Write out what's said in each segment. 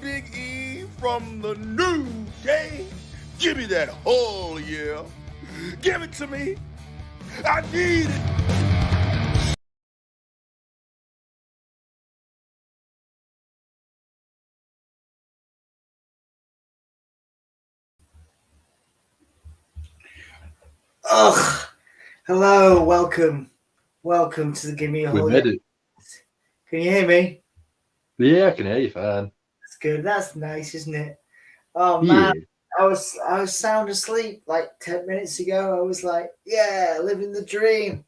Big E from the New Day. Give me that whole yeah. Give it to me. I need it. Ugh. Hello, welcome to the Give Me a We Whole made Yeah. it. Can you hear me? Yeah, I can hear you fine. That's good. That's nice, isn't it? Oh man, Yeah. I was sound asleep like 10 minutes ago. I was like, yeah, living the dream.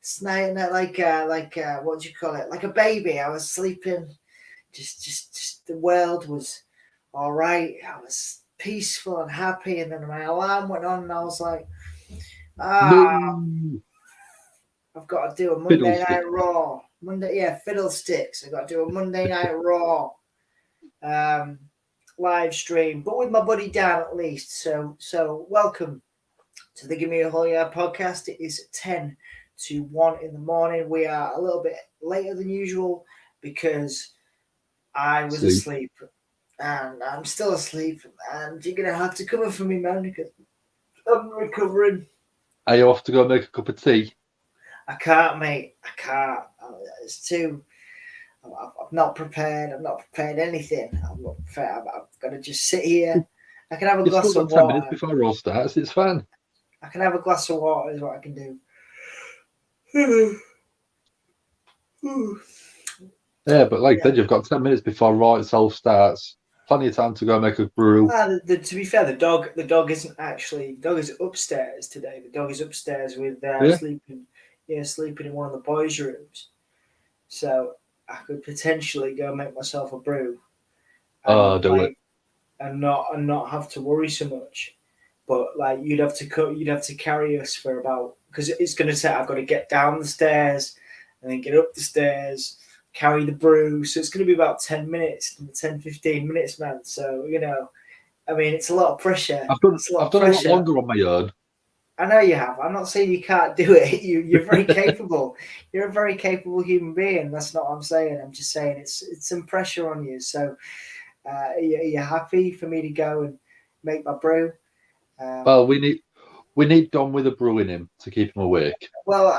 Snapping like what do you call it? Like a baby. I was sleeping. Just the world was all right. I was peaceful and happy, and then my alarm went on, and I was like, No. I've got to do a Monday Fiddlestick. Night Raw. Fiddlesticks. I've got to do a Monday Night Raw live stream, but with my buddy Dan at least. So welcome to the Give Me a Whole Yeah podcast. It is 10 to 1 in the morning. We are a little bit later than usual because I was asleep. And I'm still asleep. And you're going to have to cover for me, man, because I'm recovering. Are you off to go make a cup of tea? I can't, mate. I can't. It's too. I've not prepared. I've not prepared anything. I'm not prepared. I've got to just sit here. I can have a You've glass still of got 10 water. minutes before Raw starts. It's fine. I can have a glass of water is what I can do. Yeah, but then you've got 10 minutes before Raw itself starts. Plenty of time to go make a brew. To be fair, the dog isn't actually. The dog is upstairs today. The dog is upstairs with sleeping in one of the boys' rooms. So I could potentially go make myself a brew. Do it. And not have to worry so much. But you'd have to carry us for about, because it's going to say I've got to get down the stairs and then get up the stairs, carry the brew. So it's going to be about 10 minutes, 10, 15 minutes, man. So, I mean, it's a lot of pressure. I've done a lot longer on my own. I know you have. I'm not saying you can't do it. You're very capable. You're a very capable human being. That's not what I'm saying. I'm just saying it's some pressure on you. So you're happy for me to go and make my brew? Well, we need Don with a brew in him to keep him awake. Well,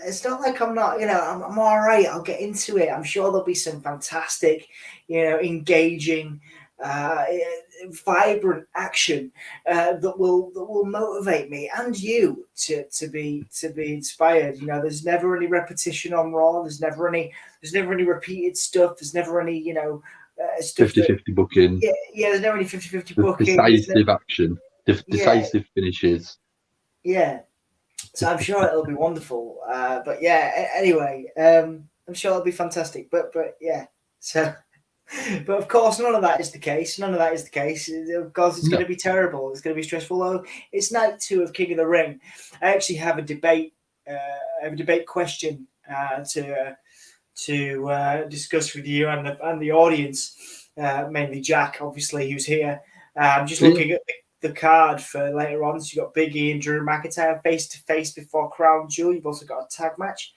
it's not like I'm not. I'm all right. I'll get into it. I'm sure there'll be some fantastic, engaging, vibrant action that will motivate me and you to be inspired. There's never any repetition on Raw. There's never any repeated stuff. There's never any stuff 50-50 booking. Yeah, there's never any 50-50 booking. Decisive action. Decisive finishes. Yeah. So I'm sure it'll be wonderful. But yeah, anyway, I'm sure it'll be fantastic. But yeah, so. But of course, none of that is the case. Of course, it's going to be terrible. It's going to be stressful. Though it's night 2 of King of the Ring. I actually have a debate. Question to discuss with you and the audience, mainly Jack, obviously, who's here. I'm just looking at the card for later on. So you've got Big E and Drew McIntyre face to face before Crown Jewel. You've also got a tag match,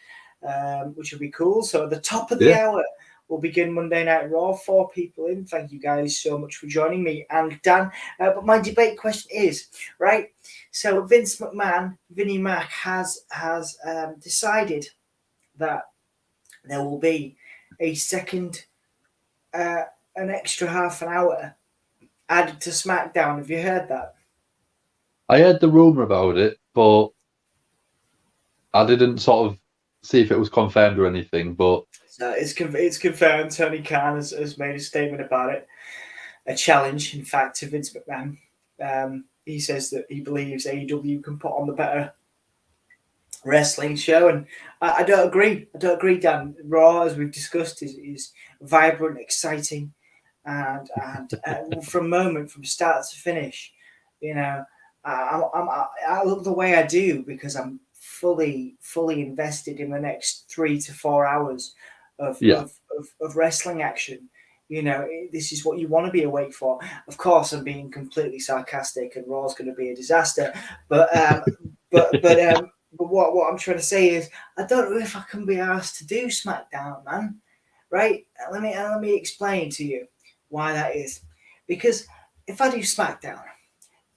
which will be cool. So at the top of the hour, we'll begin Monday Night Raw. 4 people in. Thank you guys so much for joining me and Dan. But my debate question is, right? So Vince McMahon, Vinnie Mac, has decided that there will be a second, an extra half an hour added to SmackDown. Have you heard that? I heard the rumor about it, but I didn't sort of see if it was confirmed or anything. But so it's confirmed. Tony Khan has made a statement about it. A challenge, in fact, to Vince McMahon. He says that he believes AEW can put on the better wrestling show, and I don't agree. Dan. Raw, as we've discussed, is vibrant, exciting, and from start to finish, I look the way I do because I'm fully invested in the next 3 to 4 hours of wrestling action. This is what you want to be awake for. Of course, I'm being completely sarcastic, and Raw's going to be a disaster. But what I'm trying to say is, I don't know if I can be asked to do SmackDown, man. right? Let me explain to you why that is. Because if I do SmackDown,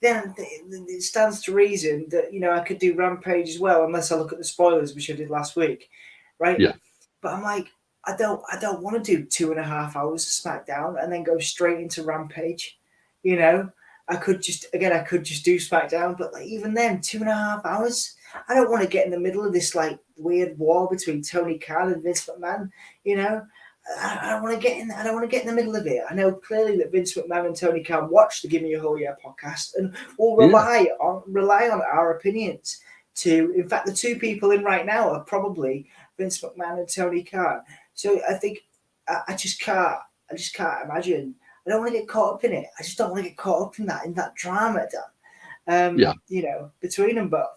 then it stands to reason that I could do Rampage as well, unless I look at the spoilers, which I did last week, right? Yeah. But I'm like, I don't want to do 2.5 hours of SmackDown and then go straight into Rampage. I could just do SmackDown, but like even then, 2.5 hours. I don't want to get in the middle of this like weird war between Tony Khan and Vince McMahon. I don't want to get in. I don't want to get in the middle of it. I know clearly that Vince McMahon and Tony Khan watch the Give Me a Whole Year podcast and will rely on our opinions. In fact, the two people in right now are probably Vince McMahon and Tony Khan. So I think I just can't imagine. I don't want to get caught up in it. I just don't want to get caught up in that drama, Dan. Between them both.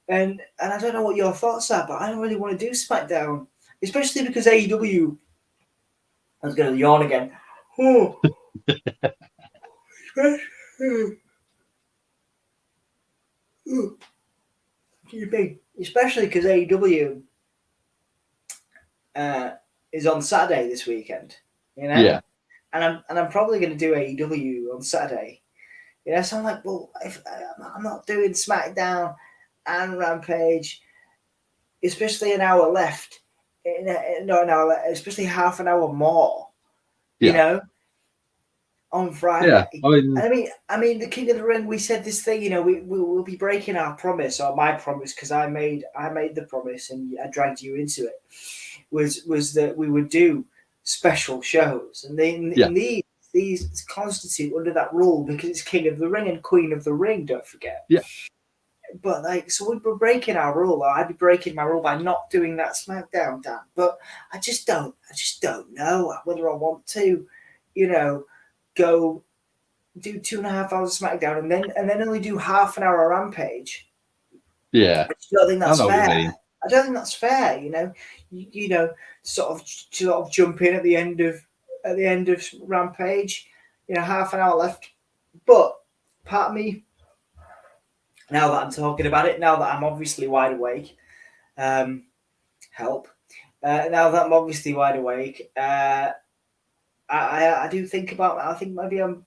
And I don't know what your thoughts are, but I don't really want to do SmackDown, especially because AEW. I was going to yawn again. Especially because AEW is on Saturday this weekend. Yeah. And I'm probably going to do AEW on Saturday. So I'm like, well, if I'm not doing SmackDown and Rampage, especially an hour left. Especially half an hour more. On Friday. Yeah, I mean, the King of the Ring. We said this thing. We will be breaking our promise, or my promise, because I made the promise and I dragged you into it. Was that we would do special shows, and then these constitute under that rule because it's King of the Ring and Queen of the Ring. Don't forget. Yeah. But so we were breaking our rule, or I'd be breaking my rule by not doing that SmackDown, Dan. But I just don't know whether I want to, go do 2.5 hours of SmackDown and then only do half an hour of Rampage. Yeah, I just don't think that's fair. I don't think that's fair. Sort of jump in at the end of Rampage. Half an hour left, but part of me. Now that I'm talking about it, now that I'm obviously wide awake, help. Now that I'm obviously wide awake, I do think about. I think maybe I'm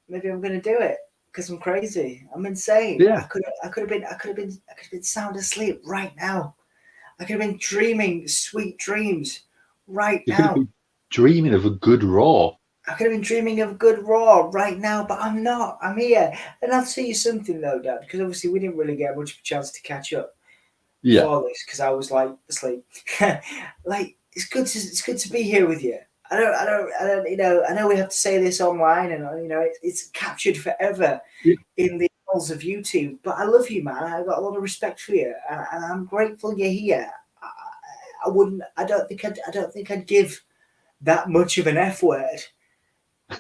going to do it because I'm crazy. I'm insane. Yeah. I could have been sound asleep right now. I could have been dreaming sweet dreams right now. You could be dreaming of a good Raw. I could have been dreaming of a good Raw right now, but I'm not. I'm here. And I'll tell you something, though, Dad, because obviously we didn't really get much of a chance to catch up before this because I was, asleep. It's good to be here with you. I don't, I know we have to say this online and, it's captured forever in the annals of YouTube, but I love you, man. I've got a lot of respect for you, and I'm grateful you're here. I don't think I'd give that much of an F word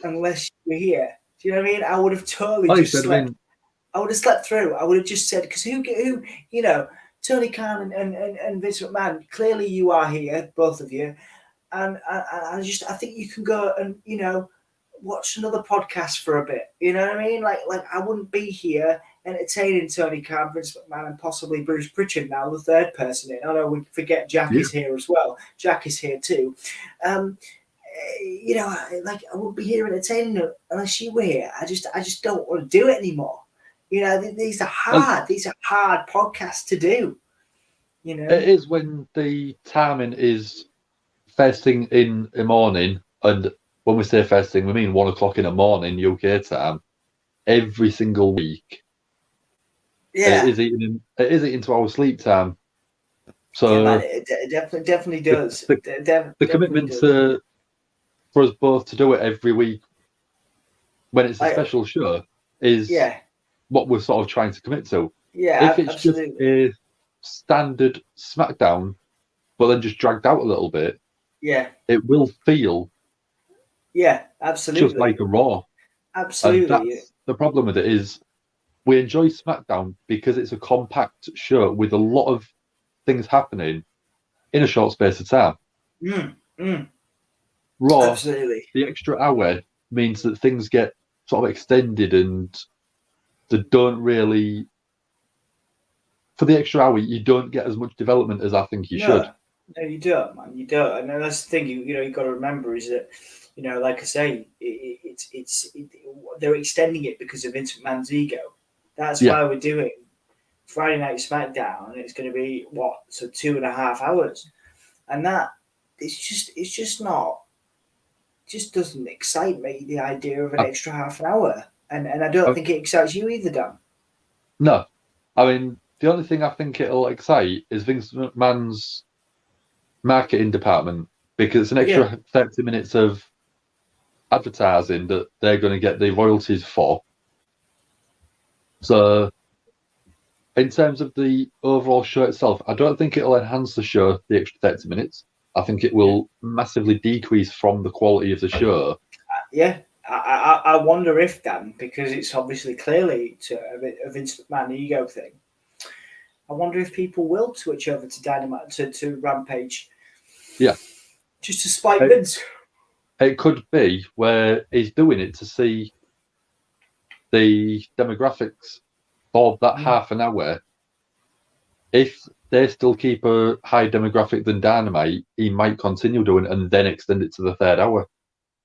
unless you were here. Do you know what I mean? I would have totally just slept. I would have slept through. I would have just said, because who Tony Khan and Vince McMahon, clearly you are here, both of you. And I think you can go and, watch another podcast for a bit. You know what I mean? Like I wouldn't be here entertaining Tony Khan, Vince McMahon, and possibly Bruce Pritchard now, the third person in. I know we forget Jack is here as well. Jack is here too. I wouldn't be here entertaining them unless you were here. I just don't want to do it anymore. These are hard. These are hard podcasts to do. It is when the timing is first thing in the morning, and when we say first thing, we mean 1 o'clock in the morning UK time. Every single week, it is eating to our sleep time. So it definitely does. The commitment for us both to do it every week when it's a special show is what we're sort of trying to commit to. Yeah, if it's absolutely. just a standard SmackDown, but then just dragged out a little bit, it will feel absolutely just like a Raw. Absolutely. And that's the problem with it is we enjoy SmackDown because it's a compact show with a lot of things happening in a short space of time. Raw, absolutely. The extra hour means that things get sort of extended and they don't really... For the extra hour, you don't get as much development as I think you should. No, you don't, man. You don't. And that's the thing. You got to remember is that, like I say, they're extending it because of Vince McMahon's ego. That's Yeah. why we're doing Friday Night SmackDown, and it's going to be 2.5 hours, and that it's just not. Just doesn't excite me, the idea of an extra half an hour, and I don't think it excites you either, Dan. No, I mean the only thing I think it'll excite is Vince McMahon's marketing department, because it's an extra 30 minutes of advertising that they're going to get the royalties for. So, in terms of the overall show itself, I don't think it'll enhance the show, the extra 30 minutes. I think it will massively decrease from the quality of the show. I wonder if, Dan, because it's obviously clearly a Vince McMahon ego thing, I wonder if people will switch over to Dynamite, to Rampage. Yeah. Just to spite Vince. It could be where he's doing it to see the demographics for that half an hour. If they still keep a higher demographic than Dynamite, he might continue doing it and then extend it to the third hour.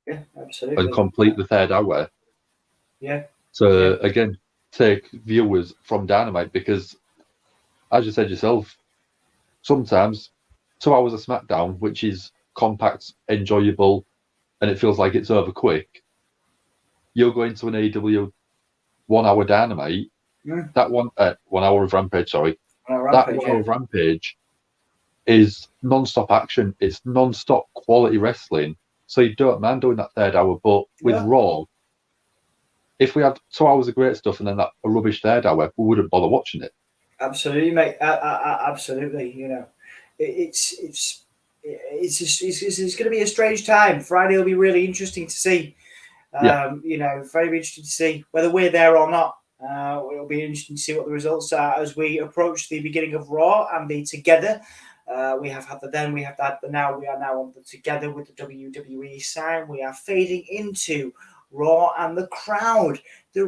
Yeah, absolutely. And complete the third hour. Yeah. So, again, take viewers from Dynamite, because, as you said yourself, sometimes 2 hours of SmackDown, which is compact, enjoyable, and it feels like it's over quick, you're going to an AEW 1 hour Dynamite, that 1 hour of Rampage, sorry. That 1 hour of Rampage is non-stop action. It's non-stop quality wrestling. So you don't mind doing that third hour. But with Raw, if we had 2 hours of great stuff and then that a rubbish third hour, we wouldn't bother watching it. Absolutely, mate. Absolutely. It's going to be a strange time. Friday will be really interesting to see. Very interesting to see whether we're there or not. It'll be interesting to see what the results are as we approach the beginning of Raw and the Together. We have had the then, we have had the now. We are now on the Together with the WWE sign. We are fading into Raw and the crowd, the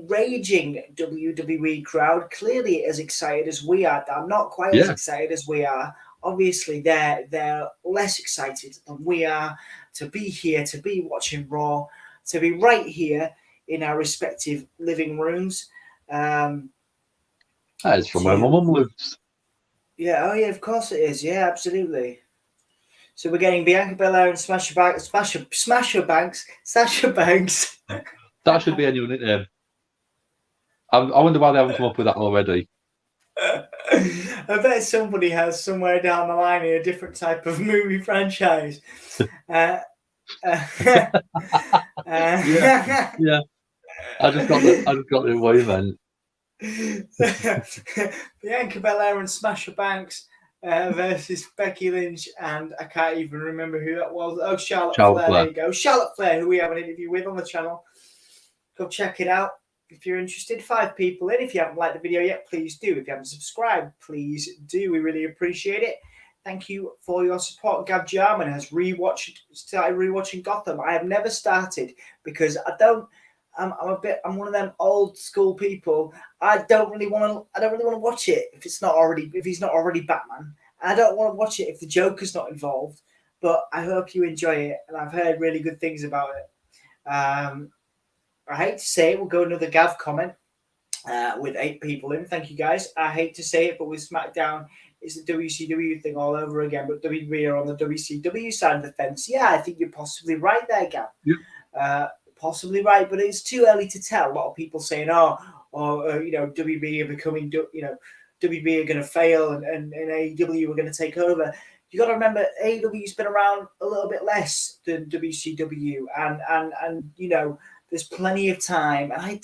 raging WWE crowd, clearly as excited as we are. They're not quite as excited as we are. Obviously, they're less excited than we are to be here, to be watching Raw, to be right here in our respective living rooms. That is from where my mum lives. Yeah, of course it is. Yeah, absolutely. So we're getting Bianca Belair and Sasha Banks. That should be a new nickname. I wonder why they haven't come up with that already. I bet somebody has somewhere down the line in a different type of movie franchise. Yeah. I just got the way you meant. Bianca Belair and Sasha Banks versus Becky Lynch, and I can't even remember who that was. Oh, Charlotte Flair. There you go. Charlotte Flair, who we have an interview with on the channel. Go check it out if you're interested. 5 people in. If you haven't liked the video yet, please do. If you haven't subscribed, please do. We really appreciate it. Thank you for your support. Gav Jarman has started rewatching Gotham. I have never started because I'm one of them old school people. I don't really want to watch it if he's not already Batman. I don't want to watch it if the Joker's not involved. But I hope you enjoy it, and I've heard really good things about it. I hate to say it, we'll go another Gav comment with 8 people in. Thank you guys. I hate to say it, but with SmackDown, it's the WCW thing all over again. But WWE are on the WCW side of the fence. Yeah, I think you're possibly right there, Gav. Yeah. Possibly right, but it's too early to tell. A lot of people saying, WB are becoming, WB are going to fail and AEW are going to take over. You got to remember, AEW's been around a little bit less than WCW, and there's plenty of time. And I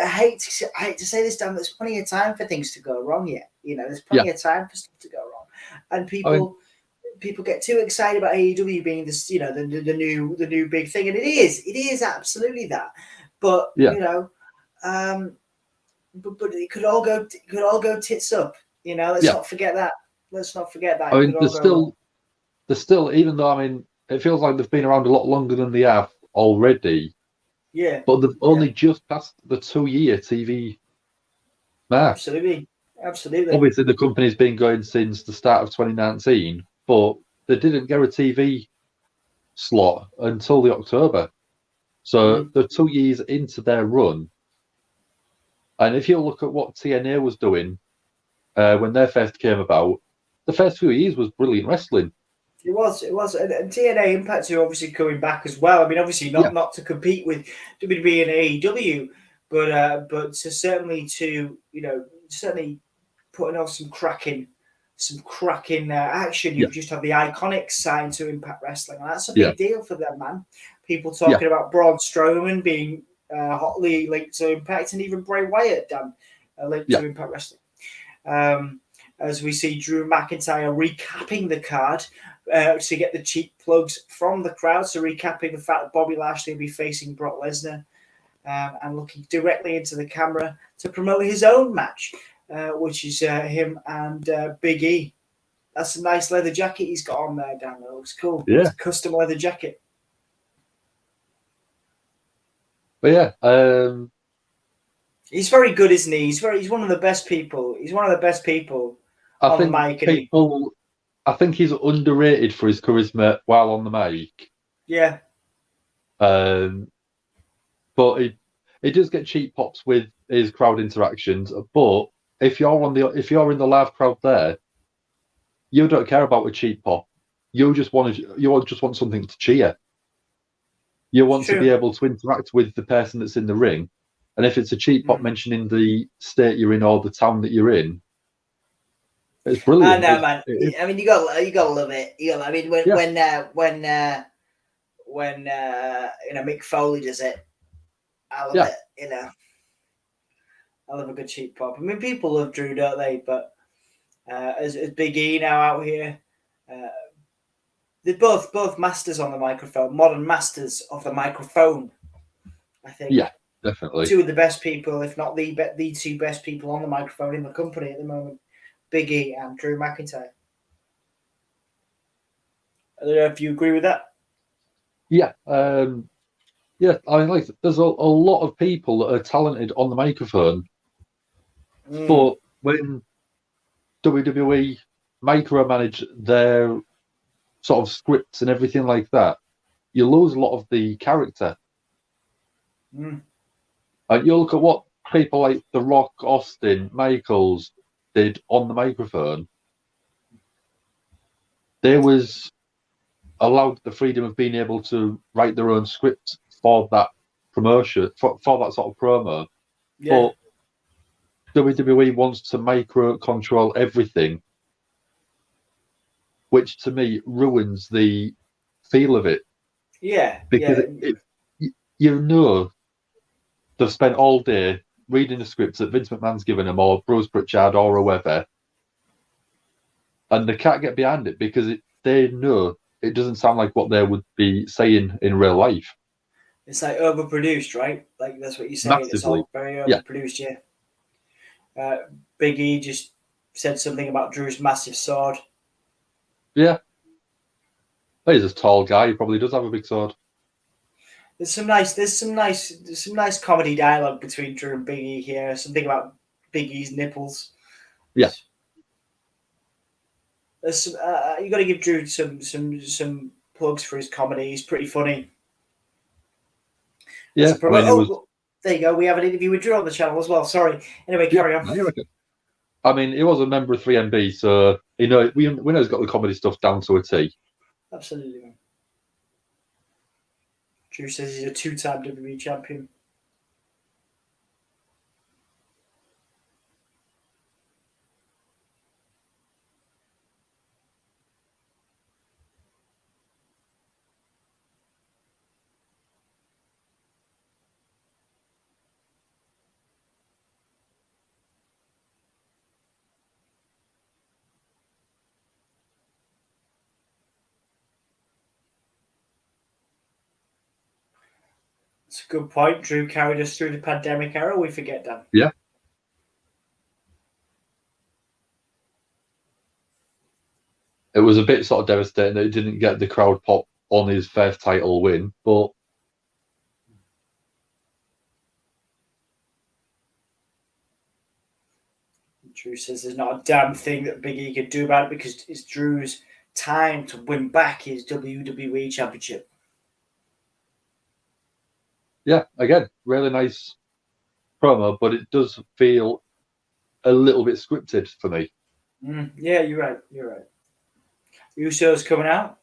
hate to say this, Dan, there's plenty of time for things to go wrong yet. There's plenty of time for stuff to go wrong, and people get too excited about AEW being this, the new big thing, and it is absolutely that. But but it could all go tits up. Let's not forget that. I mean, there's still, even though it feels like they've been around a lot longer than they have already. Yeah. But they've only just passed the 2-year TV mark. Absolutely. Absolutely. Obviously, the company's been going since the start of 2019, but they didn't get a TV slot until the October. So they're 2 years into their run. And if you look at what TNA was doing when their first came about, the first few years was brilliant wrestling. It was, and TNA Impact are obviously coming back as well. I mean, obviously not to compete with WWE and AEW, but certainly putting on some cracking action. You've just had the Iconics signed to Impact Wrestling, and that's a big deal for them, man. People talking about Braun Strowman being hotly linked to Impact, and even Bray Wyatt, linked to Impact Wrestling. As we see Drew McIntyre recapping the card to get the cheap plugs from the crowd. So recapping the fact that Bobby Lashley will be facing Brock Lesnar and looking directly into the camera to promote his own match, which is him and Big E. That's a nice leather jacket he's got on there, Dan. It looks cool. Yeah. It's a custom leather jacket. But he's very good, isn't he? He's one of the best people. He's one of the best people on the mic. I think he's underrated for his charisma while on the mic. Yeah. But he does get cheap pops with his crowd interactions. But if you're in the live crowd there, you don't care about a cheap pop. You just want something to cheer. You want to be able to interact with the person that's in the ring, and if it's a cheap pop mentioning the state you're in or the town that you're in, it's brilliant. I know, man. I mean, you got to love it. I mean, when Mick Foley does it, I love it. I love a good cheap pop. I mean, people love Drew, don't they? But as Big E now out here, they're both masters on the microphone, modern masters of the microphone. I think. Yeah, definitely. Two of the best people, if not the two best people on the microphone in the company at the moment, Big E and Drew McIntyre. I don't know if you agree with that. Yeah, I mean, there's a lot of people that are talented on the microphone, but when WWE micromanage their sort of scripts and everything like that, you lose a lot of the character. And you look at what people like The Rock, Austin, Michaels did on the microphone. They was allowed the freedom of being able to write their own script for that promotion, for that sort of promo. But WWE wants to micro control everything, which to me ruins the feel of it. Yeah. Because they've spent all day reading the scripts that Vince McMahon's given them, or Bruce Pritchard, or whoever, and they can't get behind it because they know it doesn't sound like what they would be saying in real life. It's like overproduced, right? Like that's what you're saying. Massively. It's all very overproduced, Big E just said something about Drew's massive sword. Yeah. Well, he's a tall guy. He probably does have a big sword. There's some nice comedy dialogue between Drew and Big E here. Something about Big E's nipples. Yeah. There's you got to give Drew some plugs for his comedy. He's pretty funny. Yeah. There you go. We have an interview with Drew on the channel as well. Sorry. Anyway, carry on. I mean, he was a member of 3MB, so we know he's got the comedy stuff down to a T. Absolutely, man. Drew says he's a 2-time WWE champion. It's a good point. Drew carried us through the pandemic era. We forget that. Yeah. It was a bit sort of devastating that he didn't get the crowd pop on his first title win, but Drew says there's not a damn thing that Big E could do about it because it's Drew's time to win back his WWE Championship. Yeah, again, really nice promo, but it does feel a little bit scripted for me. Yeah, you're right. Usos coming out.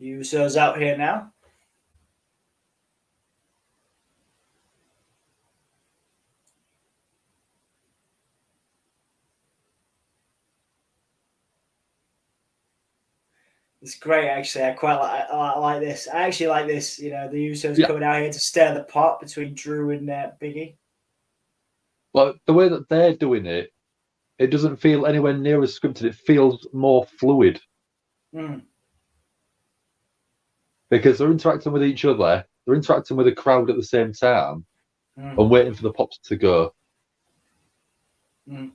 Usos out here now. It's great, actually. I like this. I actually like this. You know, the Usos coming out here to stir the pot between Drew and Big E. Well, the way that they're doing it, it doesn't feel anywhere near as scripted. It feels more fluid. Because they're interacting with each other, they're interacting with the crowd at the same time, and waiting for the pops to go. The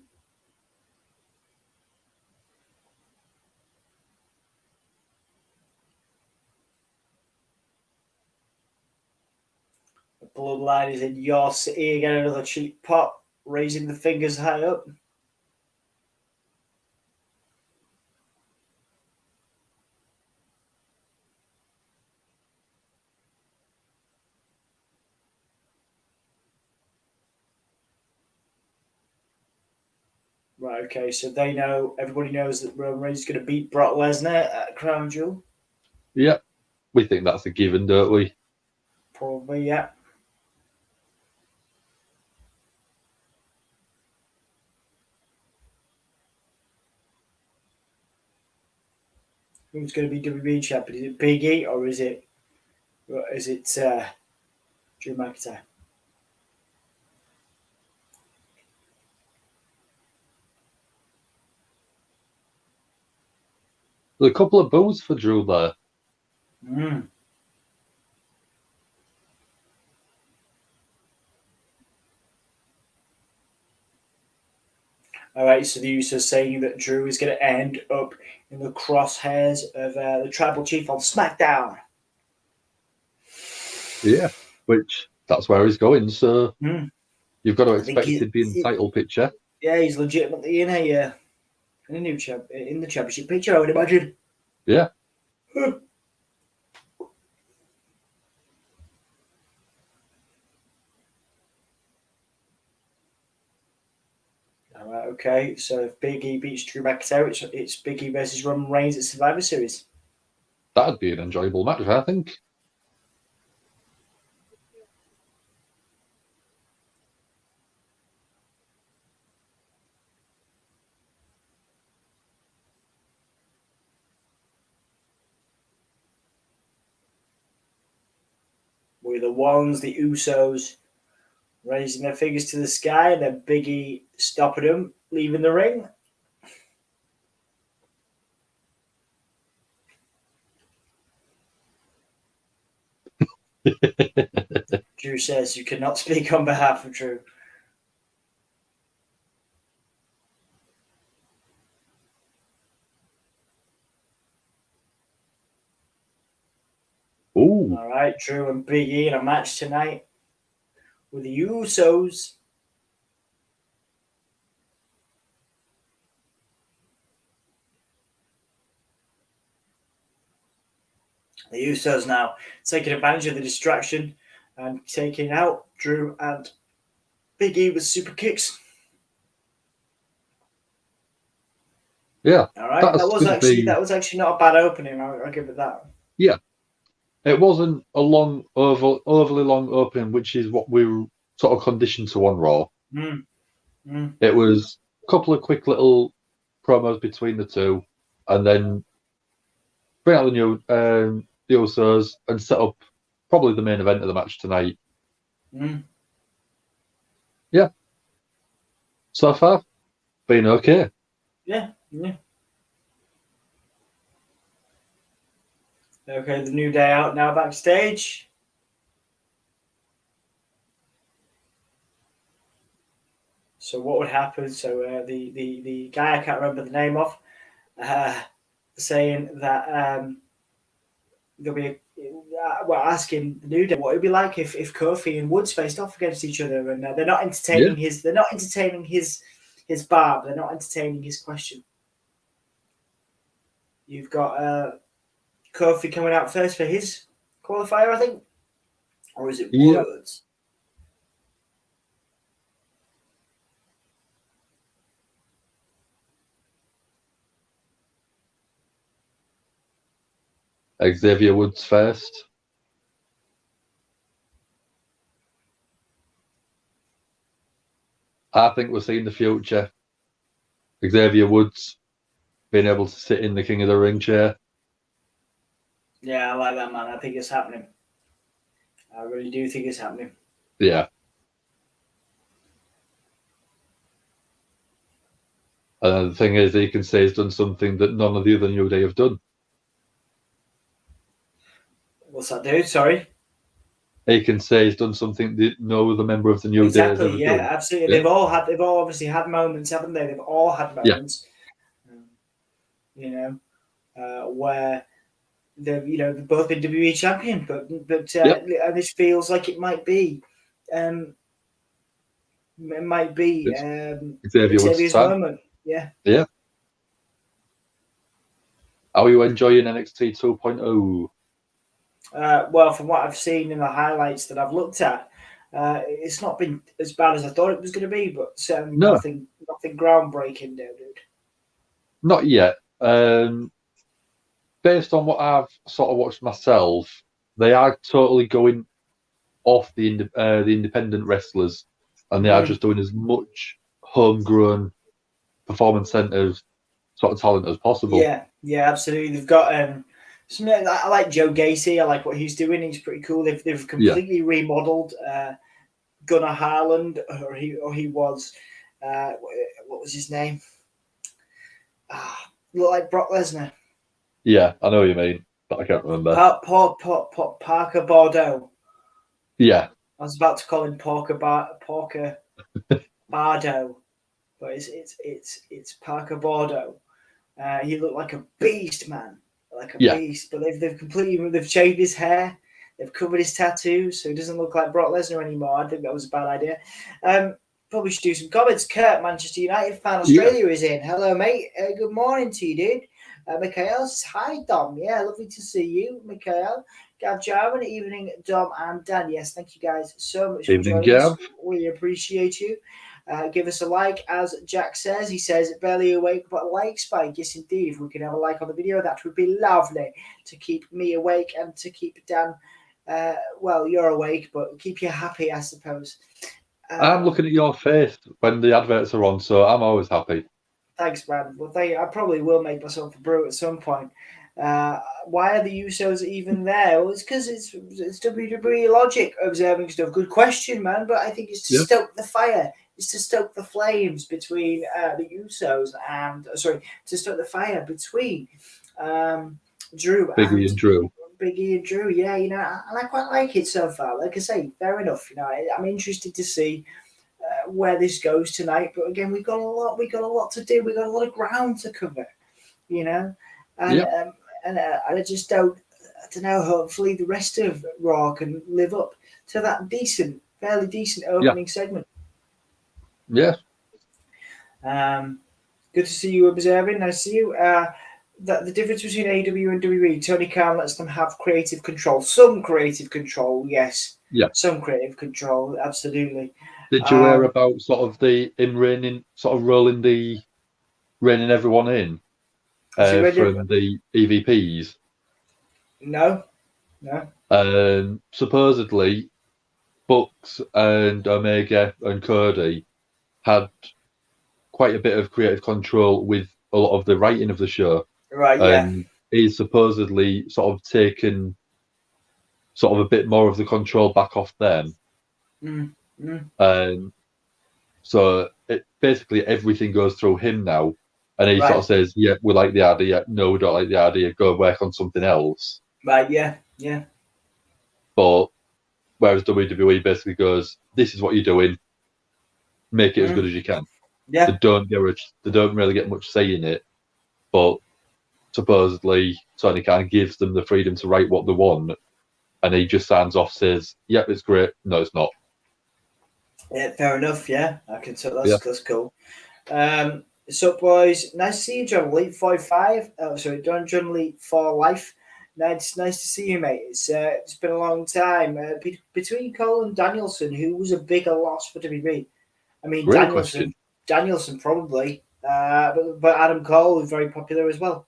bloodline is in your city again, another cheap pop, raising the fingers high up. Right, okay, so everybody knows that Roman Reigns is going to beat Brock Lesnar at Crown Jewel. Yeah, we think that's a given, don't we? Probably, yeah. Who's going to be WWE champion? Is it Big E or is it Drew McIntyre? There's a couple of boos for Drew there. All right, so the Usos saying that Drew is going to end up in the crosshairs of the Tribal Chief on SmackDown. Yeah, which that's where he's going. So you've got to expect it to be in the title picture. Yeah, he's legitimately in the championship picture, I would imagine. Yeah. All right, okay. So if Big E beats Drew McIntyre, it's Big E versus Roman Reigns at Survivor Series. That'd be an enjoyable match, I think. We're the ones, the Usos, raising their fingers to the sky, and then Big E stopping them, leaving the ring. Drew says you cannot speak on behalf of Drew. Ooh. All right, Drew and Big E in a match tonight with the Usos. The Usos now taking advantage of the distraction and taking out Drew and Big E with super kicks. Yeah. All right. That was actually not a bad opening. I'll give it that. Yeah. It wasn't a overly long opening, which is what we were sort of conditioned to on Raw. It was a couple of quick little promos between the two, and then bring out the Usos and set up probably the main event of the match tonight. Yeah. So far, been okay. Yeah. Okay, the New Day out now So what would happen? So the guy I can't remember the name of, saying that there'll be asking the New Day what it'd be like if Kofi and Woods faced off against each other, and they're not entertaining his barb, they're not entertaining his question. You've got Kofi coming out first for his qualifier, I think, or is it Woods? Xavier Woods first. I think we're seeing the future. Xavier Woods being able to sit in the King of the Ring chair. Yeah, I like that, man. I think it's happening. I really do think it's happening. Yeah. And the thing is, he can say he's done something that none of the other New Day have done. What's that, dude? Sorry? He can say he's done something that no other member of the New Day has ever done. Yeah, absolutely. Yeah. They've all obviously had moments, haven't they? They've all had moments, where they've both been WWE champion, but and this feels like it might be Xavier's moment. Yeah. Yeah. Are you enjoying NXT 2.0? Well, from what I've seen in the highlights that I've looked at, it's not been as bad as I thought it was going to be, but certainly nothing groundbreaking there, dude. Not yet. Based on what I've sort of watched myself, they are totally going off the independent wrestlers, and they are just doing as much homegrown, performance-centered sort of talent as possible. Yeah, absolutely. They've got I like Joe Gacy. I like what he's doing. He's pretty cool. They've completely remodeled Gunnar Harland, or he was what was his name? Looked like Brock Lesnar. Yeah, I know what you mean, but I can't remember. Parker Bordeaux. Yeah. I was about to call him Parker Bardo, but it's Parker Bordeaux. He looked like a beast, man. Like a beast, but they've shaved his hair, they've covered his tattoos, so he doesn't look like Brock Lesnar anymore. I think that was a bad idea. Probably should do some comments. Kurt, Manchester United fan, Australia is in. Hello, mate. Good morning to you, dude. Mikhail says, hi, Dom. Yeah, lovely to see you, Mikhail. Gav Jarman, evening, Dom and Dan. Yes, thank you guys so much for joining us. We appreciate you. Give us a like, as Jack says. He says, barely awake, but like Spike. Yes, indeed. If we could have a like on the video, that would be lovely to keep me awake and to keep Dan, well, you're awake, but keep you happy, I suppose. I'm looking at your face when the adverts are on, so I'm always happy. Thanks, man. Well, I probably will make myself a brew at some point. Why are the Usos even there? Well, it's because it's WWE logic observing stuff. Good question, man. But I think it's to stoke the fire. It's to stoke the flames between the Usos and to stoke the fire between Drew Biggie and Drew. Yeah, and I quite like it so far. Like I say, fair enough. I'm interested to see where this goes tonight. But again, we got a lot to do. We got a lot of ground to cover. And I just don't know. Hopefully, the rest of Raw can live up to that fairly decent opening segment. Yeah. Good to see you observing. Nice to see you. That the difference between AEW and WWE, Tony Khan lets them have creative control. Some creative control, yes. Yeah. Some creative control, absolutely. Did you hear about sort of raining everyone in from the EVPs? No. Supposedly, Bucks and Omega and Cody had quite a bit of creative control with a lot of the writing of the show. Right, and he's supposedly sort of taken sort of a bit more of the control back off them. So basically everything goes through him now. And he sort of says, yeah, we like the idea. No, we don't like the idea. Go work on something else. Right, yeah. But whereas WWE basically goes, this is what you're doing. make it as good as you can. Yeah. They don't really get much say in it, but supposedly Tony Khan gives them the freedom to write what they want, and he just signs off, says, "Yep, it's great." No, it's not. Yeah, fair enough. Yeah, I can tell that's cool. So, boys, nice to see you, John Elite 45. John Elite for life. Nice to see you, mate. It's been a long time. Between Cole and Danielson, who was a bigger loss for WWE? I mean, Danielson probably, but Adam Cole is very popular as well.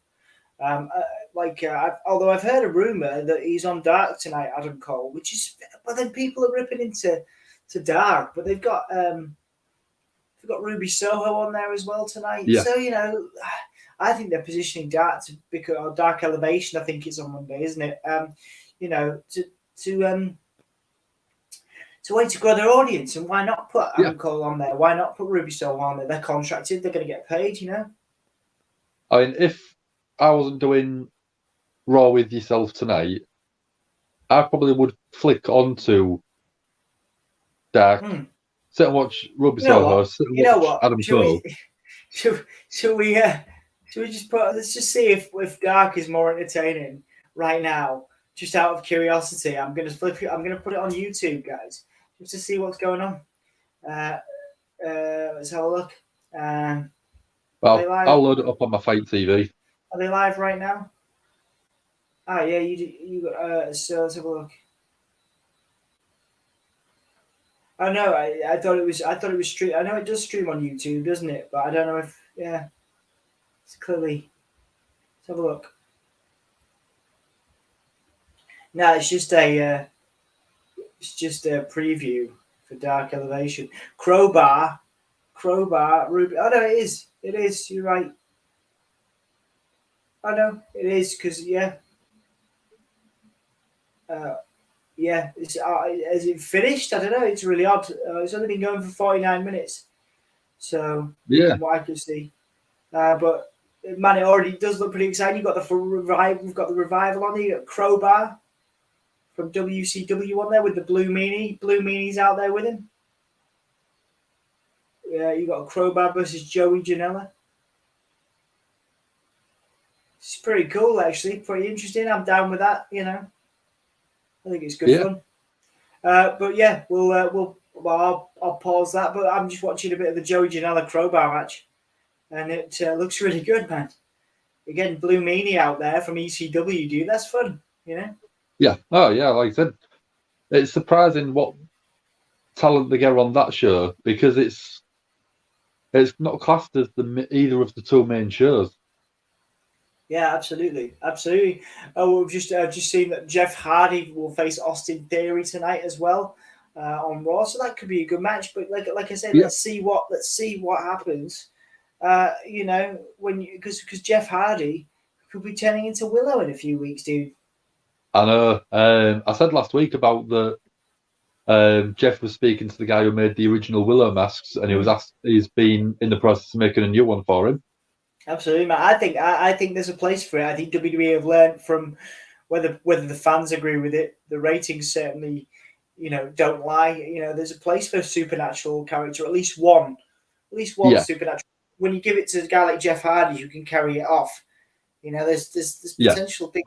Although I've heard a rumor that he's on Dark tonight, Adam Cole, but then people are ripping into Dark, but they've got Ruby Soho on there as well tonight. Yeah. So I think they're positioning Dark Dark Elevation. I think it's on Monday, isn't it? To way to grow their audience, and why not put Adam Cole on there? Why not put Ruby Soho on there? They're contracted. They're going to get paid. I mean, if I wasn't doing Raw with yourself tonight, I probably would flick onto Dark, sit and watch Ruby Soho, sit and watch Adam Cole. Should we just let's just see if Dark is more entertaining right now, just out of curiosity. I'm gonna put it on YouTube, guys, just to see what's going on. Let's have a look. I'll load it up on my Fight TV. Are they live right now? Ah, yeah, you got. So let's have a look. Oh no, I thought it was stream. I know it does stream on YouTube, doesn't it? But I don't know if it's clearly. Let's have a look. No, it's just a preview for Dark Elevation. Crowbar, Ruby. Oh no, it is. You're right. Oh no, it is because is it finished? I don't know. It's really odd. It's only been going for 49 minutes. So, from what I can see. But, man, it already does look pretty exciting. You've got we've got the Revival on there. You've got Crowbar from WCW on there with the Blue Meanie. Blue Meanie's out there with him. Yeah, you got Crowbar versus Joey Janela. It's pretty cool, actually. Pretty interesting. I'm down with that, I think it's good fun. But yeah, I'll pause that. But I'm just watching a bit of the Joey Janela Crowbar match, and it looks really good, man. Again, Blue Meanie out there from ECW, dude. That's fun, Yeah. Oh yeah, like I said, it's surprising what talent they get on that show because it's not classed as either of the two main shows. Yeah, absolutely. Oh, we've just seen that Jeff Hardy will face Austin Theory tonight as well on Raw, so that could be a good match. But like I said, let's see what happens. Because Jeff Hardy could be turning into Willow in a few weeks, dude. I know. I said last week about Jeff was speaking to the guy who made the original Willow masks, and he's been in the process of making a new one for him. Absolutely, man. I think there's a place for it. I think WWE have learned from whether the fans agree with it. The ratings certainly, don't lie. There's a place for a supernatural character, at least one supernatural. When you give it to a guy like Jeff Hardy, who can carry it off. There's potential big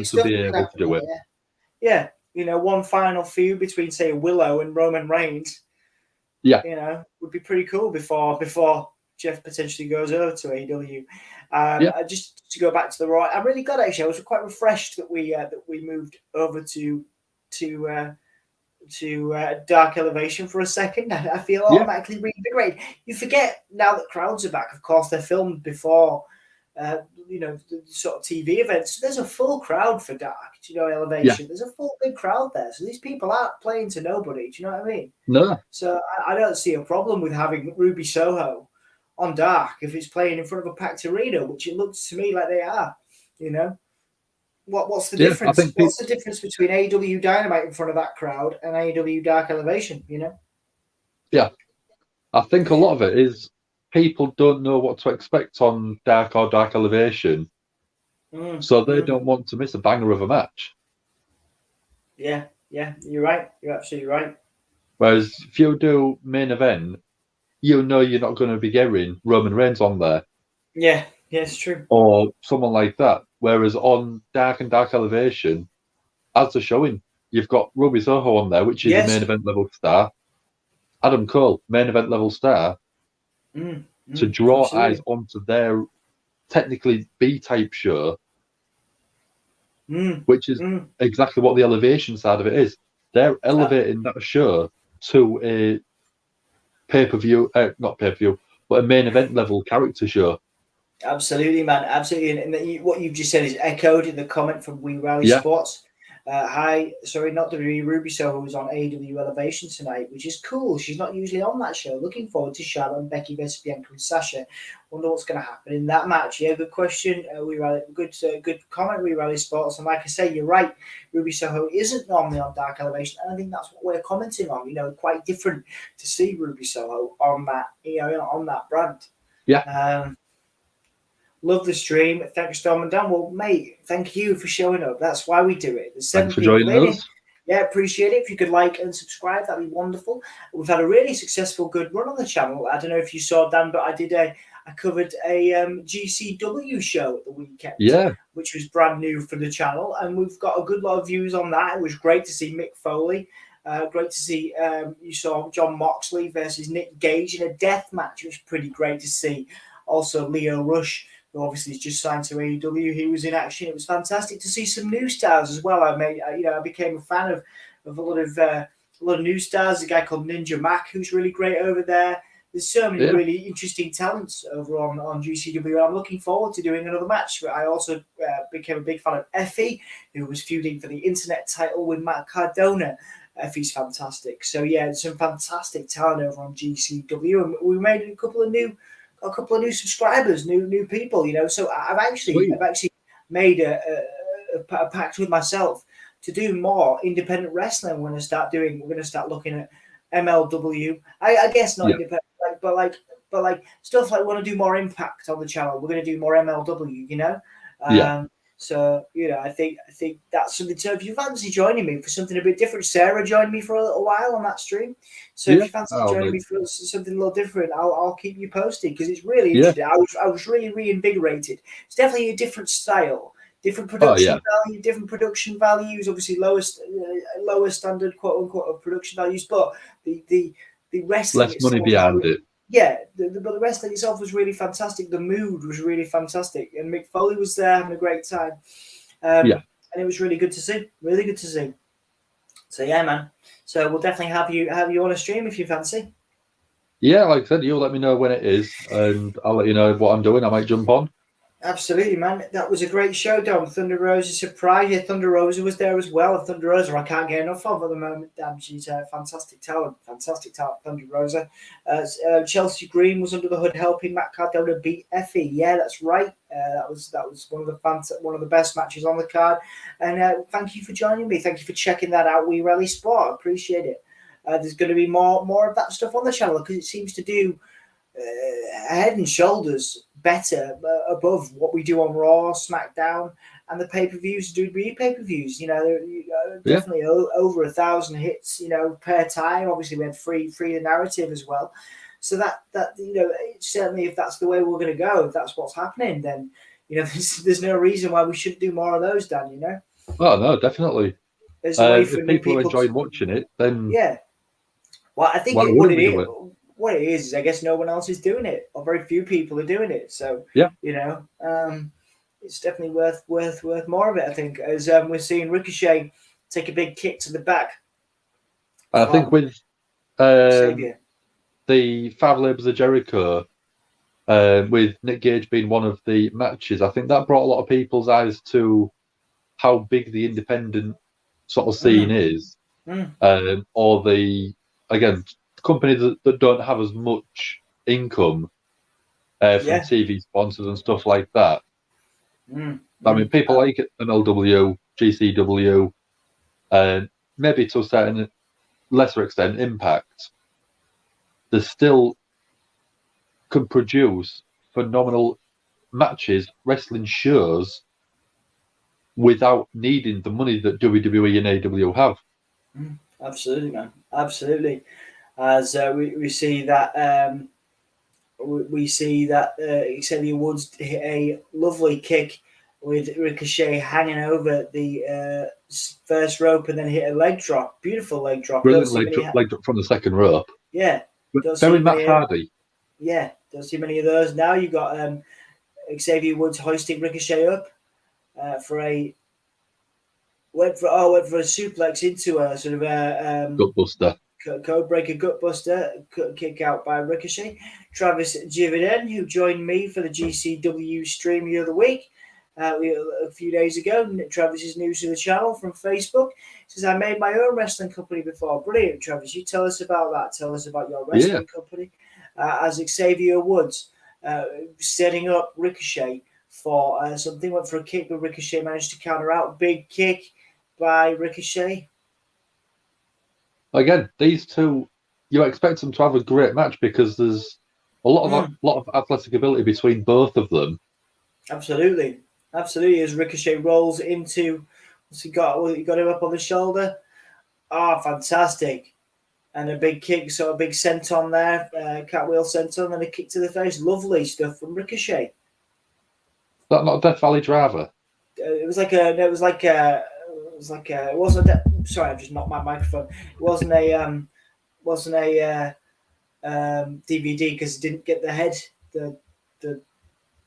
stuff to be able to do it. Yeah, one final feud between say Willow and Roman Reigns. Yeah, would be pretty cool before Jeff potentially goes over to AEW. Just to go back to the Raw, I'm really glad actually. I was quite refreshed that we moved over to Dark Elevation for a second. I feel automatically reinvigorated. You forget now that crowds are back. Of course, they're filmed before, the sort of TV events. So there's a full crowd for Dark. Elevation. Yeah. There's a full big crowd there. So these people aren't playing to nobody. Do you know what I mean? No. So I don't see a problem with having Ruby Soho on Dark if it's playing in front of a packed arena, which it looks to me like they are. What's the difference? What's the difference between AEW Dynamite in front of that crowd and AEW Dark Elevation? Yeah, I think a lot of it is people don't know what to expect on Dark or Dark Elevation, so they don't want to miss a banger of a match. Yeah, you're right. You're absolutely right. Whereas if you do main event, you know you're not going to be getting Roman Reigns on there. Yeah, it's true. Or someone like that. Whereas on Dark and Dark Elevation, as they're showing, you've got Ruby Soho on there, which is a main event level star. Adam Cole, main event level star. To draw absolutely. eyes onto their technically B-type show, which is exactly what the elevation side of it is. They're elevating that show to a pay-per-view, not pay-per-view, but a main event level character show. Absolutely, man. Absolutely. And what you've just said is echoed in the comment from We Rally Sports. Hi, sorry, not WWE. Ruby Soho was on AEW Elevation tonight, which is cool. She's not usually on that show. Looking forward to Charlotte and Becky versus Bianca and Sasha. Wonder what's going to happen in that match. Yeah, good question. Good comment, We Rally Sports. And like I say, you're right. Ruby Soho isn't normally on Dark Elevation, and I think that's what we're commenting on. You know, quite different to see Ruby Soho on that, on that brand. Yeah. Love the stream. Thanks, Dom and Dan. Well, mate, thank you for showing up. That's why we do it. There's 7 Thanks for people joining in. us. Yeah, appreciate it. If you could like and subscribe, that'd be wonderful. We've had a really successful, good run on the channel. I don't know if you saw, Dan, but I covered a GCW show at the weekend, which was brand new for the channel, and we've got a good lot of views on that. It was great to see Mick Foley. Great to see you saw John Moxley versus Nick Gage in a death match, which was pretty great to see. Also, Leo Rush, who obviously has just signed to AEW, he was in action. It was fantastic to see some new stars as well. I became a fan of a lot of new stars. A guy called Ninja Mac, who's really great over there. There's so many really interesting talents over on GCW. I'm looking forward to doing another match. I also became a big fan of Effie, who was feuding for the internet title with Matt Cardona. Effie's fantastic. So yeah, some fantastic talent over on GCW, and we made a couple of new subscribers, new people. So I've actually made a pact with myself to do more independent wrestling. We're going to start looking at MLW. I guess not independent, but stuff like we want to do more Impact on the channel. We're going to do more MLW. So I think that's something. So if you fancy joining me for something a bit different, Sarah joined me for a little while on that stream. So if you fancy joining me for something a little different, I'll keep you posted, because it's really interesting. I was really reinvigorated. It's definitely a different style, different production value, different production values. Obviously lower standard quote unquote of production values, but the wrestling, less money behind it. Yeah, but the wrestling itself was really fantastic. The mood was really fantastic, and Mick Foley was there having a great time. And it was really good to see. Really good to see. So yeah, man. So we'll definitely have you on a stream if you fancy. Yeah, like I said, you'll let me know when it is, and I'll let you know what I'm doing. I might jump on. Absolutely, man. That was a great show, Dom. Thunder Rosa surprise. Yeah, Thunder Rosa was there as well. Thunder Rosa, I can't get enough of at the moment. Damn, she's a fantastic talent. Thunder Rosa. Chelsea Green was under the hood helping Matt Cardona beat Effie. Yeah, that's right. That was one of the best matches on the card. And thank you for joining me. Thank you for checking that out. We Rally Sport. Appreciate it. There's going to be more of that stuff on the channel, because it seems to do head and shoulders better above what we do on Raw, SmackDown, and the pay-per-views, WWE pay-per-views. Definitely over 1,000 hits, per time. Obviously, we had free the narrative as well. So that certainly, if that's the way we're going to go, if that's what's happening, then there's no reason why we shouldn't do more of those, Dan. Oh no, definitely. There's a way for if people are enjoying watching it, then Well, I think what it is, I guess no one else is doing it, or very few people are doing it. So it's definitely worth more of it. I think, as we're seeing Ricochet take a big kick to the back. I think with Xavier. the 5 Labors of Jericho, with Nick Gage being one of the matches, I think that brought a lot of people's eyes to how big the independent sort of scene is, or the companies that don't have as much income from TV sponsors and stuff like that. I mean, people like MLW, GCW, maybe to a certain lesser extent Impact, they still can produce phenomenal matches, wrestling shows, without needing the money that WWE and AEW have. Absolutely, man. Absolutely. as we see that Xavier Woods hit a lovely kick with Ricochet hanging over the first rope and then hit a leg drop. Beautiful leg drop. Brilliant leg drop from the second rope. Yeah. Very Matt Hardy. Yeah. Don't see many of those. Now you've got Xavier Woods hoisting Ricochet up went for a suplex into a sort of a Gutbuster. Code breaker, gutbuster, kick out by Ricochet. Travis Jinder, who joined me for the GCW stream the other week, a few days ago. Travis is new to the channel from Facebook. Says, I made my own wrestling company before. Brilliant, Travis. You tell us about that. Tell us about your wrestling company. As Xavier Woods setting up Ricochet for something. Went for a kick, but Ricochet managed to counter out. Big kick by Ricochet. Again, these two, you expect them to have a great match because there's a lot of athletic ability between both of them. Absolutely. As Ricochet rolls into, he got him up on the shoulder. Oh, fantastic! And a big kick, so a big senton there, catwheel senton, and a kick to the face. Lovely stuff from Ricochet. Is that not a Death Valley driver? It wasn't. Sorry, I've just knocked my microphone. It wasn't a DVD because it didn't get the head. Didn't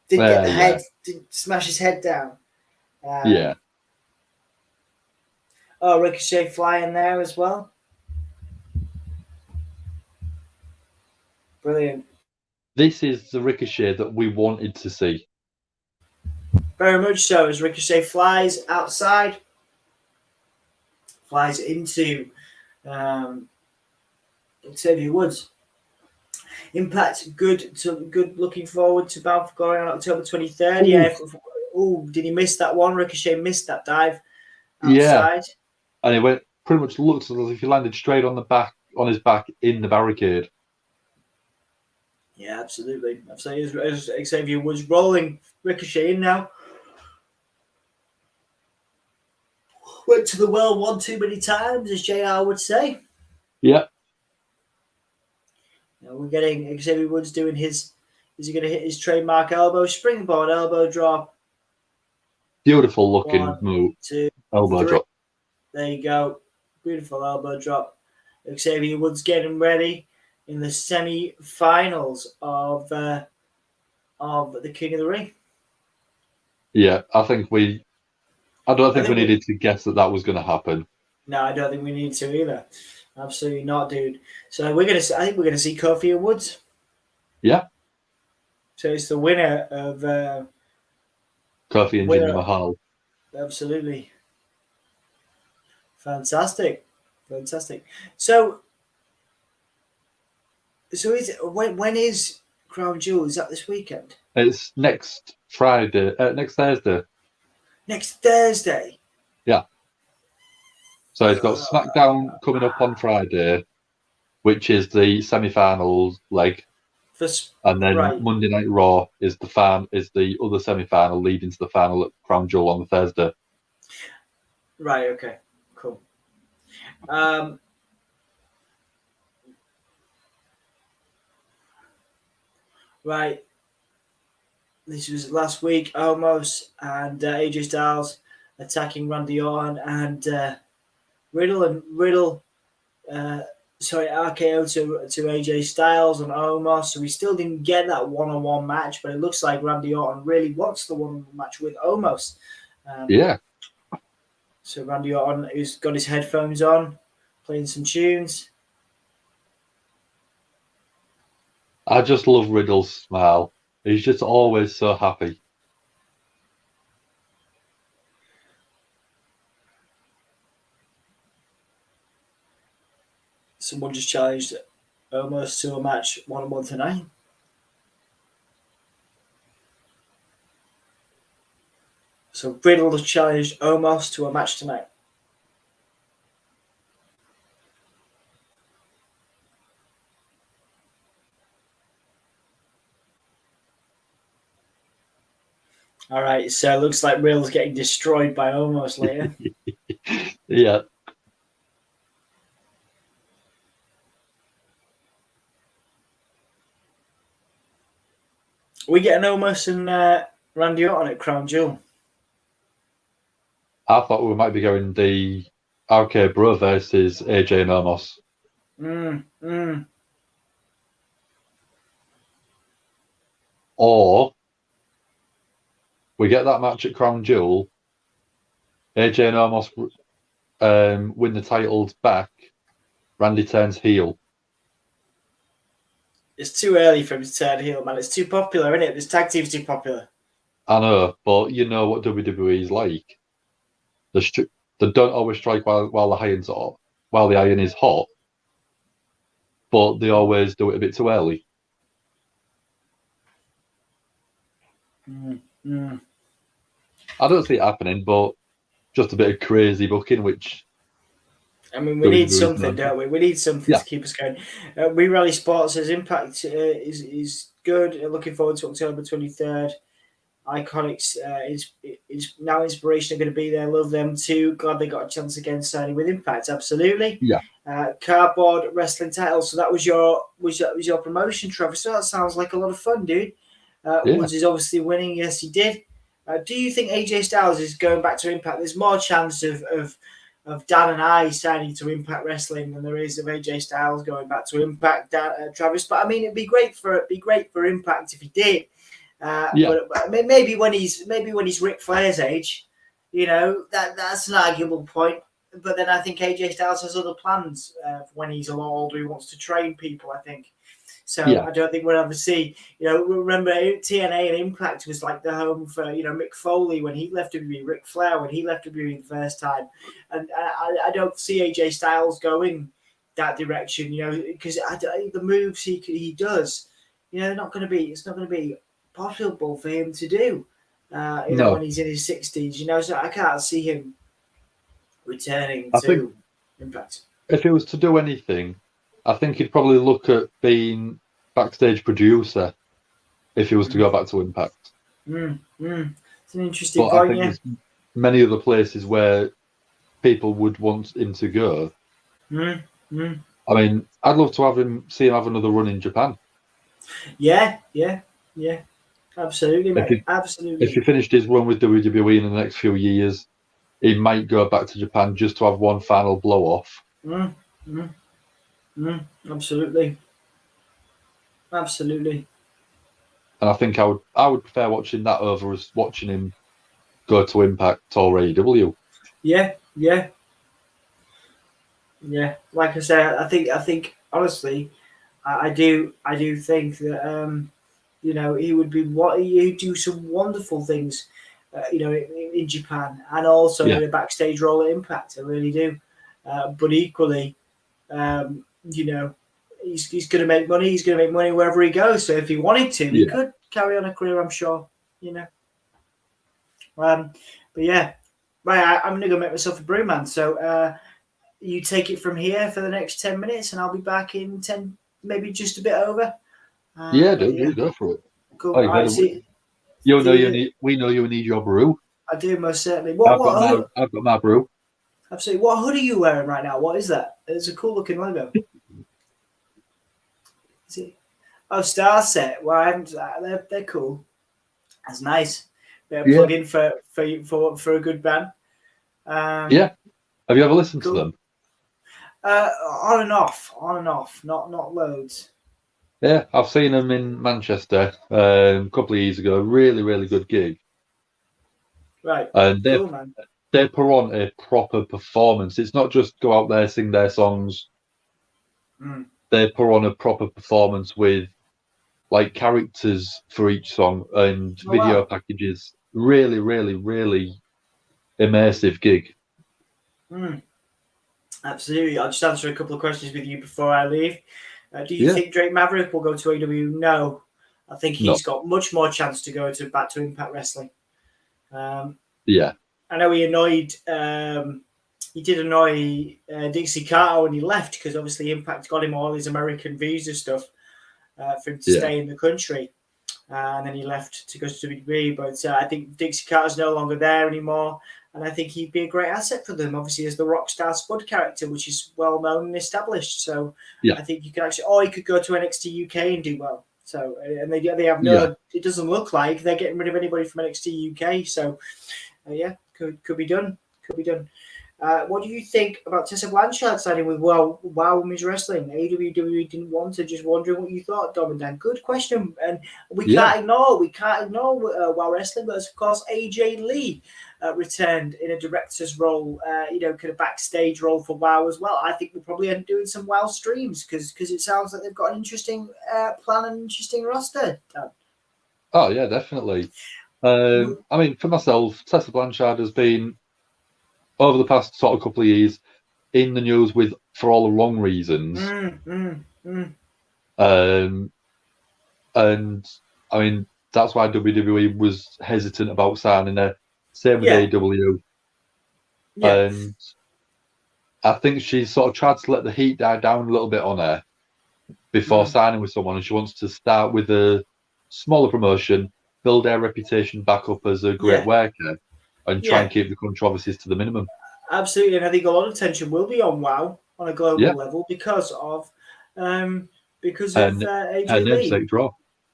get the head. Didn't smash his head down. Oh, Ricochet flying there as well. Brilliant. This is the Ricochet that we wanted to see. Very much so. As Ricochet flies outside. Flies into Xavier Woods. Impact good. Looking forward to Bound for Glory on October 23rd. Yeah. Did he miss that one? Ricochet missed that dive outside. Yeah. And it went pretty much looked as if he landed straight on his back in the barricade. Yeah, absolutely. As Xavier Woods rolling Ricochet in now. Went to the well one too many times, as JR would say. Yeah. Now we're getting Xavier Woods doing his. Is he going to hit his trademark elbow? Springboard elbow drop. Beautiful looking move. 2, elbow 3. drop. There you go. Beautiful elbow drop. Xavier Woods getting ready in the semi-finals of the King of the Ring. Yeah, I don't think we needed to guess that was going to happen. No, I don't think we need to either. Absolutely not, dude. So I think we're gonna see Kofi and Woods. Yeah. So it's the winner of Kofi and Jinder Mahal. Absolutely. Fantastic. So when is Crown Jewel? Is that this weekend? It's next Friday. Next Thursday. Next Thursday. Yeah. So it's got SmackDown coming up on Friday, which is the semi-final leg, and then Monday Night Raw is the other semi-final leading to the final at Crown Jewel on the Thursday. Right. Okay. Cool. Right. This was last week, almost, and AJ Styles attacking Randy Orton and Riddle. RKO to AJ Styles and Omos. So we still didn't get that one-on-one match, but it looks like Randy Orton really wants the one-on-one match with Omos. Yeah. So Randy Orton has got his headphones on, playing some tunes. I just love Riddle's smile. He's just always so happy. Someone just challenged Omos to a match one-on-one tonight. So Riddle has challenged Omos to a match tonight. All right, so it looks like Riddle's getting destroyed by Omos later. Yeah. We get an Omos and Randy Orton at Crown Jewel. I thought we might be going the RK Bro versus AJ and Omos. Or we get that match at Crown Jewel. AJ and Omos win the titles back. Randy turns heel. It's too early for him to turn heel, man. It's too popular, isn't it? This tag team's too popular. I know, but you know what WWE is like. They don't always strike while the iron is hot, but they always do it a bit too early. I don't see it happening, but just a bit of crazy booking, which... I mean, we need something, don't we? We need something to keep us going. We Rally Sports says Impact is good. Looking forward to October 23rd. Iconics is now inspiration going to be there. Love them too. Glad they got a chance again signing with Impact. Absolutely. Yeah. Cardboard wrestling title. So that was your promotion, Trevor. So that sounds like a lot of fun, dude. Woods is obviously winning. Yes, he did. Do you think AJ Styles is going back to Impact? There's more chance of Dan and I signing to Impact Wrestling than there is of AJ Styles going back to Impact, Travis. But I mean, it'd be great for Impact if he did. But maybe when he's Ric Flair's age, you know, that's an arguable point. But then I think AJ Styles has other plans when he's a lot older. He wants to train people, I think. So I don't think we'll ever see. You know, remember TNA and Impact was like the home for, you know, Mick Foley when he left WWE, Ric Flair when he left WWE the first time, and I don't see AJ Styles going that direction. You know, because the moves he does, you know, it's not going to be possible for him to do. You know, when he's in his 60s. You know, so I can't see him returning to Impact. If he was to do anything, I think he'd probably look at being backstage producer if he was to go back to Impact. It's an interesting but point, I think there's many other places where people would want him to go. I mean, I'd love to see him have another run in Japan. Yeah. Absolutely, mate. Absolutely. If he finished his run with WWE in the next few years, he might go back to Japan just to have one final blow-off. Absolutely. And I think I would prefer watching that over as watching him go to Impact or AEW. Yeah. Like I said, I think honestly, I do think that you know, he'd do some wonderful things, you know, in Japan and also in a backstage role at Impact. I really do. But equally, you know, he's going to make money. He's going to make money wherever he goes. So if he wanted to, he could carry on a career, I'm sure, you know. But yeah, right, I'm going to go make myself a brew, man. So you take it from here for the next 10 minutes and I'll be back in 10, maybe just a bit over. You go for it. Cool. Oh, we know you need your brew. I do, most certainly. I've got my brew. Absolutely. What hood are you wearing right now? What is that? It's a cool looking logo. Is it? Oh, Star Set. Well, I haven't. They're cool. That's nice. Bit of plug in for a good band. Have you ever listened to them? On and off, not loads. Yeah, I've seen them in Manchester a couple of years ago. Really, really good gig. Right. And they put on a proper performance. It's not just go out there, sing their songs. They put on a proper performance with like characters for each song and video packages. Really, really, really immersive gig. Absolutely. I'll just answer a couple of questions with you before I leave. Do you think Drake Maverick will go to AEW? No. I think he's got much more chance to go back to Impact Wrestling. I know he did annoy Dixie Carter when he left because obviously Impact got him all his American visa stuff for him to stay in the country. And then he left to go to WWE. But I think Dixie Carter's no longer there anymore. And I think he'd be a great asset for them, obviously, as the Rockstar Spud character, which is well known and established. So I think you could actually, or he could go to NXT UK and do well. So, and they have no. It doesn't look like they're getting rid of anybody from NXT UK. So, yeah, could be done. Could be done. What do you think about Tessa Blanchard signing with WoW Women's Wrestling? AWW didn't want to. Just wondering what you thought, Dom and Dan. Good question, and we can't ignore WoW Wrestling, but of course AJ Lee returned in a director's role, kind of backstage role for WoW as well. I think we'll probably end up doing some WoW streams because it sounds like they've got an interesting plan and interesting roster, Dan. Oh yeah, definitely. I mean, for myself, Tessa Blanchard has been, over the past sort of couple of years, in the news for all the wrong reasons. And I mean, that's why WWE was hesitant about signing her. Same with AEW. Yeah. And I think she sort of tried to let the heat die down a little bit on her before signing with someone, and she wants to start with a smaller promotion, build her reputation back up as a great worker, and try and keep the controversies to the minimum. Absolutely, and I think a lot of attention will be on WoW on a global level because of AJ Lee. Draw.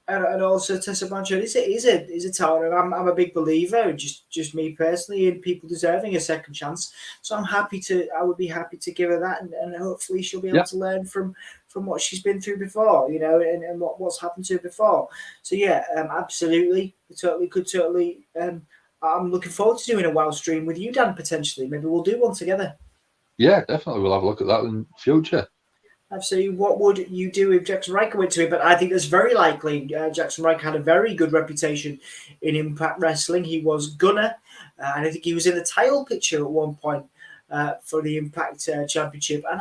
And also Tessa Blanchard is a talent, and I'm a big believer, just me personally, in people deserving a second chance. So I would be happy to give her that, and hopefully she'll be able to learn from what she's been through before, and what's happened to her before. So absolutely, totally. I'm looking forward to doing a WoW stream with you, Dan, potentially. Maybe we'll do one together. Yeah, definitely. We'll have a look at that in future. Absolutely. What would you do if Jackson Riker went to it? But I think that's very likely. Jackson Riker had a very good reputation in Impact Wrestling. He was Gunner, and I think he was in the title picture at one point for the Impact Championship. And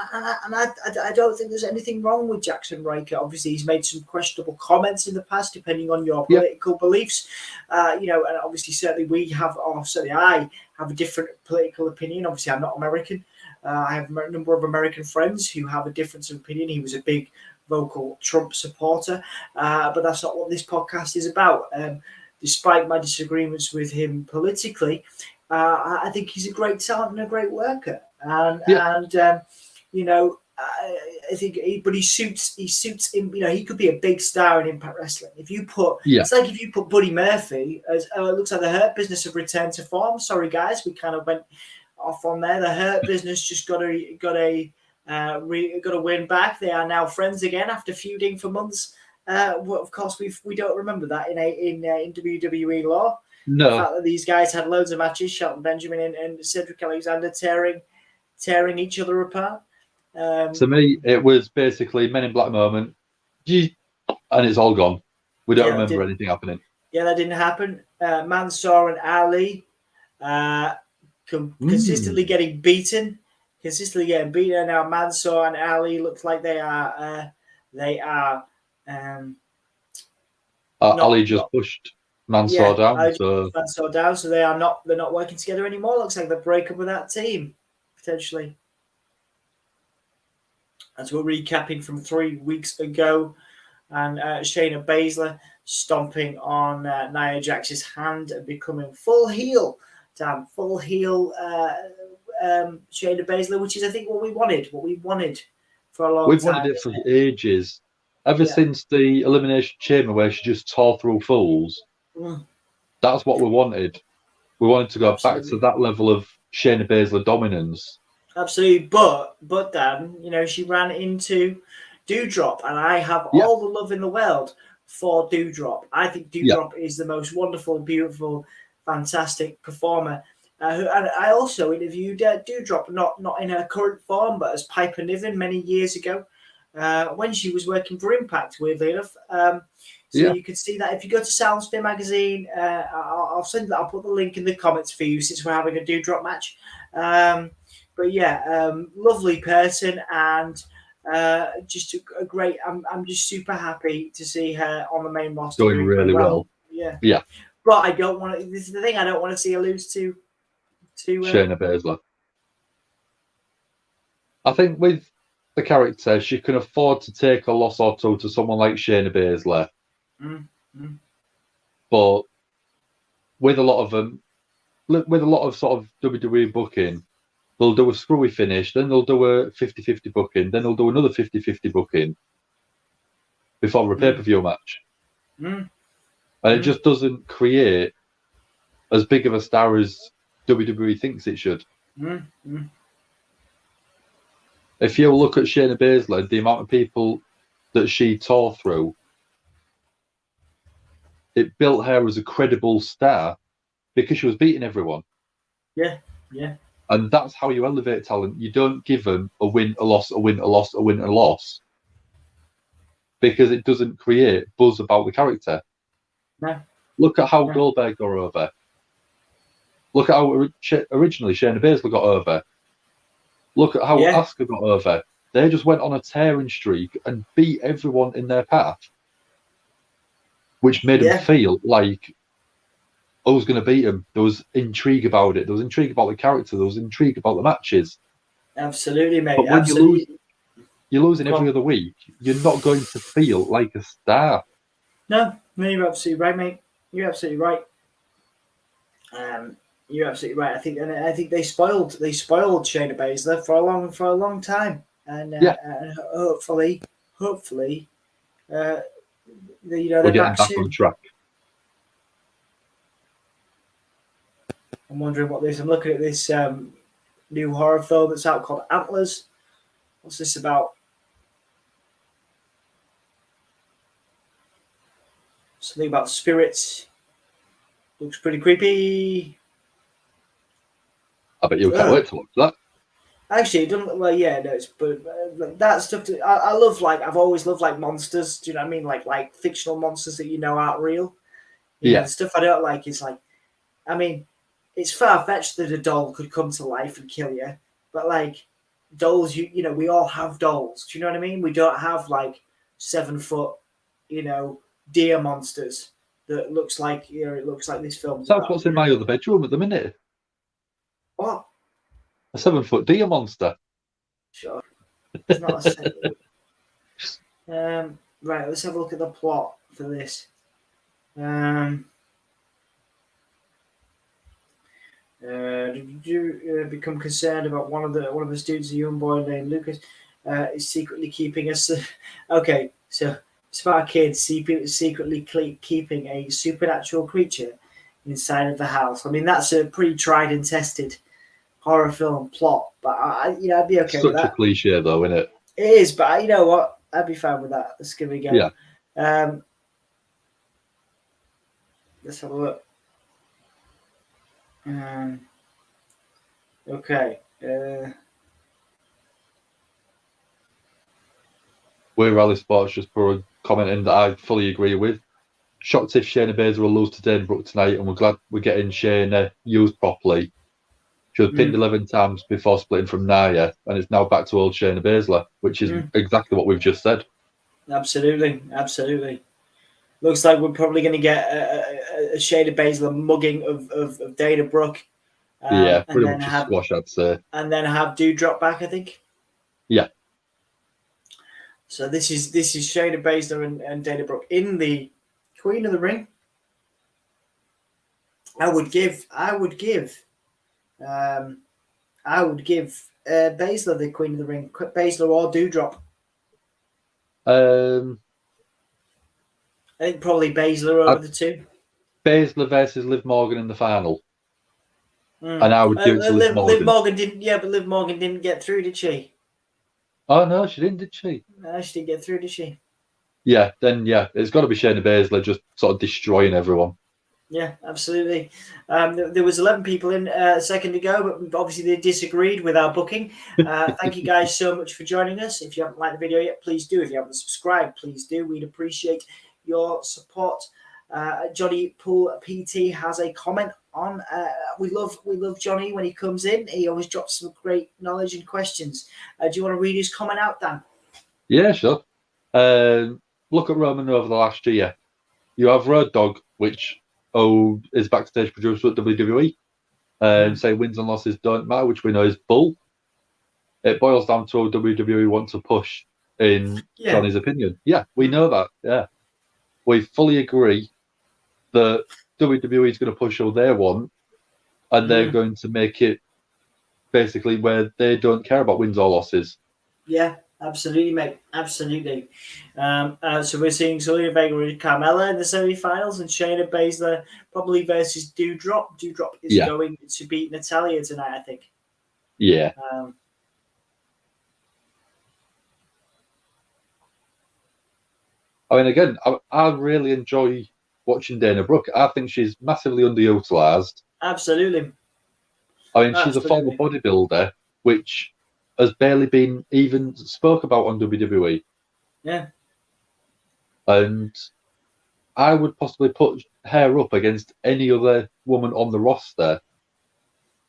I don't think there's anything wrong with Jackson Riker. Obviously, he's made some questionable comments in the past, depending on your political beliefs. And obviously, certainly I have a different political opinion. Obviously, I'm not American. I have a number of American friends who have a difference of opinion. He was a big vocal Trump supporter, but that's not what this podcast is about. Despite my disagreements with him politically, I think he's a great talent and a great worker. I think, but he suits him. He could be a big star in Impact Wrestling. If you put, it's like if you put Buddy Murphy as, it looks like the Hurt Business have returned to form. Sorry guys, we kind of went off on there. The Hurt Business just got a win back. They are now friends again after feuding for months. Well, of course, we don't remember that in WWE RAW. No, the fact that these guys had loads of matches, Shelton Benjamin and Cedric Alexander tearing each other apart. To me, it was basically Men in Black moment, and it's all gone. We don't remember anything happening. Yeah, that didn't happen. Mansoor and Ali. Consistently getting beaten. And now Mansoor and Ali looks like they are. Ali just pushed Mansoor down. Mansoor down, so they're not working together anymore. Looks like they break up with that team potentially. As we're recapping from 3 weeks ago, and Shayna Baszler stomping on Nia Jax's hand and becoming full heel. Damn, full heel Shayna Baszler, which is, I think, what we wanted for a long time. We've wanted it for ages. Ever since the Elimination Chamber where she just tore through fools. That's what we wanted. We wanted to go back to that level of Shayna Baszler dominance. Absolutely. But Dan, she ran into Doudrop, and I have all the love in the world for Doudrop. I think Doudrop is the most wonderful, beautiful, fantastic performer. And I also interviewed Doudrop, not in her current form, but as Piper Niven many years ago, when she was working for Impact, weirdly enough. You could see that if you go to Soundsphere magazine. I'll put the link in the comments for you since we're having a Doudrop match. Lovely person, and just a great. I'm just super happy to see her on the main roster doing really well. Yeah. But I don't want to. This is the thing. I don't want to see her lose to Shayna Baszler. I think with the character, she can afford to take a loss or two to someone like Shayna Baszler. But with a lot of sort of WWE booking, they'll do a screwy finish, then they'll do a 50-50 booking, then they'll do another 50-50 booking before a pay-per-view match. And it just doesn't create as big of a star as WWE thinks it should. If you look at Shayna Baszler, the amount of people that she tore through, it built her as a credible star because she was beating everyone. Yeah. And that's how you elevate talent. You don't give them a win, a loss, a win, a loss, a win, a loss, because it doesn't create buzz about the character. No. Look at how Goldberg got over. Look at how originally Shayna Baszler got over. Look at how Asuka got over. They just went on a tearing streak and beat everyone in their path, which made them feel like I was going to beat them. There was intrigue about it. There was intrigue about the character. There was intrigue about the matches. Absolutely, mate. But when you're losing every other week, you're not going to feel like a star. No, you're absolutely right, mate. You're absolutely right. You're absolutely right. I think they spoiled Shayna Baszler for a long time, and hopefully, they're getting back back soon. on track. I'm wondering what this. I'm looking at this new horror film that's out called Antlers. What's this about? Something about spirits. Looks pretty creepy. I bet you can't wait to watch that. Actually, it doesn't. Well, yeah, no, but that stuff. I love I've always loved monsters. Do you know what I mean? Like fictional monsters that aren't real. You know, the stuff I don't like is it's far fetched that a doll could come to life and kill you, but dolls, we all have dolls. Do you know what I mean? We don't have 7 foot, deer monsters that looks like it looks like this film. That's what's in my other bedroom at the minute. What? A 7 foot deer monster. Sure. It's not a 7. Right, let's have a look at the plot for this. Become concerned about one of the students, a young boy named Lucas, is secretly keeping us. Okay, so it's about a kid secretly keeping a supernatural creature inside of the house. I mean, that's a pretty tried and tested horror film plot, but I'd be okay with that. Such a cliche, though, isn't it? It is, but you know what? I'd be fine with that. Let's give it a go. Yeah. Let's have a look. Okay. Where Rally Sports just put a comment in that I fully agree with. Shocked if Shayna Baszler will lose to Brooke tonight, and we're glad we're getting Shayna used properly. She was pinned 11 times before splitting from Nia, and it's now back to old Shayna Baszler, which is exactly what we've just said. Absolutely. Looks like we're probably going to get a Shayna Baszler mugging of Dana Brooke. Pretty much a squash, I'd say. And then have Doudrop back, I think. Yeah. So this is Shayna Baszler and Dana Brooke in the Queen of the Ring. I would give Baszler the Queen of the Ring. Baszler or Doudrop. I think probably Baszler over the two. Baszler versus Liv Morgan in the final. And I would give it to Liv Morgan. Liv Morgan didn't. Yeah, but Liv Morgan didn't get through, did she? Oh no, she didn't, did she? No, she didn't get through, did she? Yeah, then it's got to be Shayna Baszler just sort of destroying everyone. Yeah, absolutely. There was 11 people in a second ago, but obviously they disagreed with our booking. Thank you guys so much for joining us. If you haven't liked the video yet, please do. If you haven't subscribed, please do. We'd appreciate your support. Johnny Pool PT has a comment on. We love Johnny when he comes in. He always drops some great knowledge and questions. Do you want to read his comment out, Dan? Yeah, sure. Look at Roman over the last year. You have Road Dogg, which is backstage producer at WWE, and say wins and losses don't matter, which we know is bull. It boils down to WWE want to push, in Johnny's opinion. Yeah, we know that. Yeah, we fully agree that WWE is going to push all they want, and they're going to make it basically where they don't care about wins or losses. Yeah. Absolutely, mate. Absolutely. So we're seeing Zelina Vega and Carmella in the semi-finals, and Shayna Baszler probably versus Doudrop. Doudrop is going to beat Natalya tonight, I think. Yeah. I mean, again, I really enjoy watching Dana Brooke. I think she's massively underutilized. Absolutely. I mean, she's a former bodybuilder, which has barely been even spoke about on WWE. Yeah. And I would possibly put her up against any other woman on the roster,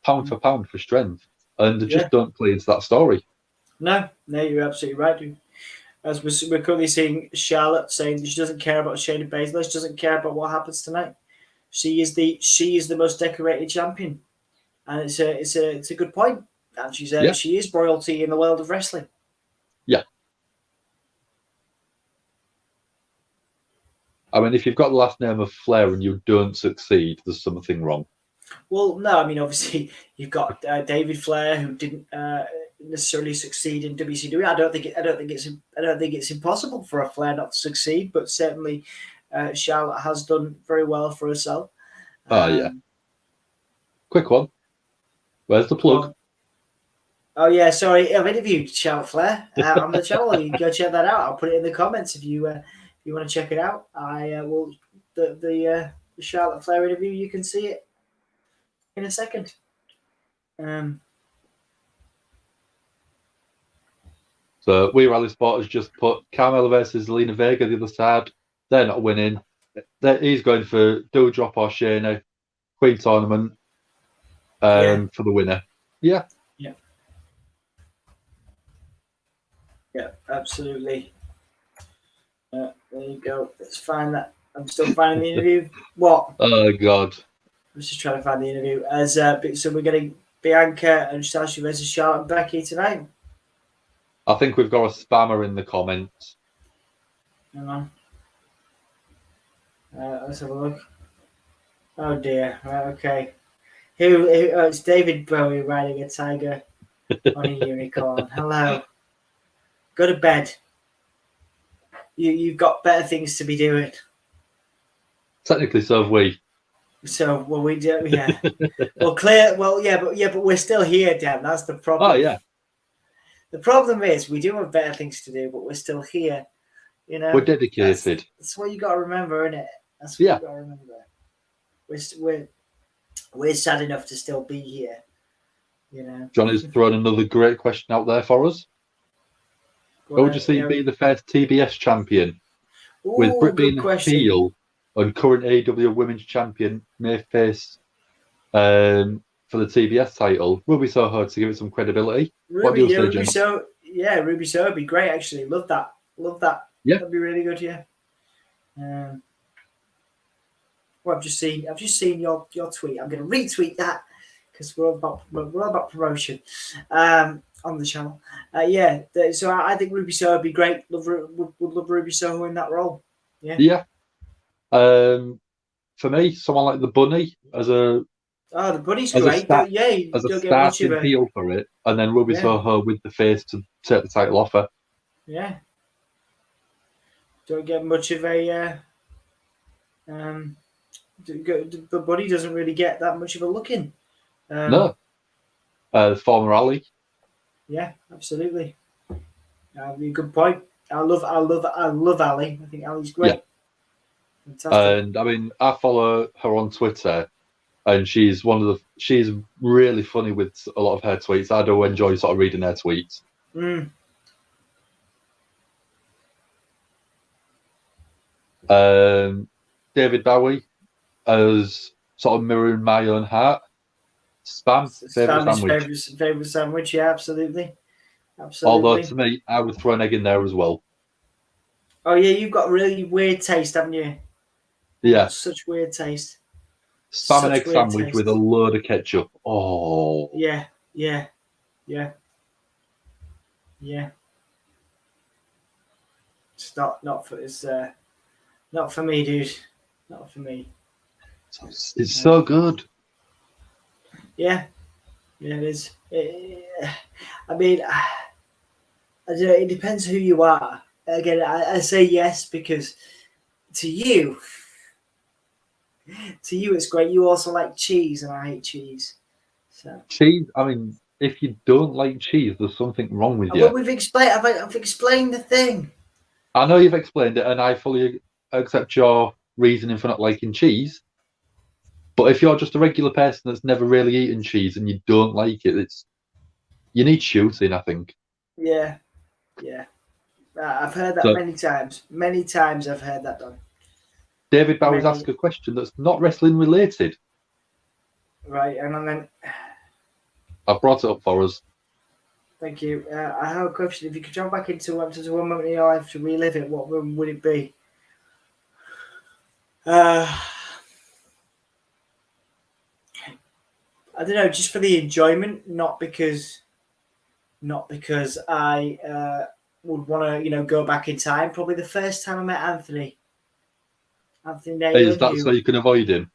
pound for pound for strength, and they just don't play into that story. No, you're absolutely right, dude. As we're currently seeing Charlotte saying that she doesn't care about Shayna Baszler, she doesn't care about what happens tonight. She is the most decorated champion, and it's a good point. And she is royalty in the world of wrestling. Yeah. I mean, if you've got the last name of Flair and you don't succeed, there's something wrong. Well, no, I mean, obviously you've got David Flair, who didn't necessarily succeed in WCW. I don't think it's impossible for a Flair not to succeed, but certainly Charlotte has done very well for herself. Yeah. Quick one. Where's the plug? Oh yeah, sorry, I've interviewed Charlotte Flair on the channel. You can go check that out. I'll put it in the comments if you want to check it out. I will the Charlotte Flair interview. You can see it in a second. So We Rally Sport has just put Carmella versus Zelina Vega the other side. They're not winning. He's going for Doudrop or Shayna, Queen Tournament for the winner. Yeah. Yeah, absolutely. There you go. Let's find that. I'm still finding the interview. What? Oh, God. I'm just trying to find the interview. So we're getting Bianca and Sasha versus Charlotte and Becky tonight. I think we've got a spammer in the comments. Hang on. Let's have a look. Oh, dear. Right, okay. It's David Bowie riding a tiger on a unicorn. Hello. Go to bed. You've got better things to be doing. Technically, so have we. So, well, we do, yeah. But we're still here, Dan. That's the problem. Oh, yeah. The problem is we do have better things to do, but we're still here. You know, we're dedicated. That's what you got to remember, isn't it? That's what you got to remember. We're sad enough to still be here. You know, Johnny's thrown another great question out there for us. What would you see be the first TBS champion? With Britt being a heel and current AEW Women's Champion may face for the TBS title, Ruby Soho to give it some credibility. Ruby Soho would be great. Actually, love that. Yeah, that'd be really good. Yeah. Well, I've just seen your tweet. I'm going to retweet that because we're all about promotion on the channel. So I think Ruby Soho would be great. Would love Ruby Soho in that role. Yeah. Yeah. For me, someone like the Bunny as a the Bunny's great. As a starting heel for it, and then Ruby Soho with the face to take the title off her. Yeah. Don't get much of a. The Bunny doesn't really get that much of a look in. No. Former ally. Yeah, absolutely. Good point. I love Ali. I think Ali's great. Yeah. Fantastic. And I mean, I follow her on Twitter, and she's really funny with a lot of her tweets. I do enjoy sort of reading her tweets. David Bowie as sort of mirroring my own heart. Favorite sandwich, yeah, absolutely. Although to me, I would throw an egg in there as well. Oh yeah, you've got really weird taste, haven't you? Yeah, such weird taste. Spam and egg sandwich with a load of ketchup. Oh. Yeah. It's not for me, dude. Not for me. It's so good. Yeah, it is. I mean, I don't know, it depends who you are. Again, I say yes because to you it's great. You also like cheese, and I hate cheese. So Cheese. I mean, if you don't like cheese, there's something wrong with well, you. we've explained. I've explained the thing. I know you've explained it, and I fully accept your reasoning for not liking cheese. But if you're just a regular person that's never really eaten cheese and you don't like it, you need shooting, I think. Yeah. I've heard that So, many times. Many times I've heard that done. David Bowers asked a question that's not wrestling related. Right, and then I've brought it up for us. thank you. I have a question. If you could jump back into one moment in your life to relive it, what one would it be? I don't know, just for the enjoyment, not because I would want to, go back in time. Probably the first time I met Anthony Naylor. Is that so you can avoid him?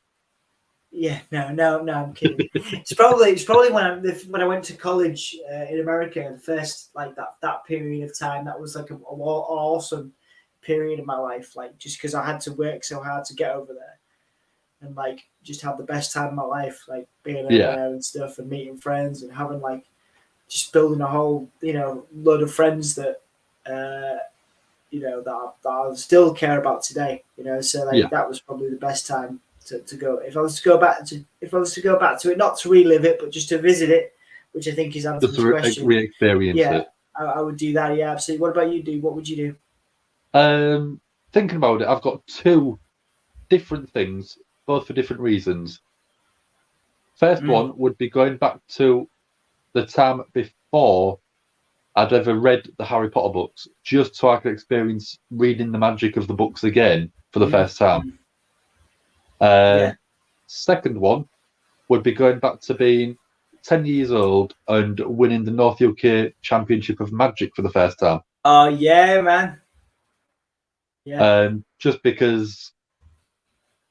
Yeah, no, I'm kidding. it's probably when I went to college in America, the first like that period of time. That was like an awesome period of my life. Like just because I had to work so hard to get over there, and like just have the best time of my life, like being over there and stuff, and meeting friends, and having like just building a whole load of friends that that I still care about today. So like that was probably the best time to go. If I was to go back to it, not to relive it, but just to visit it, which I think is Anthony's question. Re-experience it. I would do that. Yeah, absolutely. What about you? What would you do? Thinking about it, I've got two different things, both for different reasons. First one would be going back to the time before I'd ever read the Harry Potter books, just so I could experience reading the magic of the books again for the first time. Second one would be going back to being 10 years old and winning the North UK Championship of Magic for the first time. Oh, yeah, man. Yeah. Just because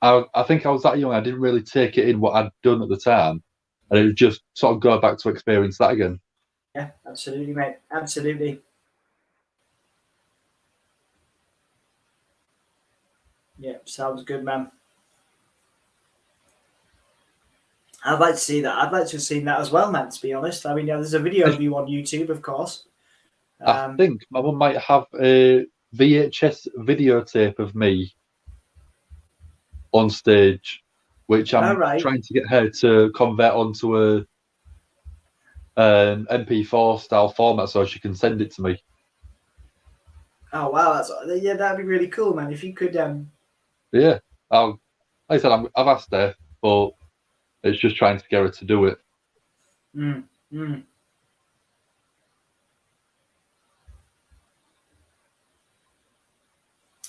I think I was that young, I didn't really take it in what I'd done at the time. And it would just sort of go back to experience that again. Yeah, absolutely, mate. Absolutely. Yeah, sounds good, man. I'd like to see that. I'd like to have seen that as well, man, to be honest. I mean, there's a video of you on YouTube, of course. I think my mum might have a VHS videotape of me on stage, which I'm trying to get her to convert onto a MP4 style format so she can send it to me. Oh wow, that'd be really cool, man. If you could, yeah, like I said, I've asked her, but it's just trying to get her to do it.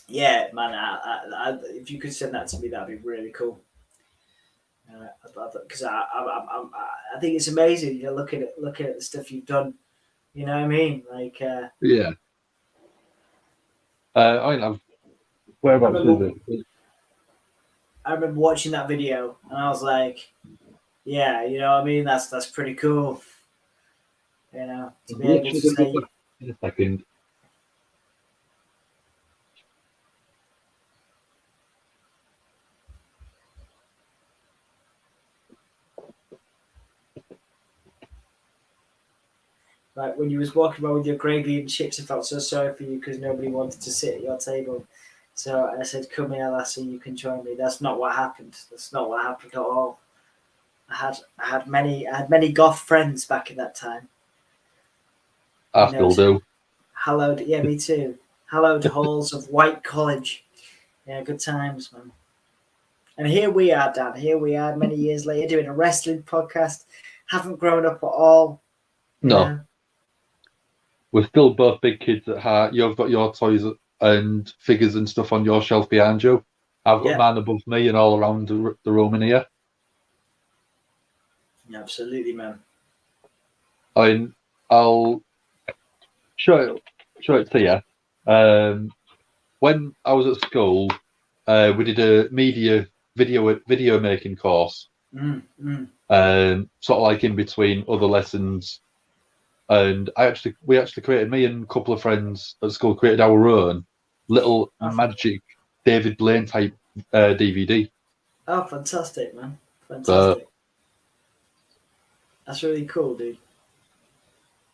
Yeah, man. If you could send that to me, that'd be really cool. Because I think it's amazing. Looking at the stuff you've done. You know what I mean? Like yeah. I mean, whereabouts is it? I remember watching that video, and I was like, "Yeah, you know what I mean? That's pretty cool." To be able to say. In a second. Like when you was walking around with your gravy and chips, I felt so sorry for you because nobody wanted to sit at your table. So I said, "Come here, lassie, you can join me." That's not what happened. That's not what happened at all. I had many goth friends back in that time. I still do. Hallowed, yeah, me too. Hallowed halls of White College. Yeah, good times, man. And here we are, Dan. Here we are, many years later, doing a wrestling podcast. Haven't grown up at all. No. We're still both big kids at heart. You've got your toys and figures and stuff on your shelf behind you. I've got mine above me and all around the room in here. Yeah, absolutely, man. I'll show it to you. When I was at school, we did a media video making course. Sort of like in between other lessons. and we actually created, me and a couple of friends at school created our own little magic David Blaine type DVD. Oh, fantastic, man! Fantastic. That's really cool, dude.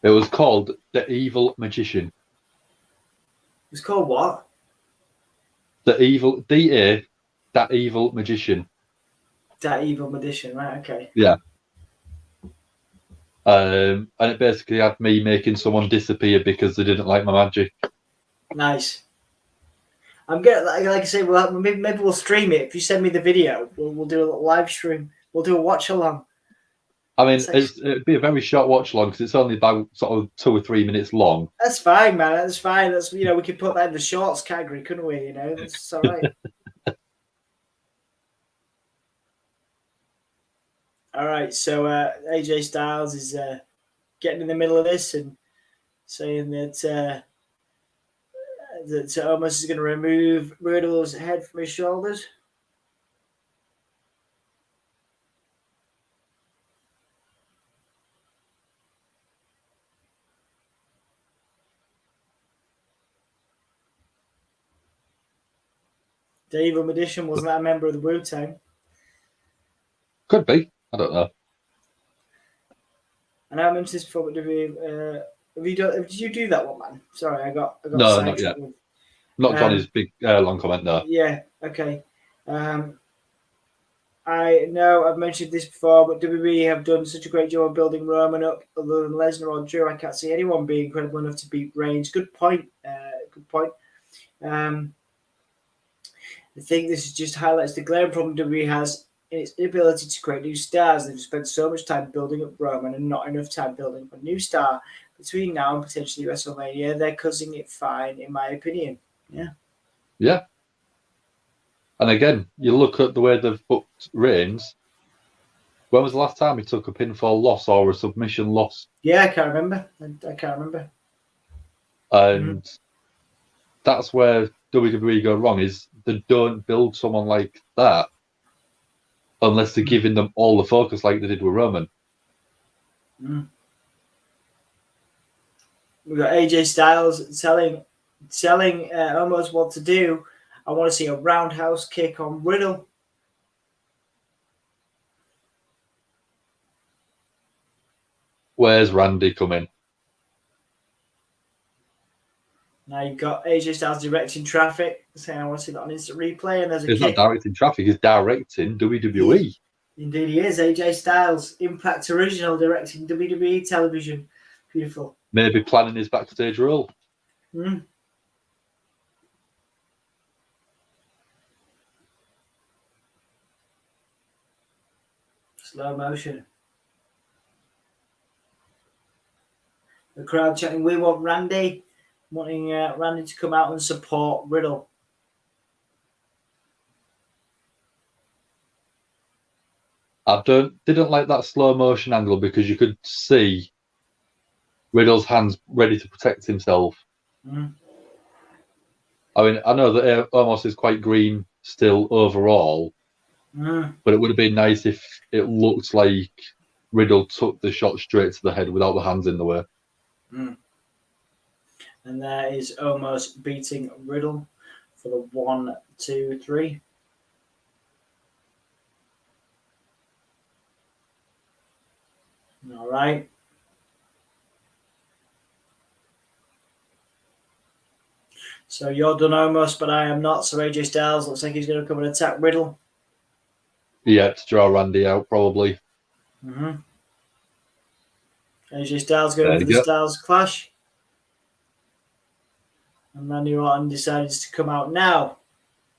It was called The Evil Magician. It's called what? The Evil DA. That Evil Magician. That Evil Magician, right? Okay. Yeah. And it basically had me making someone disappear because they didn't like my magic. Nice. I'm getting, like I say, maybe we'll stream it. If you send me the video, we'll do a little live stream. We'll do a watch along. I mean, it'd be a very short watch along because it's only about sort of 2 or 3 minutes long. That's fine, man. That's fine. That's, we could put that in the shorts category, couldn't we? That's all right. All right. So AJ Styles is getting in the middle of this and saying that that Omos is going to remove Riddle's head from his shoulders. The Evil Magician, wasn't that a member of the Wu-Tang? Could be. I don't know. I know I mentioned this before, but did you do that one, man? Sorry, I got no, not yet. Not Johnny's big long comment there. Yeah, okay. I know I've mentioned this before, but WWE have done such a great job of building Roman up. Other than Lesnar or Drew, I can't see anyone being incredible enough to beat Reigns. Good point. Good point. I think this just highlights the glaring problem WWE has in its inability to create new stars. They've spent so much time building up Roman and not enough time building up a new star. Between now and potentially WrestleMania, they're cussing it fine, in my opinion. Yeah. Yeah. And again, you look at the way they've booked Reigns. When was the last time he took a pinfall loss or a submission loss? Yeah, I can't remember. I can't remember. And that's where WWE go wrong, is they don't build someone like that unless they're giving them all the focus like they did with Roman. We've got AJ Styles telling Omos what to do. I want to see a roundhouse kick on Riddle. Where's Randy coming? Now you've got AJ Styles directing traffic, saying I want to see that on instant replay, and there's a kick. He's not directing traffic, he's directing WWE. Indeed he is. AJ Styles, Impact Original, directing WWE television. Beautiful. Maybe planning his backstage role. Slow motion. The crowd chanting, "We want Randy," wanting Randy to come out and support Riddle. I didn't like that slow motion angle because you could see Riddle's hands ready to protect himself. I mean, I know that Omos is quite green still overall, but it would have been nice if it looked like Riddle took the shot straight to the head without the hands in the way. And there is Omos beating Riddle for the 1, 2, 3. All right. So you're done, Omos, but I am not. So AJ Styles looks like he's going to come and attack Riddle. Yeah, to draw Randy out, probably. AJ Styles going for the Styles Clash. And Randy Orton decides to come out now.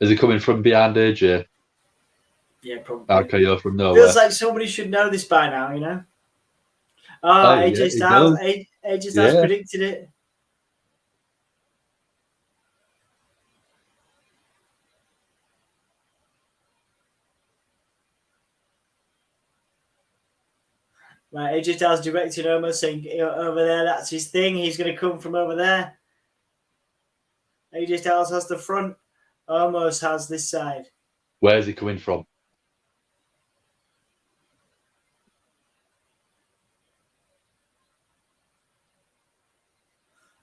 Is he coming from behind AJ? Yeah, probably. RKO from nowhere. Feels like somebody should know this by now, you know? AJ Styles. AJ Styles predicted it. Right, AJ Styles directed Omos, saying over there, that's his thing. He's going to come from over there. AJ Styles has the front. Omos has this side. Where's he coming from?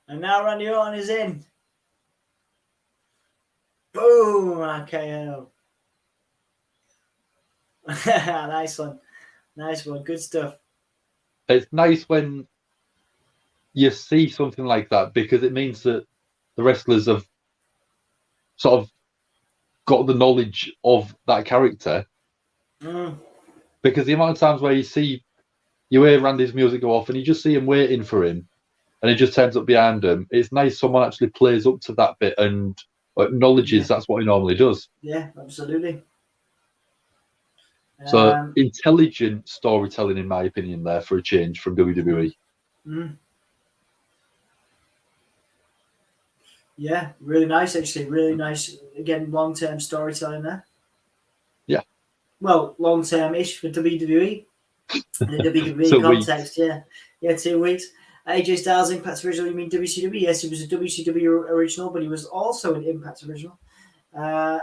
And now Randy Orton is in. Boom! RKO. Nice one. Nice one. Good stuff. It's nice when you see something like that because it means that the wrestlers have sort of got the knowledge of that character. Because the amount of times where you hear Randy's music go off and you just see him waiting for him and he just turns up behind him, it's nice someone actually plays up to that bit and acknowledges that's what he normally does. Yeah, absolutely. So intelligent storytelling, in my opinion, there for a change from WWE. Yeah, really nice, actually. Really nice. Again, long-term storytelling there. Yeah. Well, long-term-ish for WWE. In the WWE context, weeks. Yeah, 2 weeks. AJ Styles Impact original, you mean WCW? Yes, it was a WCW original, but he was also an Impact original. How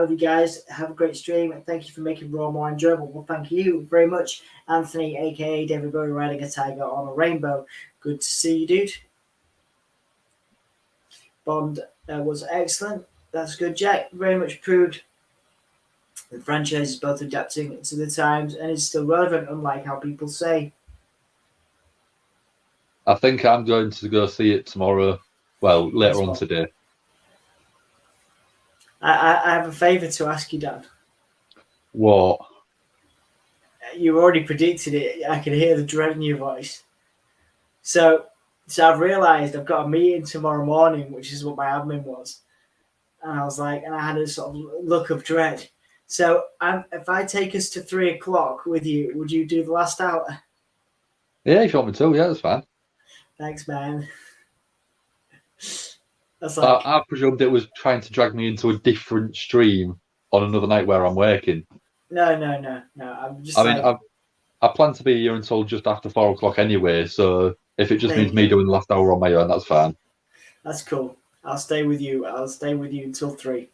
you guys have a great stream, and thank you for making Raw more enjoyable. Well, thank you very much, Anthony, aka David Bowie, riding a tiger on a rainbow. Good to see you, dude. Bond was excellent. That's good, Jack. Very much proved the franchise is both adapting to the times and is still relevant, unlike how people say. I think I'm going to go see it tomorrow. Well, later on today. I have a favour to ask you, Dan. What? You already predicted it. I can hear the dread in your voice. So I've realised I've got a meeting tomorrow morning, which is what my admin was. And I was like, and I had a sort of look of dread. So if I take us to 3:00 with you, would you do the last hour? Yeah, if you want me to, yeah, that's fine. Thanks, man. That's like, I presumed it was trying to drag me into a different stream on another night where I'm working. No. I'm just. I plan to be here until just after 4:00 anyway. So if it just means me doing the last hour on my own, that's fine. That's cool. I'll stay with you. I'll stay with you until 3,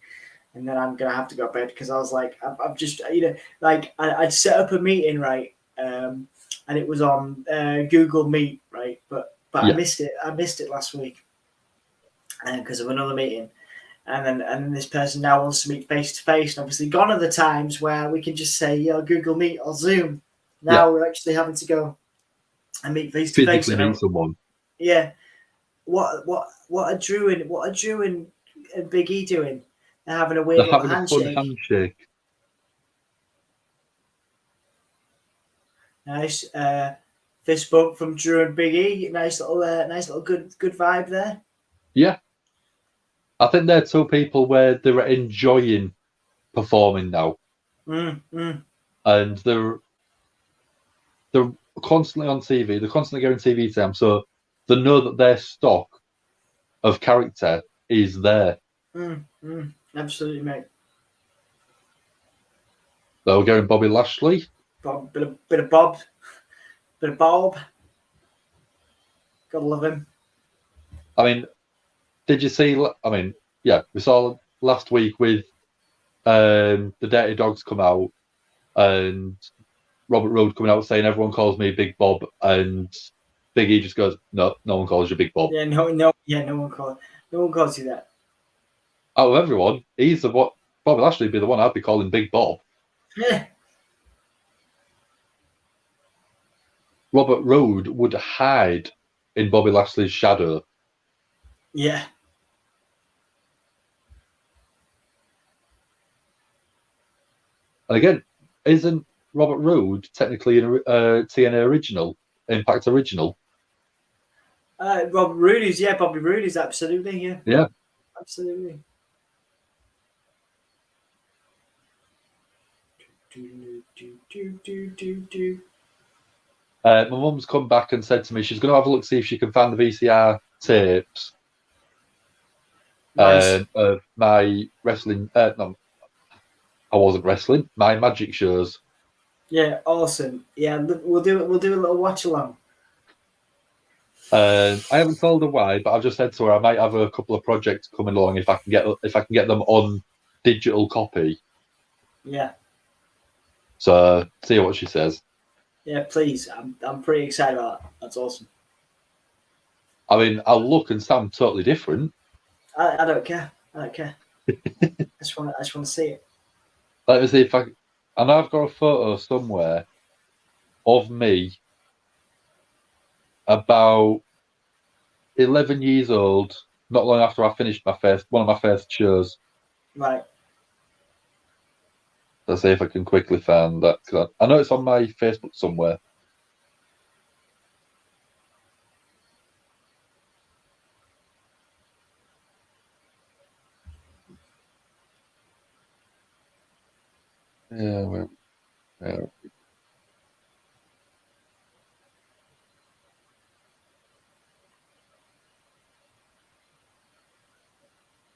and then I'm gonna have to go to bed because I was like, I've just, I'd set up a meeting, right, and it was on Google Meet, right, but I missed it. I missed it last week, because of another meeting, and then this person now wants to meet face to face, and obviously gone are the times where we can just say, Google Meet or Zoom. Now we're actually having to go and meet face to face. Physically meet someone. Yeah. What are Drew and Big E doing? They're having a weird handshake. A fun handshake. Nice fist bump from Drew and Big E. Nice little good vibe there. Yeah, I think they're two people where they're enjoying performing now, and they're constantly on TV. They're constantly getting TV time, so they know that their stock of character is there. Absolutely, mate. So we're getting Bobby Lashley. Bit of Bob. Gotta love him. I mean, did you see? I mean, yeah, we saw last week with the Dirty Dogs come out and Robert Roode coming out saying everyone calls me Big Bob, and Big E just goes, no one calls you Big Bob. Yeah, no one calls you that. Out of everyone, he's the what Bobby Lashley would be the one I'd be calling Big Bob. Yeah. Robert Roode would hide in Bobby Lashley's shadow. Yeah. And again, isn't Robert Roode technically an TNA original, Impact original? Bobby Roode is absolutely, yeah. Yeah. Absolutely. My mum's come back and said to me she's going to have a look, see if she can find the VCR tapes of my wrestling. No, I wasn't wrestling. My magic shows. Yeah, awesome. Yeah, we'll do it. We'll do a little watch along. I haven't told her why, but I've just said to her I might have a couple of projects coming along if I can get them on digital copy. Yeah. So see what she says. Yeah, please. I'm pretty excited about that. That's awesome. I mean, I'll look and sound totally different. I don't care. I don't care. I just want to see it. Let me see if I know I've got a photo somewhere of me about 11 years old, not long after I finished one of my first shows. Right. Let's see if I can quickly find that. Cause I know it's on my Facebook somewhere. Yeah, where?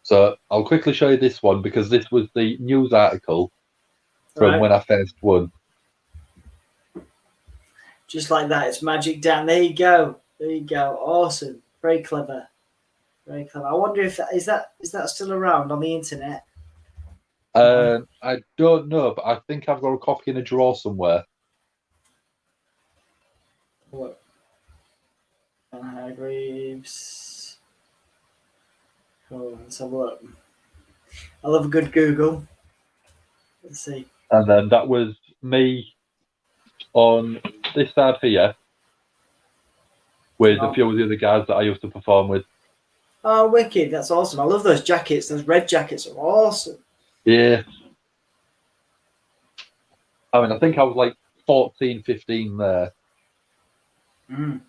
So I'll quickly show you this one because this was the news article from when I first won. Just like that, it's magic, Dan. There you go. There you go. Awesome. Very clever. Very clever. I wonder if is that still around on the internet? I don't know, but I think I've got a copy in a drawer somewhere. What? Hargreaves. Oh, let's have a look. I love a good Google. Let's see. And then that was me on this side here with a few of the other guys that I used to perform with. Oh, wicked. That's awesome. I love those jackets. Those red jackets are awesome. Yeah. I mean, I think I was like 14, 15 there. Mm.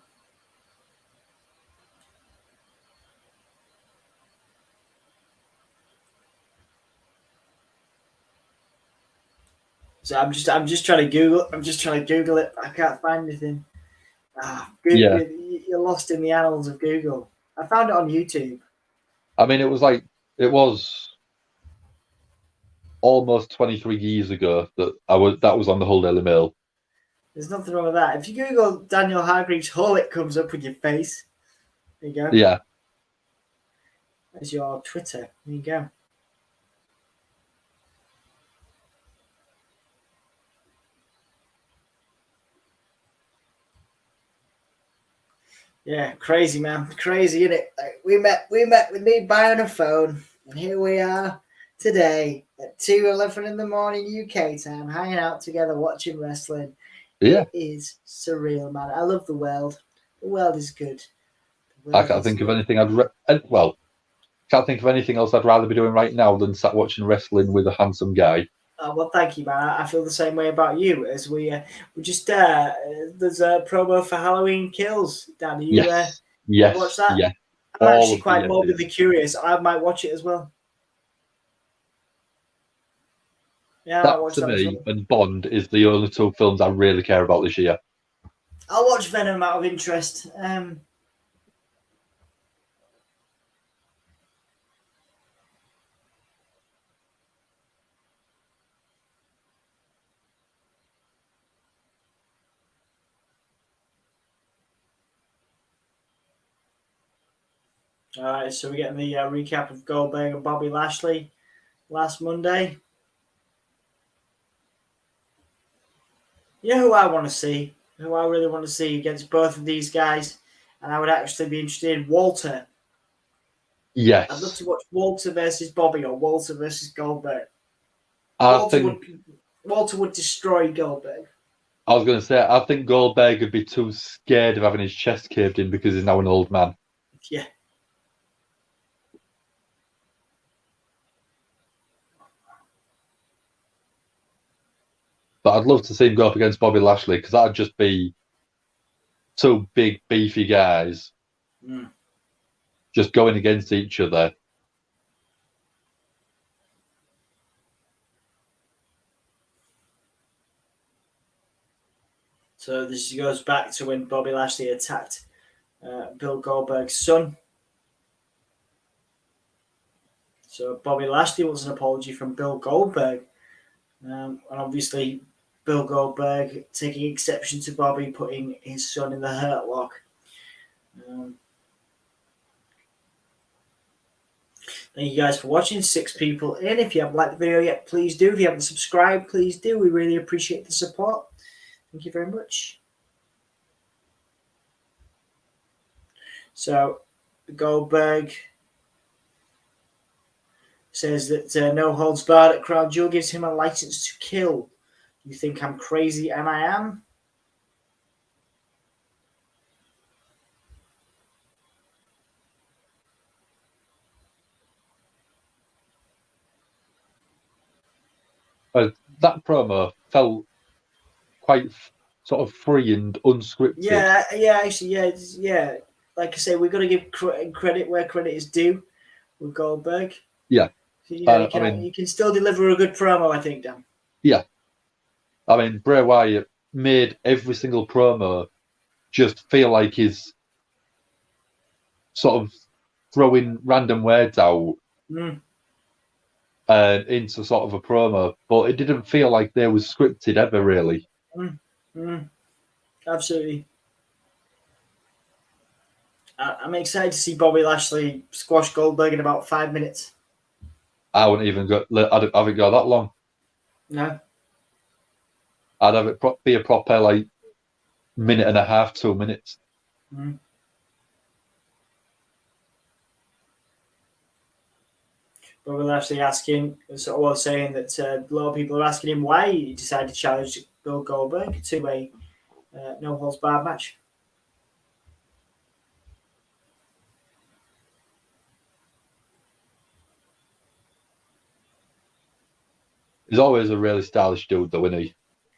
So I'm just trying to Google. I'm just trying to Google it. I can't find anything. Google, Yeah. You're lost in the annals of Google. I found it on YouTube. I mean, it was almost 23 years ago that was on the Hull Daily Mail. There's nothing wrong with that. If you Google Daniel Hargreaves Hull, it comes up with your face. There you go. Yeah. There's your Twitter. There you go. Yeah, crazy, man. Crazy, isn't it? Like, we met with me buying a phone, and here we are today at 2:11 in the morning UK time, hanging out together, watching wrestling. Yeah. It is surreal, man. I love the world. The world is good. I can't think of anything can't think of anything else I'd rather be doing right now than sat watching wrestling with a handsome guy. Well, thank you, man. I feel the same way about you. As we just there's a promo for Halloween Kills. Dan, you watch that? Yeah. I'm actually quite morbidly curious. I might watch it as well. Yeah, that to me and Bond is the only two films I really care about this year. I'll watch Venom out of interest. All right, so we're getting the recap of Goldberg and Bobby Lashley last Monday. You know who I want to see? Who I really want to see against both of these guys? And I would actually be interested in Walter. Yes. I'd love to watch Walter versus Bobby or Walter versus Goldberg. Walter would destroy Goldberg. I was going to say, I think Goldberg would be too scared of having his chest caved in because he's now an old man. Yeah. But I'd love to see him go up against Bobby Lashley because that'd just be two big, beefy guys just going against each other. So this goes back to when Bobby Lashley attacked Bill Goldberg's son. So Bobby Lashley wants an apology from Bill Goldberg. And obviously Bill Goldberg taking exception to Bobby putting his son in the Hurt Lock. Thank you guys for watching. 6 people in. If you haven't liked the video yet, please do. If you haven't subscribed, please do. We really appreciate the support. Thank you very much. So Goldberg says that no holds barred at Crown Jewel gives him a license to kill. You think I'm crazy, and I am? That promo felt quite sort of free and unscripted. Yeah, actually, yeah. Like I say, we've got to give credit where credit is due with Goldberg. Yeah. You can still deliver a good promo, I think, Dan. Yeah. I mean, Bray Wyatt made every single promo just feel like he's sort of throwing random words out into sort of a promo, but it didn't feel like they was scripted ever, really. Absolutely. I'm excited to see Bobby Lashley squash Goldberg in about 5 minutes. I haven't got that long. No. I'd have it be a proper like minute and a half, 2 minutes. Bobby Lashley saying that a lot of people are asking him why he decided to challenge Bill Goldberg to a no holds barred match. He's always a really stylish dude, though, isn't he?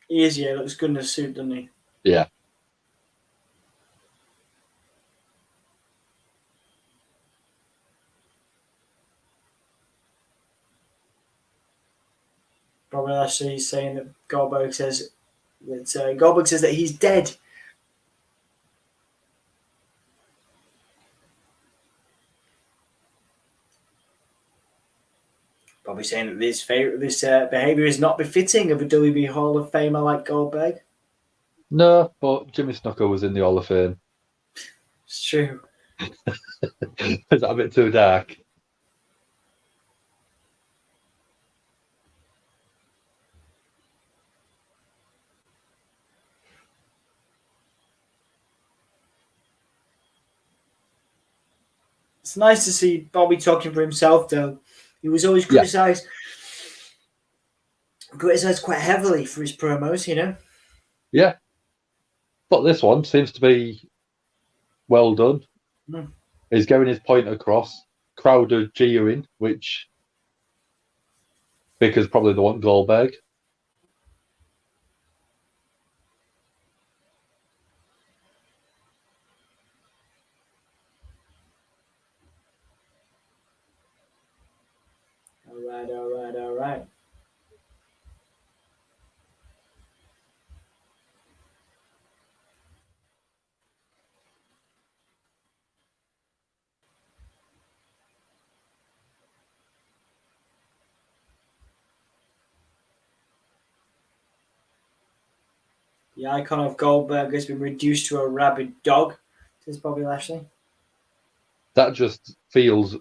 He is, yeah. Looks good in a suit, doesn't he? Yeah. Bobby Lashley saying that Goldberg says that he's dead. Bobby saying that this behavior is not befitting of a WWE Hall of Famer like Goldberg. No, but Jimmy Snuka was in the Hall of Fame. It's true. Is that a bit too dark? It's nice to see Bobby talking for himself, though. He was always criticised quite heavily for his promos, you know? Yeah. But this one seems to be well done. He's getting his point across. Crowd are jeering, because probably they want Goldberg. All right. The icon of Goldberg has been reduced to a rabid dog, says Bobby Lashley. That just feels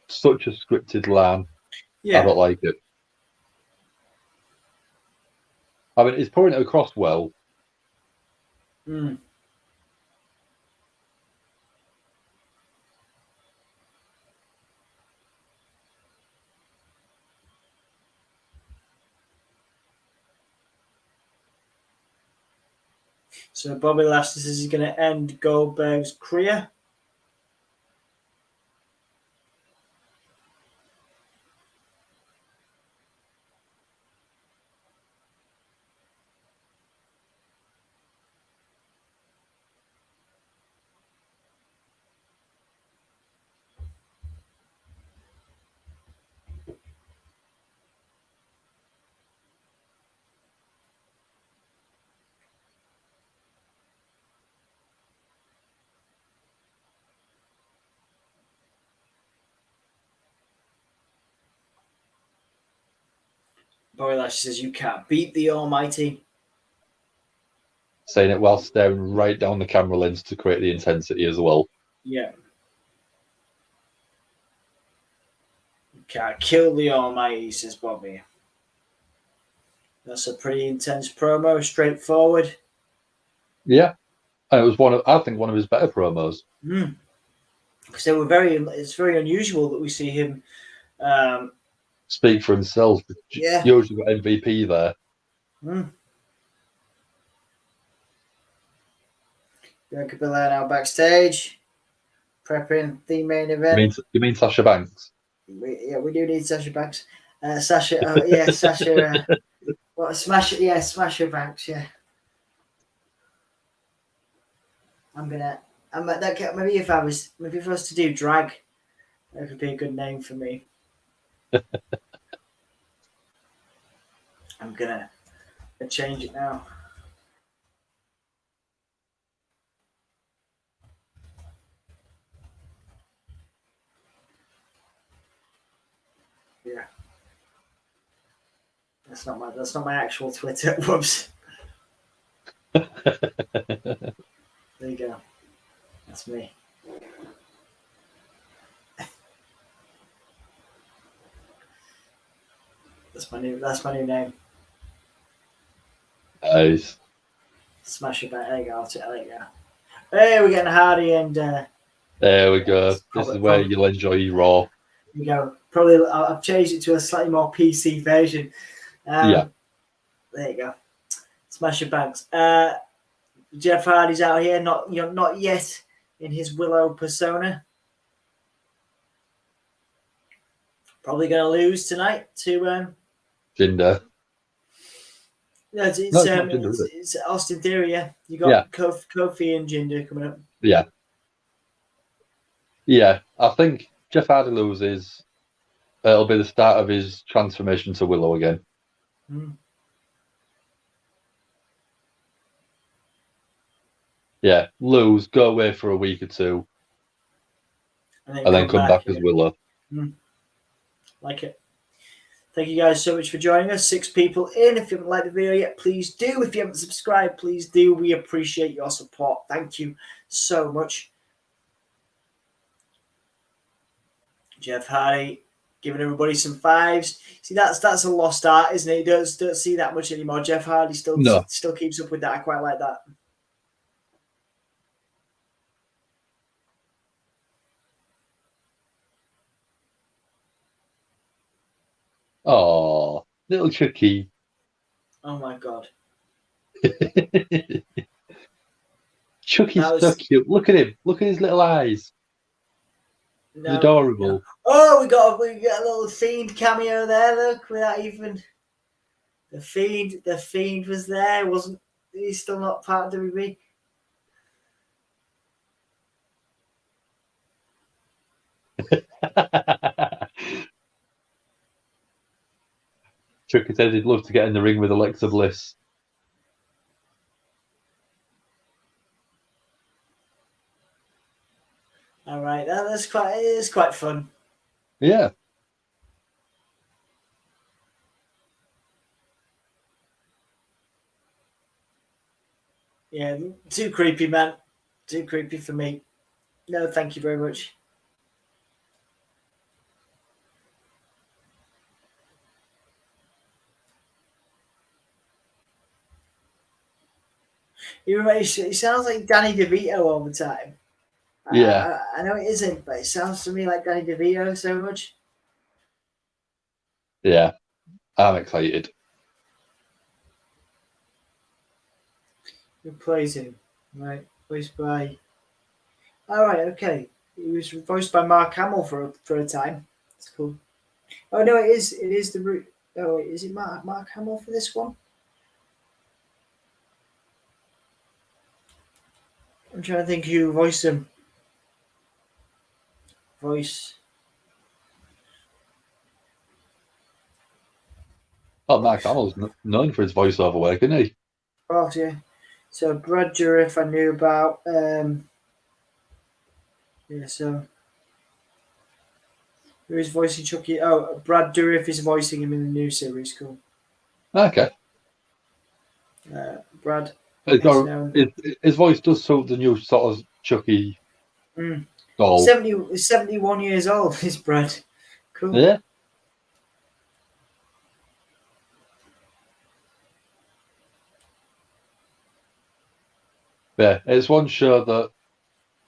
such a scripted line. Yeah. I don't like it. I mean, he's pouring it across well. So Bobby Lashley says he's going to end Goldberg's career. Bobby Lashley says you can't beat the Almighty. Saying it while staring right down the camera lens to create the intensity as well. Yeah. You can't kill the Almighty, says Bobby. That's a pretty intense promo, straightforward. Yeah. And it was one of his better promos. because it's very unusual that we see him speak for himself. Yeah. Usually got MVP there. Bianca Belair now backstage, prepping the main event. You mean Sasha Banks? We do need Sasha Banks. Sasha. Sasha. Smasher Banks. Yeah. Maybe if I was to do drag, that could be a good name for me. I'm gonna change it now. Yeah. That's not my actual Twitter. Whoops. There you go. That's me. That's my new name. Nice. Smash it back. There you go. There you go. Hey, we're getting Hardy and. There we go. This is where you'll enjoy Raw. You go. Probably I've changed it to a slightly more PC version. Yeah. There you go. Smash your Banks. Jeff Hardy's out here, not yet in his Willow persona. Probably going to lose tonight to Jinder. No, it's Austin Theory. Yeah, you got Kofi and Jinder coming up. Yeah. Yeah, I think Jeff Hardy loses. It'll be the start of his transformation to Willow again. Yeah, lose, go away for a week or two, and then come back as Willow. Like it. Thank you guys so much for joining us. 6 people in. If you haven't liked the video yet, please do. If you haven't subscribed, please do. We appreciate your support. Thank you so much. Jeff Hardy giving everybody some 5s. See, that's a lost art, isn't it? You don't see that much anymore. Jeff Hardy still keeps up with that. I quite like that. Oh, little Chucky. Oh my god. Chucky's so cute. Look at him. Look at his little eyes. He's adorable. No. Oh, we got a little Fiend cameo there. Look, without even the Fiend was there. He's still not part of WB. Chucky said he'd love to get in the ring with Alexa Bliss. All right, it is quite fun. Yeah. Yeah, too creepy, man. Too creepy for me. No, thank you very much. He sounds like Danny DeVito all the time. Yeah. I know it isn't, but it sounds to me like Danny DeVito so much. Yeah, I'm excited. Who plays him? Right, voiced by. All right, okay. He was voiced by Mark Hamill for a time. That's cool. Oh no, it is the. Oh, wait, is it Mark Hamill for this one? I'm trying to think who voiced him. Voice. Oh, Mark Hamill's known for his voiceover work, isn't he? Oh yeah. So Brad Dourif I knew about. Yeah. So who is voicing Chucky? Oh, Brad Dourif is voicing him in the new series. Cool. Okay. Brad. His voice does suit the new sort of Chucky doll. 71 years old is Brad. Cool. Yeah. Yeah, it's one show that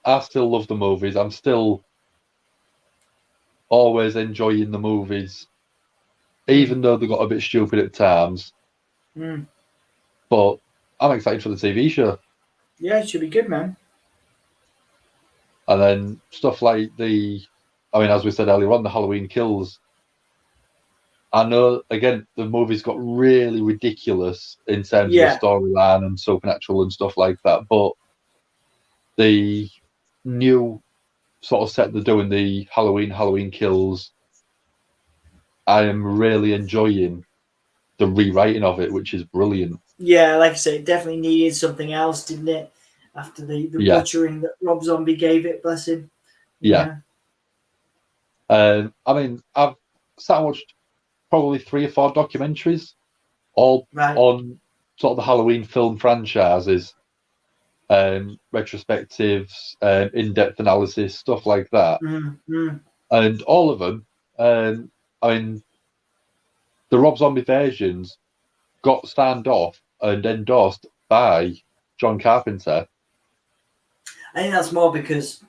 I still love the movies. I'm still always enjoying the movies, even though they got a bit stupid at times. Mm. But I'm excited for the TV show. Yeah, it should be good, man. And then stuff like as we said earlier on, the Halloween Kills. I know, again, the movies got really ridiculous in terms of the storyline and supernatural and stuff like that. But the new sort of set they're doing, the Halloween Kills, I am really enjoying the rewriting of it, which is brilliant. Yeah, like I say, it definitely needed something else, didn't it? After the butchering that Rob Zombie gave it, bless him. Yeah. I've sat and watched probably 3 or 4 documentaries, all on sort of the Halloween film franchises, retrospectives, in-depth analysis, stuff like that. Mm-hmm. And all of them, the Rob Zombie versions got signed off and endorsed by John Carpenter. I think that's more because,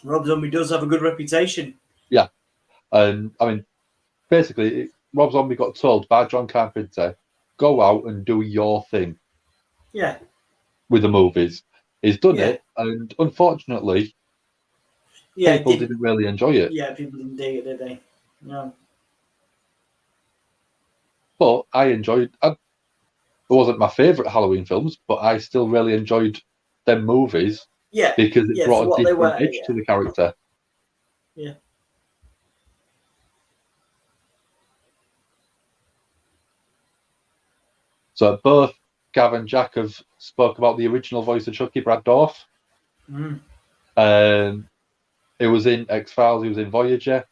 Rob Zombie does have a good reputation. Yeah. And, basically, Rob Zombie got told by John Carpenter, go out and do your thing. Yeah. With the movies. He's done it, and unfortunately, people didn't really enjoy it. Yeah, people didn't dig it, did they? No. But I enjoyed it. Wasn't my favourite Halloween films, but I still really enjoyed them movies. Yeah. Because it brought a different edge to the character. Yeah. So both Gav and Jack have spoke about the original voice of Chucky, Brad Dourif. It was in X-Files, he was in Voyager.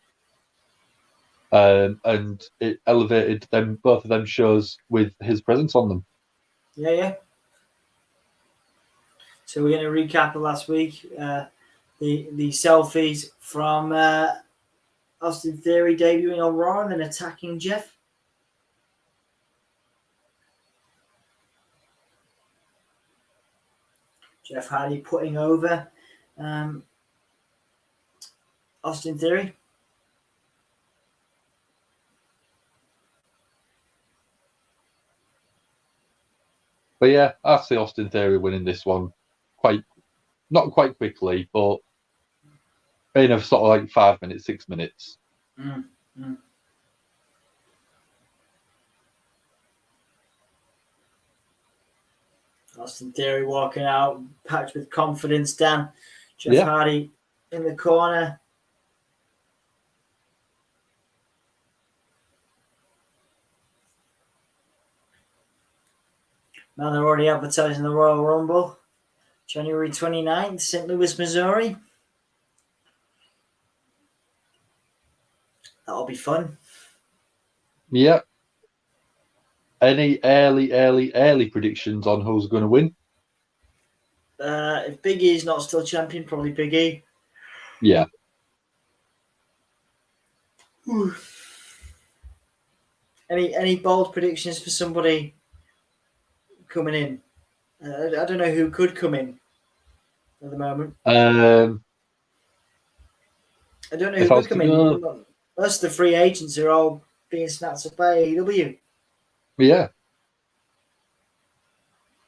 And it elevated both of them shows with his presence on them. Yeah. So we're going to recap of last week. The selfies from Austin Theory debuting on Raw and then attacking Jeff. Jeff Hardy putting over Austin Theory. But yeah, I see Austin Theory winning this one not quite quickly, but in a sort of like 5 minutes, 6 minutes. Austin Theory walking out, packed with confidence down. Jeff Hardy in the corner. Now they're already advertising the Royal Rumble. January 29th, St. Louis, Missouri. That'll be fun. Yeah. Any early predictions on who's going to win? If Big E's not still champion, probably Big E. Yeah. Any bold predictions for somebody coming in? I don't know who could come in at the moment. I don't know who could come in. Most of the free agents are all being snapped up by AEW. Yeah.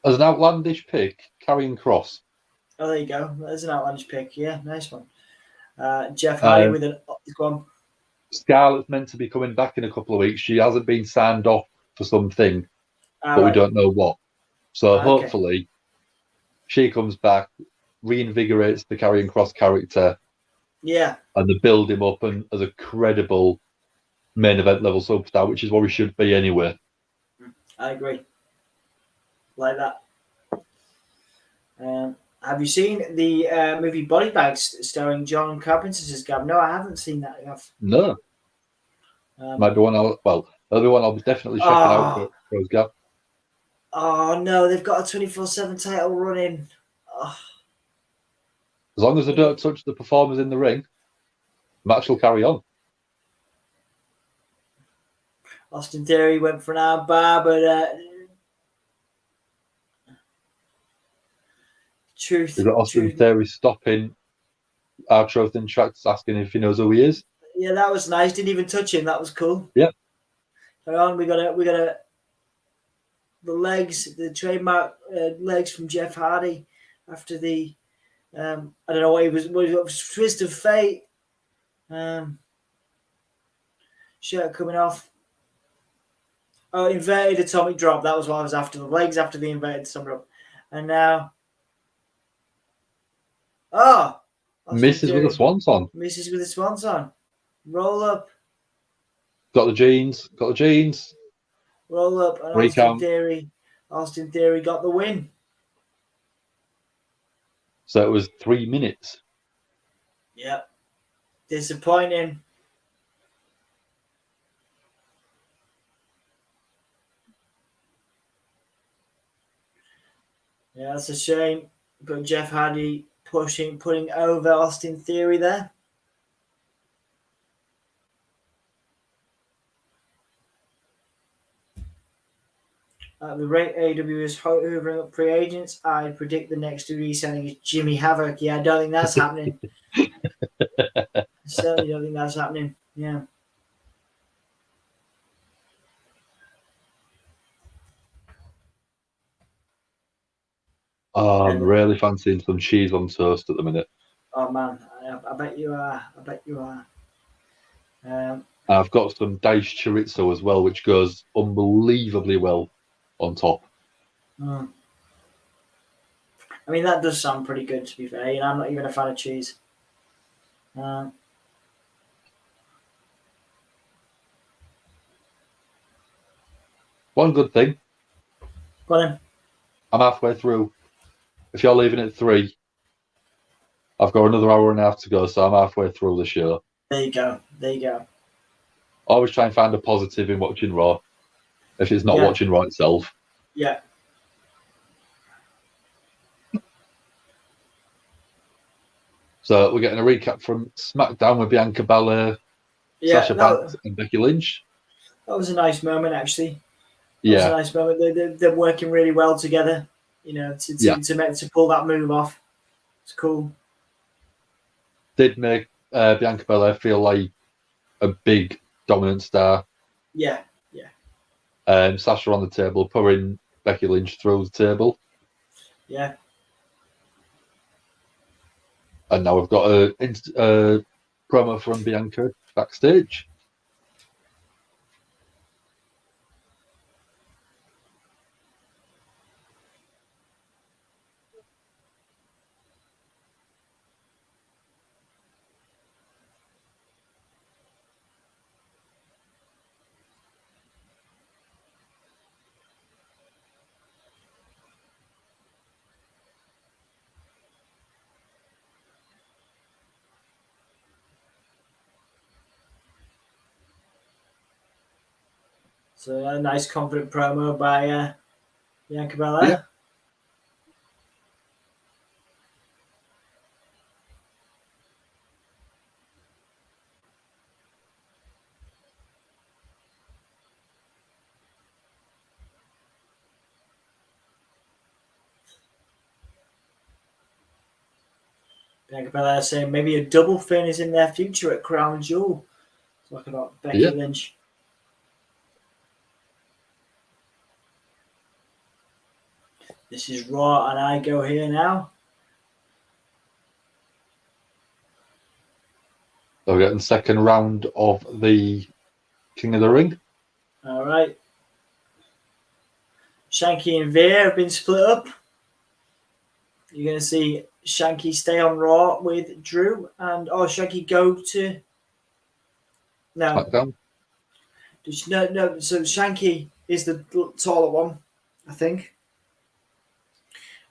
As an outlandish pick, Karrion Kross. Oh, there you go. There's an outlandish pick. Yeah, nice one. Jeff Hardy with an... Go on. Scarlett's meant to be coming back in a couple of weeks. She hasn't been signed off for something, but we don't know what. So hopefully she comes back, reinvigorates the Karrion Kross character. Yeah. And they build him up and as a credible main event level superstar, which is what he should be anyway. I agree. Like that. Have you seen the movie Body Bags starring John Carpenter as Gav? No, I haven't seen that enough. No. Might be one I'll be definitely checking out for us, Gav. Oh no, they've got a 24/7 title running. Oh. As long as they don't touch the performers in the ring, the match will carry on. Austin Theory went for an armbar, but Truth. Is it Austin Truth. Theory stopping our truth in tracks, asking if he knows who he is? Yeah, that was nice. Didn't even touch him. That was cool. Yeah. Hang on, we got the legs, the trademark legs from Jeff Hardy after the I don't know what it was twist of fate. Shirt coming off. Oh, inverted atomic drop. That was what I was after. The legs after the inverted atomic drop. And now, Misses with a swanton. Misses with a swanton. Roll up. Got the jeans. Roll up. And Recount. Austin Theory got the win. So it was 3 minutes. Yep. Disappointing. Yeah, that's a shame. But Jeff Hardy putting over Austin Theory there. The rate AW is hoovering up free agents. I predict the next to be signing is Jimmy Havoc. Yeah, I don't think that's happening. I certainly don't think that's happening. Yeah. I'm really fancying some cheese on toast at the minute. Oh man, I bet you are. I bet you are. I've got some diced chorizo as well, which goes unbelievably well on top. I mean, that does sound pretty good, to be fair. You know, I'm not even a fan of cheese. One good thing. Go on then. I'm halfway through. If you're leaving at 3, I've got another hour and a half to go, so I'm halfway through the show. There you go. There you go. Always try and find a positive in watching Raw, if it's not watching Raw itself. Yeah. So we're getting a recap from SmackDown with Bianca Belair, Sasha Banks, and Becky Lynch. That was a nice moment, actually. That was a nice moment. They're working really well together, you know, to pull that move off. It's cool. Did make Bianca Belair feel like a big dominant star. Yeah. Sasha on the table, pulling Becky Lynch through the table. Yeah. And now we've got a promo from Bianca backstage. So a nice confident promo by Bianca Belair. Yeah. Bianca Belair saying maybe a double fin is in their future at Crown Jewel. Talking about Becky Lynch. This is Raw, and I go here now. So we're getting second round of the King of the Ring. All right. Shanky and Veer have been split up. You're going to see Shanky stay on Raw with Drew, and Shanky go to SmackDown. No. So Shanky is the taller one, I think.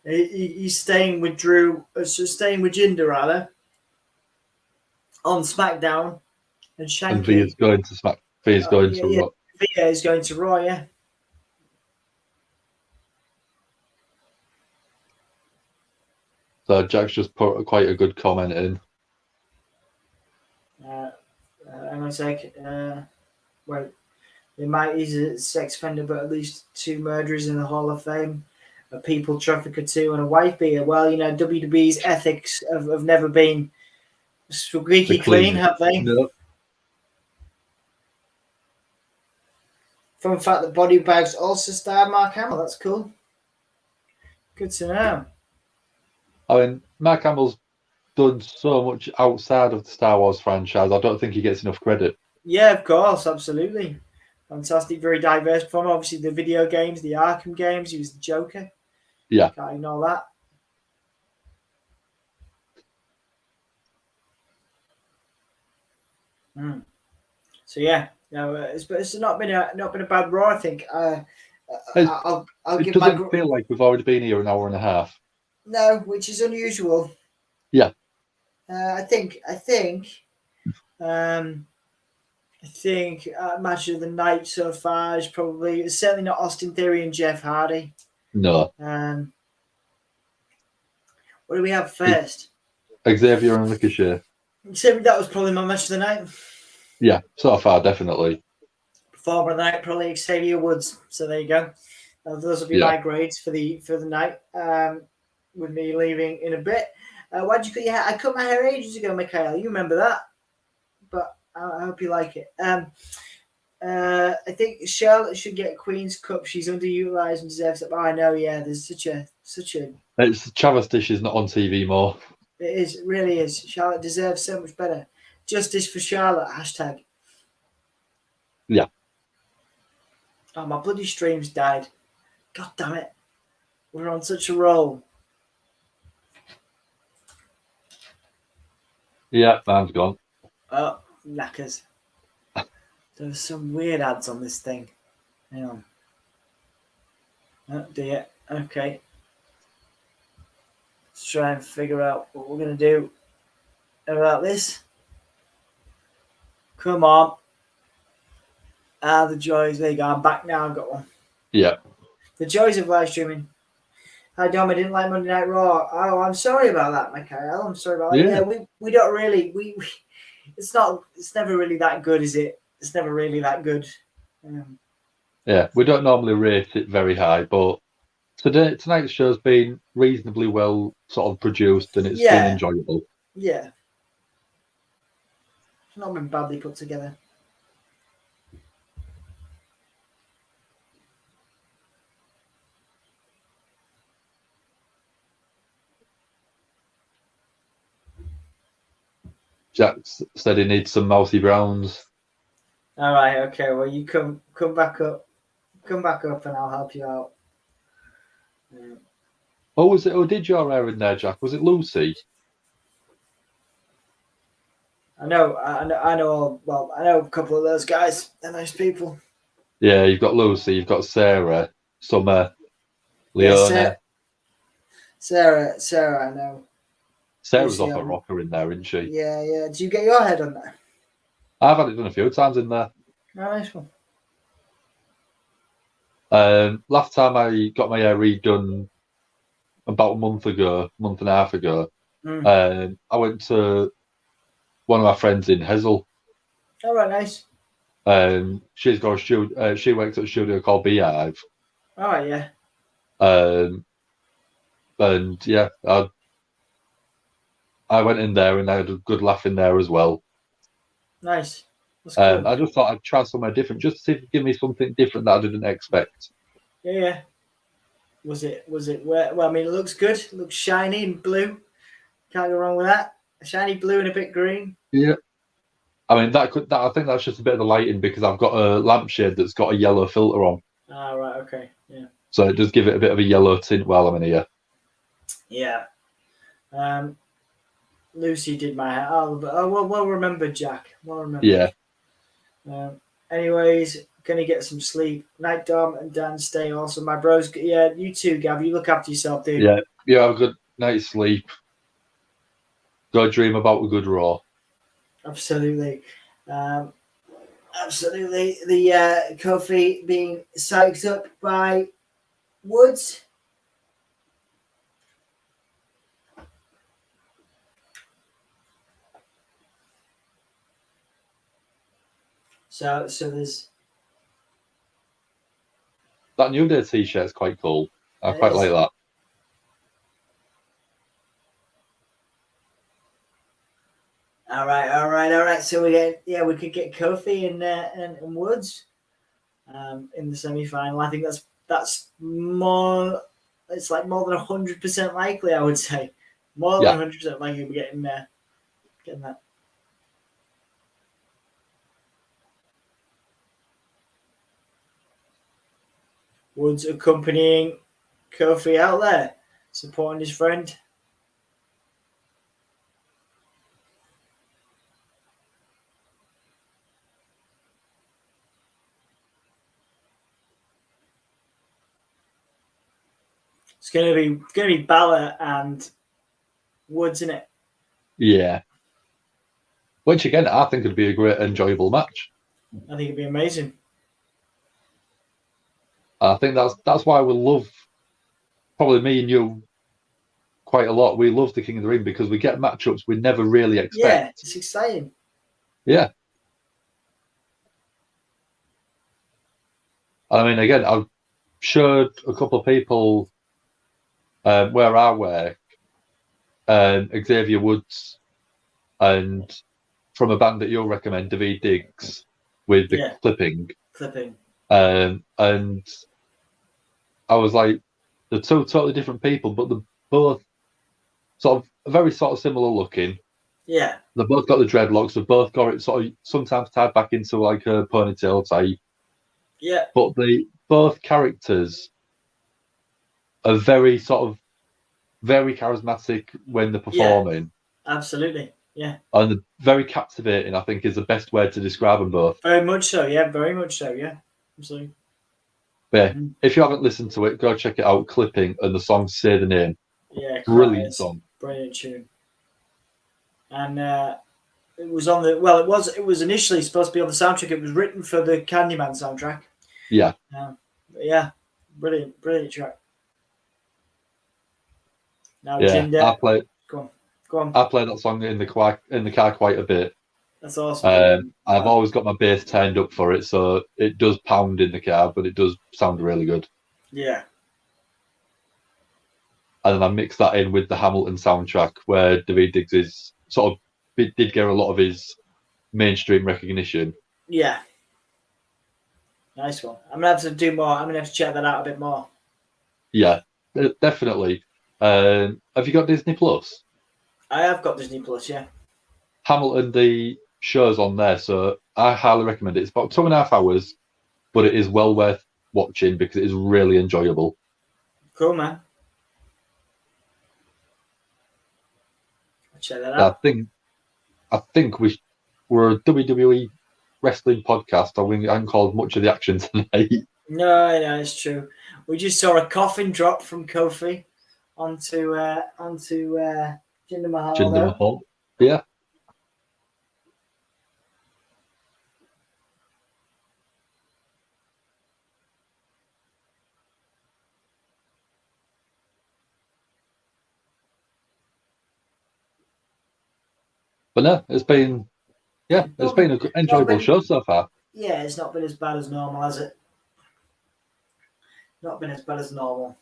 He's staying with Drew, staying with Jinder rather, on SmackDown, and Shanky. And Veer's going to SmackDown. Veer's going to Raw. Veer is going to Raw, yeah. So Jack's just put quite a good comment in. Hang on a sec. Wait. He's a sex offender, but at least 2 murderers in the Hall of Fame. a people trafficker too, and a wife beater. Well, you know, WWE's ethics have never been squeaky clean, have they? No. Fun fact that Body Bags also starred Mark Hamill. That's cool. Good to know. I mean, Mark Hamill's done so much outside of the Star Wars franchise. I don't think he gets enough credit. Yeah, of course, absolutely. Fantastic, very diverse from obviously the video games, the Arkham games. He was the Joker. Yeah. Can't ignore that. So yeah, no, it's not been a bad Raw. I think. I'll it give doesn't feel like we've already been here an hour and a half. No, which is unusual. Yeah. I think match of the night so far is probably it's certainly not Austin Theory and Jeff Hardy. No. What do we have first? Xavier and Ricochet. That was probably my match of the night. Yeah, so far, definitely. Performer of the night, probably Xavier Woods. So there you go. Those will be my grades for the night. With me leaving in a bit. Why'd you cut your hair? I cut my hair ages ago, Mikhail. You remember that? But I hope you like it. I think Charlotte should get Queen's Cup. She's underutilized and deserves it. Oh, I know. Yeah, there's such a. It's Chavez Dish is not on TV more. It is. It really is. Charlotte deserves so much better. Justice for Charlotte. #. Yeah. Oh, my bloody stream's died. God damn it. We're on such a roll. Yeah, mine's gone. Oh, knackers. There's some weird ads on this thing. Hang on. Oh, dear. Okay. Let's try and figure out what we're going to do about this. Come on. The joys. There you go. I'm back now. I've got one. Yeah. The joys of live streaming. Hi, Dom. I didn't like Monday Night Raw. Oh, I'm sorry about that, Mikhail. I'm sorry about that. Yeah, we don't really. It's never really that good, is it? It's never really that good. Yeah, we don't normally rate it very high, but tonight's show's been reasonably well sort of produced and it's been enjoyable. Yeah. It's not been badly put together. Jack said he needs some mousy browns. All right, okay. Well, you come back up. Come back up and I'll help you out. Oh, was it? Oh, did your hair in there, Jack? Was it Lucy? I know. I know a couple of those guys. They're nice people. Yeah, you've got Lucy, you've got Sarah, Summer, Leona. Yeah, Sarah, I know. Sarah's off a rocker in there, isn't she? Yeah. Did you get your head on there? I've had it done a few times in there. Oh, nice one. Last time I got my hair redone about a month and a half ago, I went to one of my friends in Hessel. All right, nice. She's got a studio. She works at a studio called Beehive. All right, yeah. And yeah, I went in there and I had a good laugh in there as well. Nice. That's cool. I just thought I'd try somewhere different, just to see if it give me something different that I didn't expect. Yeah. Was it? Well, I mean, it looks good. It looks shiny and blue. Can't go wrong with that. A shiny blue and a bit green. Yeah. I mean, I think that's just a bit of the lighting because I've got a lampshade that's got a yellow filter on. Ah, right. Okay. Yeah. So it does give it a bit of a yellow tint while I'm in here. Yeah. Lucy did my hair. Well remembered, Jack. Well remembered. Yeah. Anyways, gonna get some sleep. Night, Dom and Dan. Stay awesome. My bros. Yeah, you too, Gav. You look after yourself, dude. Yeah. You have a good night's sleep. Go dream about a good Raw. Absolutely. Absolutely. The Kofi being psyched up by Woods. So there's that New Day t-shirt is quite cool. I quite like that. All right. So we could get Kofi and Woods in the semi-final. I think that's more. It's like more than 100% likely. I would say more than 100% likely we're getting that. Woods accompanying Kofi out there, supporting his friend. It's gonna be Balor and Woods, isn't it? Yeah. Which again, I think would be a great, enjoyable match. I think it'd be amazing. I think that's why we love, probably me and you, quite a lot. We love the King of the Ring because we get matchups we never really expect. Yeah, it's exciting. Yeah. I mean, again, I've showed a couple of people where I work, Xavier Woods, and from a band that you'll recommend, David Diggs, with the clipping. And I was like, they're two totally different people, but they're both sort of very sort of similar looking. Yeah. They've both got the dreadlocks. They've both got it sort of sometimes tied back into like a ponytail type. Yeah. But both characters are very charismatic when they're performing. Yeah, absolutely. Yeah. And they're very captivating, I think, is the best way to describe them both. Very much so, yeah. Very much so, yeah. Absolutely. But yeah, if you haven't listened to it, go check it out. Clipping and the song "Say the Name." Yeah, brilliant song. Brilliant tune. And it was on the it was initially supposed to be on the soundtrack. It was written for the Candyman soundtrack. Yeah. Yeah, brilliant track. Now Jinder, go on. I play that song in the car quite a bit. That's awesome. I've always got my bass turned up for it, so it does pound in the car, but it does sound really good. Yeah. And then I mix that in with the Hamilton soundtrack, where David Diggs is did get a lot of his mainstream recognition. Yeah. Nice one. I'm gonna have to do more. I'm gonna have to check that out a bit more. Yeah, definitely. Have you got Disney Plus? I have got Disney Plus, yeah. Hamilton, the show's on there, so I highly recommend it. It's about 2.5 hours, but it is well worth watching because it is really enjoyable. Cool, man. I'll check that out. I think we're a WWE wrestling podcast. I haven't called much of the action tonight. No, it's true. We just saw a coffin drop from Kofi onto Jinder Mahal. Jinder Mahal. Yeah. But no, it's been an enjoyable show so far. Yeah, it's not been as bad as normal, has it? Not been as bad as normal.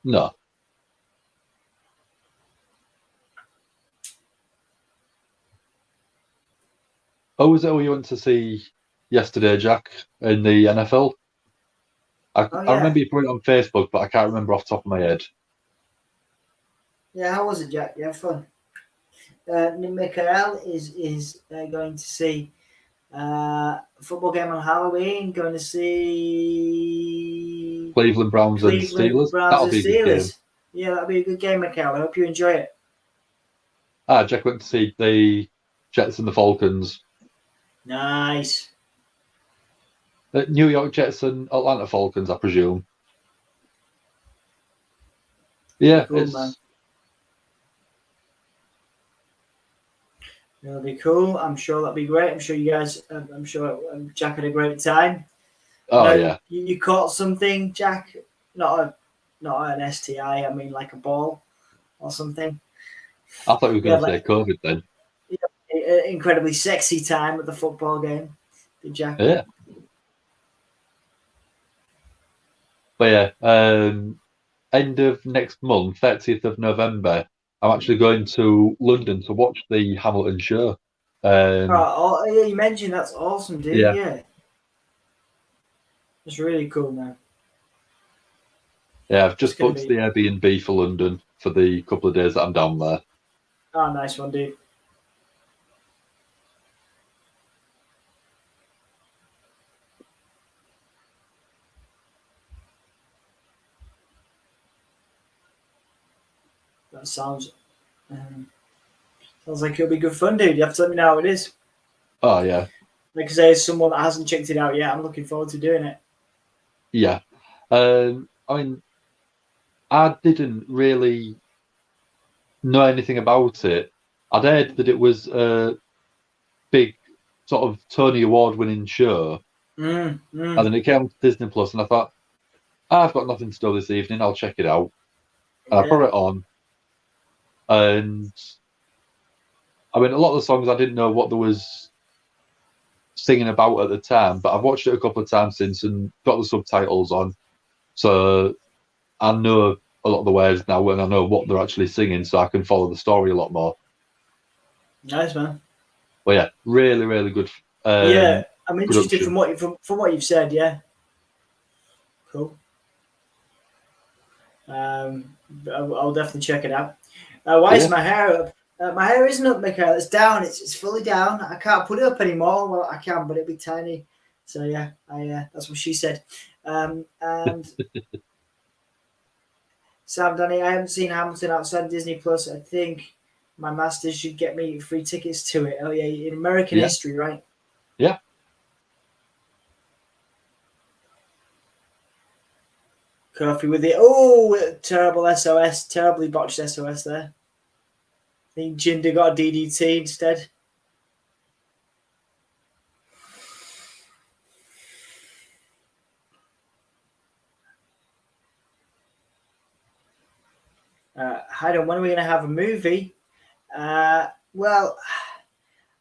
No. Oh, was it who you went to see yesterday, Jack, in the NFL? I remember you put it on Facebook, but I can't remember off the top of my head. Yeah, how was it, Jack? You had fun? Michael is going to see a football game on Halloween. Going to see Cleveland Browns and Steelers. That'll be a good game. Yeah, that'll be a good game, Michael. I hope you enjoy it. Jack went to see the Jets and the Falcons. Nice. New York Jets and Atlanta Falcons, I presume. Yeah, cool, man. It'll be cool. I'm sure that'll be great. I'm sure you guys. I'm sure Jack had a great time. Yeah. You caught something, Jack? Not an STI. I mean, like a ball or something. I thought you were going to say COVID then. Yeah, incredibly sexy time at the football game. Did Jack? Yeah. But yeah, end of next month, 30th of November, I'm actually going to London to watch the Hamilton show. Yeah, you mentioned that's awesome, dude. Yeah. Yeah. It's really cool, man. Yeah, I've just gonna booked be- the Airbnb for London for the couple of days that I'm down there. Oh, nice one, dude. That sounds like it'll be good fun, dude. You have to let me know how it is. Oh, yeah. Like I say, as someone that hasn't checked it out yet, I'm looking forward to doing it. Yeah. I mean, I didn't really know anything about it. I'd heard that it was a big sort of Tony Award winning show. And then it came to Disney Plus, and I thought, I've got nothing to do this evening, I'll check it out. And I put it on. And I mean, a lot of the songs I didn't know what there was singing about at the time, but I've watched it a couple of times since and got the subtitles on. So I know a lot of the words now and I know what they're actually singing, so I can follow the story a lot more. Nice, man. But yeah, really, really good. Yeah, I'm interested production. from what you've said. Yeah, cool. I'll definitely check it out. Why is my hair up? My hair isn't up, Michael. It's down. It's fully down. I can't put it up anymore. Well, I can, but it'd be tiny. So yeah, that's what she said. And Sam, Danny, I haven't seen Hamilton outside Disney Plus. I think my masters should get me free tickets to it. Oh yeah, in American history, right? Yeah. Kofi with the terrible SOS, terribly botched SOS there. I think Jinder got a DDT instead. Hayden, when are we going to have a movie? Well,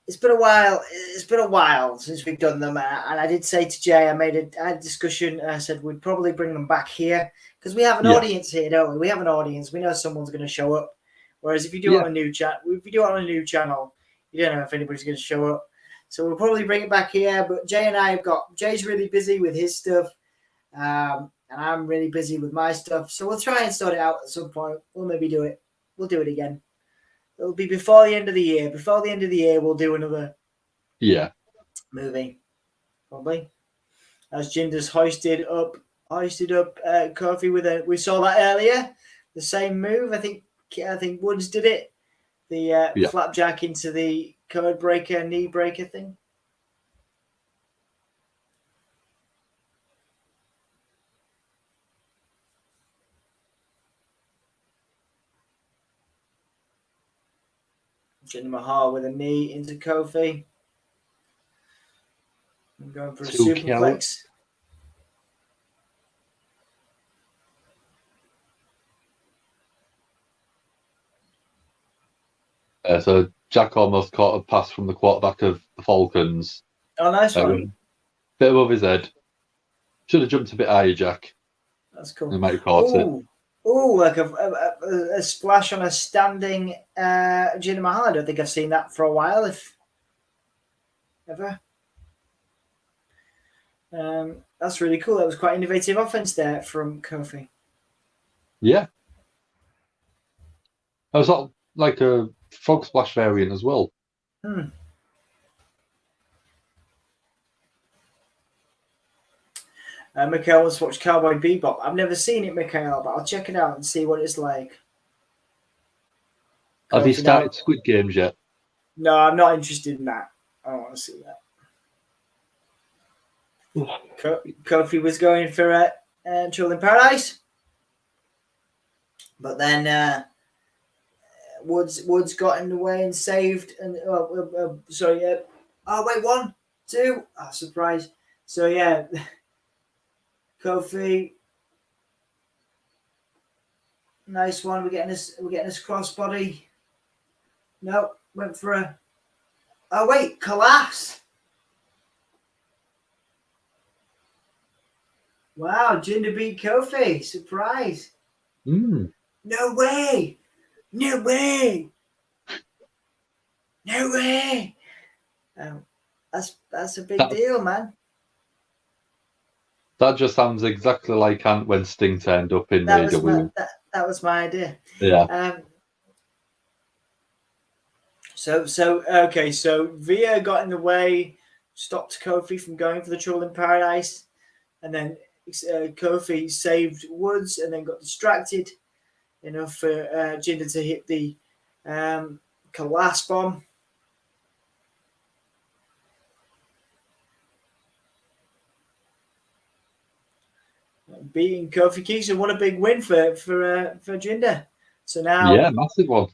it's been a while. It's been a while since we've done them, and I did say to Jay, I had a discussion. I said we'd probably bring them back here because we have an audience here, don't we? We have an audience. We know someone's going to show up. Whereas if you do it on a new chat, if you do it on a new channel, you don't know if anybody's going to show up. So we'll probably bring it back here. But Jay and I Jay's really busy with his stuff, and I'm really busy with my stuff. So we'll try and sort it out at some point. We'll maybe do it. We'll do it again. It'll be before the end of the year. Before the end of the year, we'll do another movie, probably. As Jinder's hoisted up Kofi we saw that earlier. The same move. I think Woods did it. The flapjack into the code breaker, knee breaker thing. Jinder Mahal with a knee into Kofi. I'm going for a superplex. So Jack almost caught a pass from the quarterback of the Falcons. Oh, nice one. Bit above his head. Should have jumped a bit higher, Jack. That's cool. He might have caught it. Oh, like a splash on a standing Jinder Mahal. I don't think I've seen that for a while, if ever. That's really cool. That was quite innovative offense there from Kofi. Yeah. That was like a frog splash variant as well. Mikhail wants to watch Cowboy Bebop. I've never seen it, Mikhail, but I'll check it out and see what it's like. Have you started Squid Games yet? No, I'm not interested in that. I don't want to see that. Kofi was going for Trouble in Paradise, but then Woods got in the way and saved. And sorry, oh wait, 1, 2, surprise. So yeah. Kofi, nice one. We're getting this crossbody. No, went for a. Oh wait, collapse. Wow, Jinder beat Kofi. Surprise. Mm. No way! No way! No way! That's a big deal, man. That just sounds exactly like Ant when Sting turned up in AEW. That was my idea. Yeah. So Via got in the way, stopped Kofi from going for the Trouble in Paradise, and then Kofi saved Woods and then got distracted enough for Jinder to hit the Collapse Bomb. Beating Kofi Kingston, what a big win for Jinder. So now, yeah, massive one.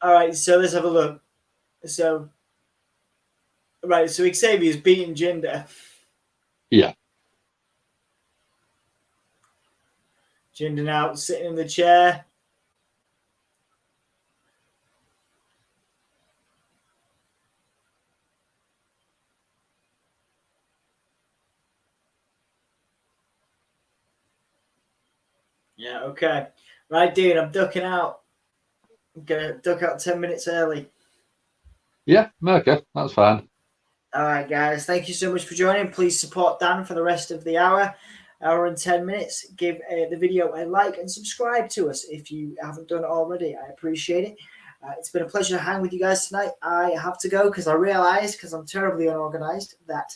All right, so let's have a look. So Xavier's beating Jinder. Yeah. Jinder now sitting in the chair. Yeah, okay. Right, dude, I'm ducking out. I'm going to duck out 10 minutes early. Yeah, okay, that's fine. All right, guys. Thank you so much for joining. Please support Dan for the rest of the hour and 10 minutes. Give the video a like and subscribe to us if you haven't done it already. I appreciate it. It's been a pleasure to hang with you guys tonight. I have to go because I realized, because I'm terribly unorganized, that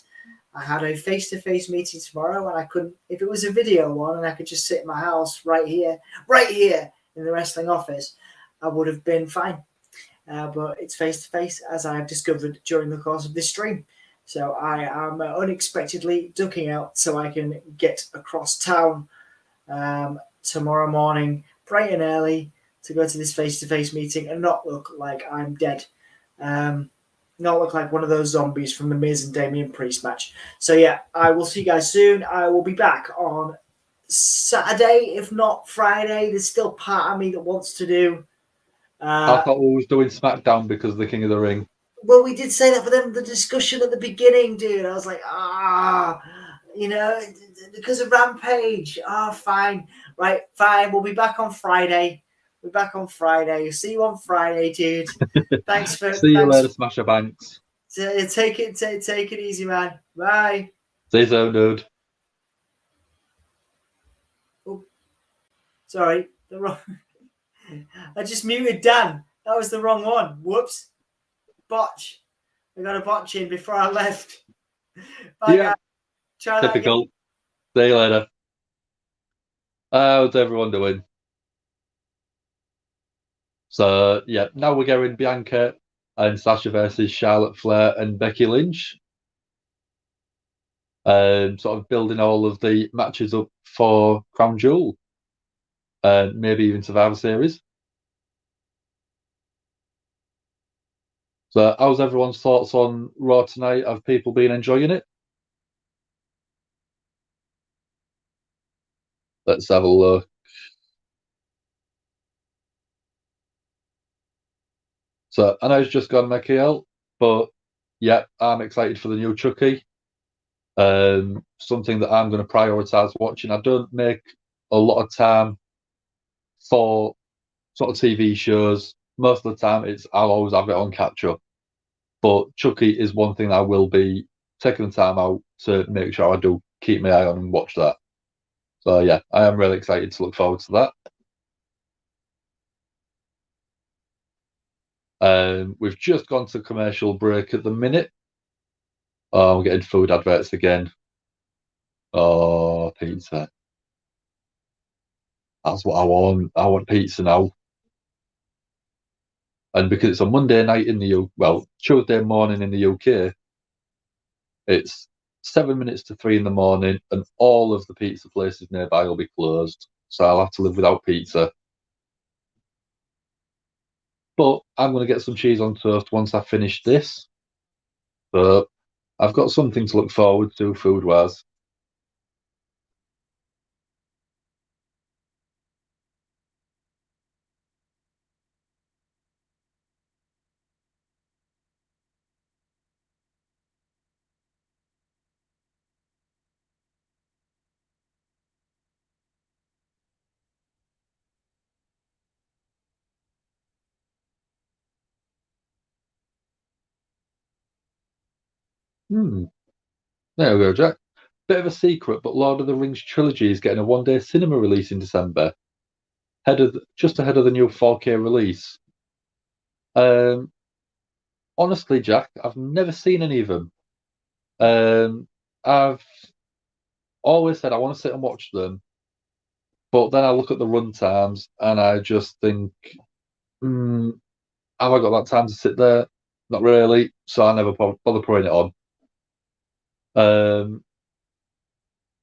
I had a face-to-face meeting tomorrow and I couldn't, if it was a video one and I could just sit in my house right here in the wrestling office, I would have been fine. But it's face-to-face, as I have discovered during the course of this stream. So I am unexpectedly ducking out so I can get across town tomorrow morning, bright and early, to go to this face-to-face meeting and not look like I'm dead. Not look like one of those zombies from the Miz and Damian Priest match. So yeah, I will see you guys soon. I will be back on Saturday, if not Friday. There's still part of me that wants to do. I thought we was doing SmackDown because of the King of the Ring. Well, we did say that, but then the discussion at the beginning, dude, I was like, because of Rampage. Fine. Right, fine. We'll be back on Friday. We're back on Friday. See you on Friday, dude. Thanks for See you later, Smasher Banks. Take it easy, man. Bye. See you soon, dude. Oh, sorry, I just muted Dan. That was the wrong one. Whoops. Botch. I got a botch in before I left. Bye, guys. Try that Typical. Again. See you later. How's everyone doing? So, yeah, now we're going Bianca and Sasha versus Charlotte Flair and Becky Lynch. Sort of building all of the matches up for Crown Jewel. And maybe even Survivor Series. So, how's everyone's thoughts on Raw tonight? Have people been enjoying it? Let's have a look. So, I know it's just gone Michael, but yeah, I'm excited for the new Chucky. Something that I'm going to prioritize watching. I don't make a lot of time for sort of TV shows. Most of the time, I'll always have it on catch up. But Chucky is one thing I will be taking the time out to make sure I do keep my eye on and watch that. So yeah, I am really excited to look forward to that. We've just gone to commercial break at the minute. Oh, I'm getting food adverts again. Oh, pizza. That's what I want. I want pizza now. And because it's a Monday night in the Tuesday morning in the UK, it's 7 minutes to 3 in the morning, and all of the pizza places nearby will be closed. So I'll have to live without pizza. But I'm going to get some cheese on toast once I finish this. But I've got something to look forward to food-wise. There we go, Jack. Bit of a secret, but Lord of the Rings trilogy is getting a one-day cinema release in December, just ahead of the new 4K release. Honestly, Jack, I've never seen any of them. I've always said I want to sit and watch them, but then I look at the run times and I just think, have I got that time to sit there? Not really, so I never bother putting it on.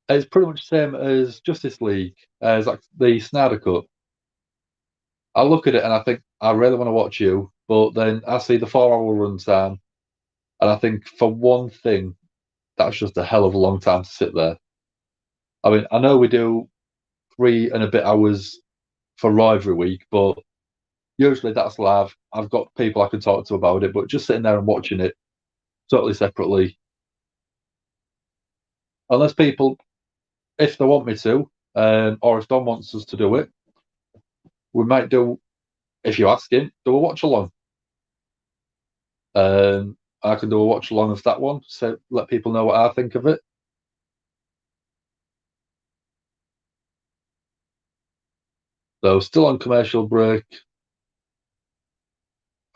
It's pretty much the same as Justice League, as like the Snyder Cut. I look at it and I think I really want to watch you, but then I see the 4 hour runtime, and I think for one thing, that's just a hell of a long time to sit there. I mean, I know we do 3 and a bit hours for Raw every week, but usually that's live. I've got people I can talk to about it, but just sitting there and watching it totally separately, unless people, if they want me to, or if Don wants us to do it, we might do, if you ask him, do a watch along. I can do a watch along of that one, so let people know what I think of it. So still on commercial break,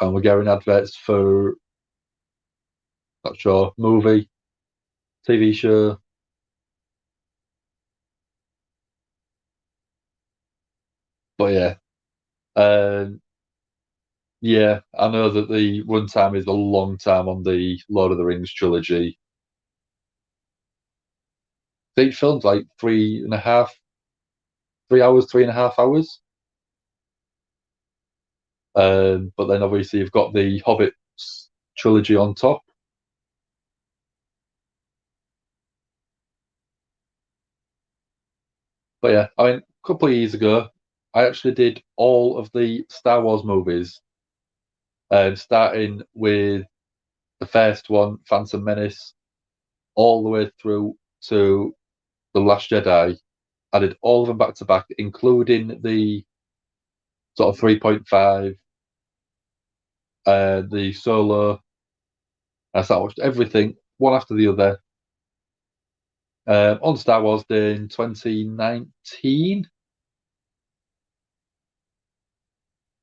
and we're getting adverts for, not sure, movie, TV show. But yeah, I know that the runtime is a long time on the Lord of the Rings trilogy. Each film's like 3.5 hours, 3.5 hours. But then obviously you've got the Hobbit trilogy on top. But yeah, I mean, a couple of years ago, I actually did all of the Star Wars movies, starting with the first one, Phantom Menace, all the way through to The Last Jedi. I did all of them back to back, including the sort of 3.5, the Solo. I watched everything one after the other. On Star Wars Day in 2019.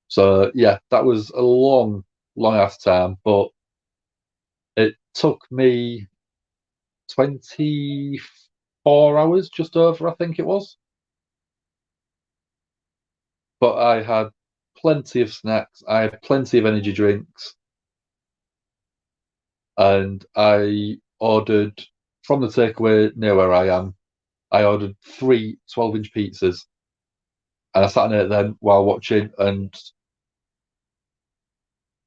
So yeah, that was a long ass time, but it took me 24 hours, just over, I think it was. But I had plenty of snacks, I had plenty of energy drinks, and I ordered from the takeaway near where I am. I ordered 3 12-inch pizzas, and I sat and ate them while watching, and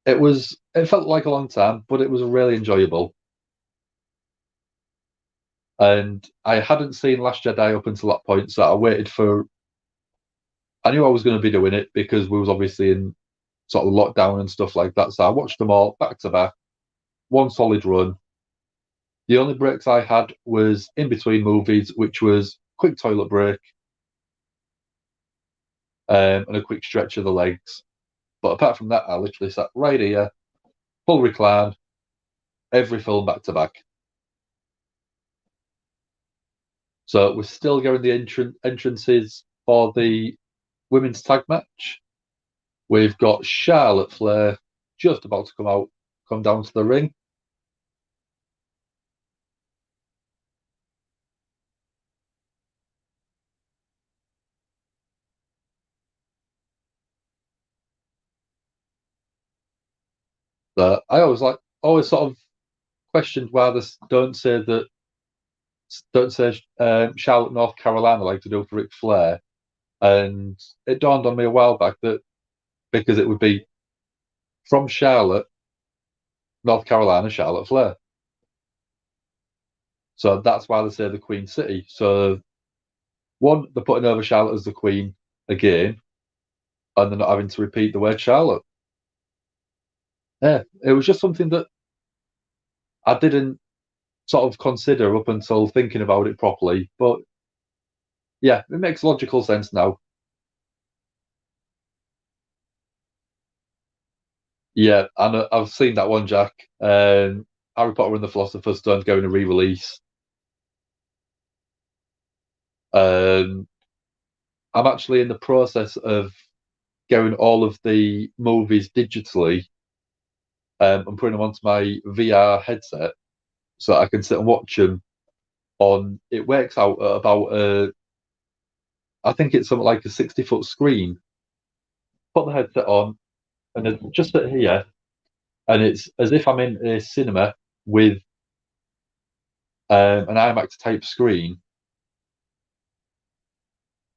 it felt like a long time, but it was really enjoyable. And I hadn't seen Last Jedi up until that point, so I waited for. I knew I was going to be doing it because we was obviously in sort of lockdown and stuff like that. So I watched them all back to back, one solid run. The only breaks I had was in between movies, which was quick toilet break, and a quick stretch of the legs. But apart from that, I literally sat right here, full recline, every film back to back. So we're still getting the entrances for the women's tag match. We've got Charlotte Flair just about to come down to the ring. I always sort of questioned why they don't say Charlotte, North Carolina, like to do for Ric Flair, and it dawned on me a while back that because it would be from Charlotte, North Carolina, Charlotte Flair. So that's why they say the Queen City. So one, they're putting over Charlotte as the Queen again, and they're not having to repeat the word Charlotte. Yeah, it was just something that I didn't sort of consider up until thinking about it properly. But yeah, it makes logical sense now. Yeah, and I've seen that one, Jack. Harry Potter and the Philosopher's Stone going to re-release. I'm actually in the process of getting all of the movies digitally and putting them onto my VR headset so I can sit and watch them on. It works out at about I think it's something like a 60-foot screen. Put the headset on, and then just sit here, and it's as if I'm in a cinema with an IMAX type screen.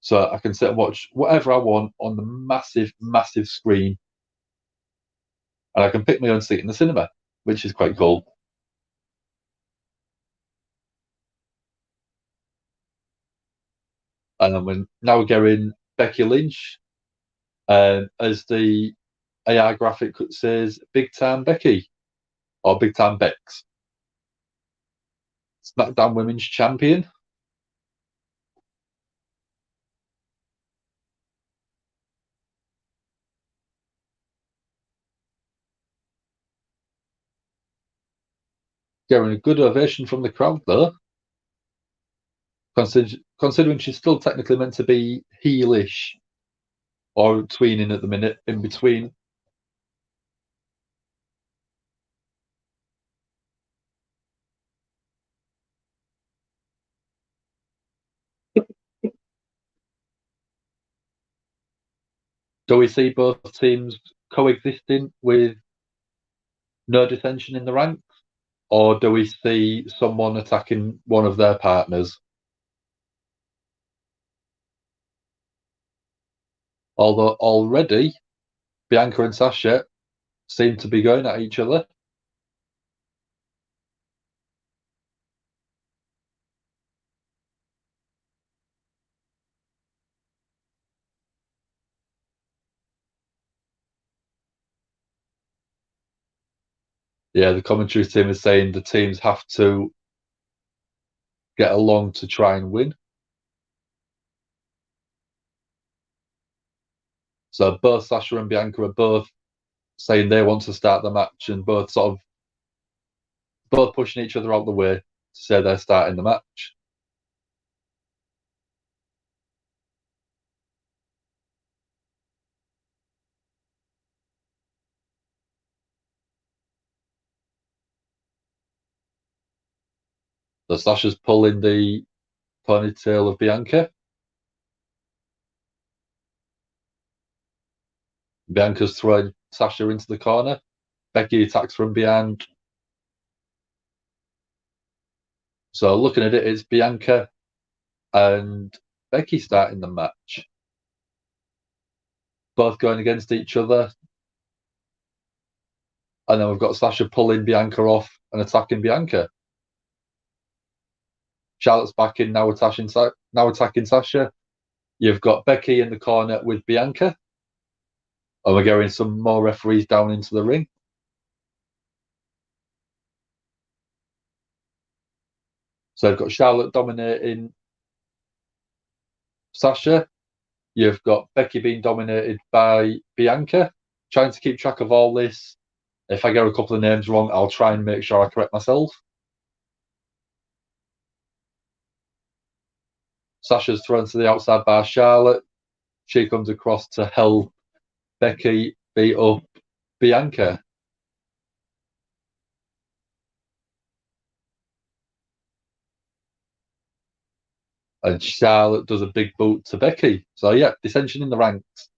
So I can sit and watch whatever I want on the massive, massive screen. And I can pick my own seat in the cinema, which is quite cool. And now we're getting Becky Lynch. As the AI graphic says, Big Time Becky, or Big Time Bex. SmackDown Women's Champion. Getting a good ovation from the crowd, though. Considering she's still technically meant to be heelish, or tweening at the minute, in between. Do we see both teams coexisting with no dissension in the ranks? Or do we see someone attacking one of their partners? Although already Bianca and Sasha seem to be going at each other. Yeah, the commentary team is saying the teams have to get along to try and win. So both Sasha and Bianca are both saying they want to start the match, and both pushing each other out the way to say they're starting the match. So Sasha's pulling the ponytail of Bianca. Bianca's throwing Sasha into the corner. Becky attacks from behind. So looking at it, it's Bianca and Becky starting the match. Both going against each other. And then we've got Sasha pulling Bianca off and attacking Bianca. Charlotte's back in, now attacking Sasha. You've got Becky in the corner with Bianca. And we're getting some more referees down into the ring. So I've got Charlotte dominating Sasha. You've got Becky being dominated by Bianca. Trying to keep track of all this. If I get a couple of names wrong, I'll try and make sure I correct myself. Sasha's thrown to the outside by Charlotte. She comes across to help Becky beat up Bianca. And Charlotte does a big boot to Becky. So yeah, dissension in the ranks.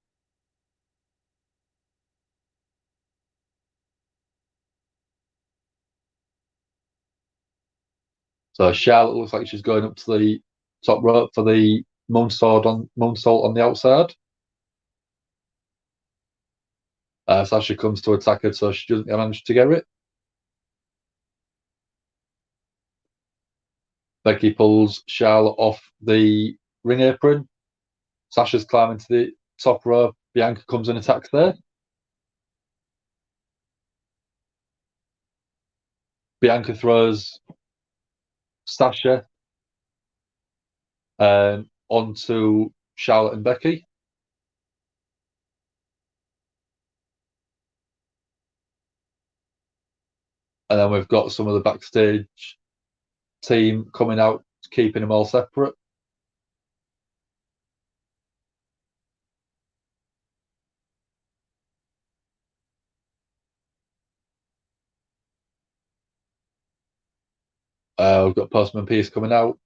So Charlotte looks like she's going up to the top rope for the moonsault on the outside. Sasha comes to attack her, so she doesn't manage to get it. Becky pulls Charlotte off the ring apron. Sasha's climbing to the top rope. Bianca comes and attacks there. Bianca throws Sasha onto Charlotte and Becky. And then we've got some of the backstage team coming out, keeping them all separate. We've got Postman Peace coming out.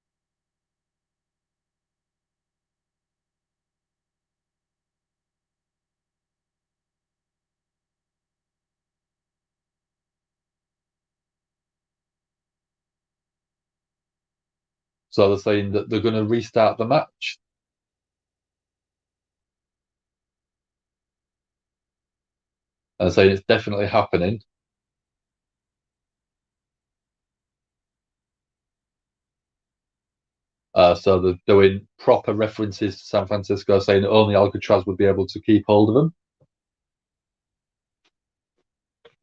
So they're saying that they're going to restart the match. And saying it's definitely happening. So they're doing proper references to San Francisco, saying that only Alcatraz would be able to keep hold of them.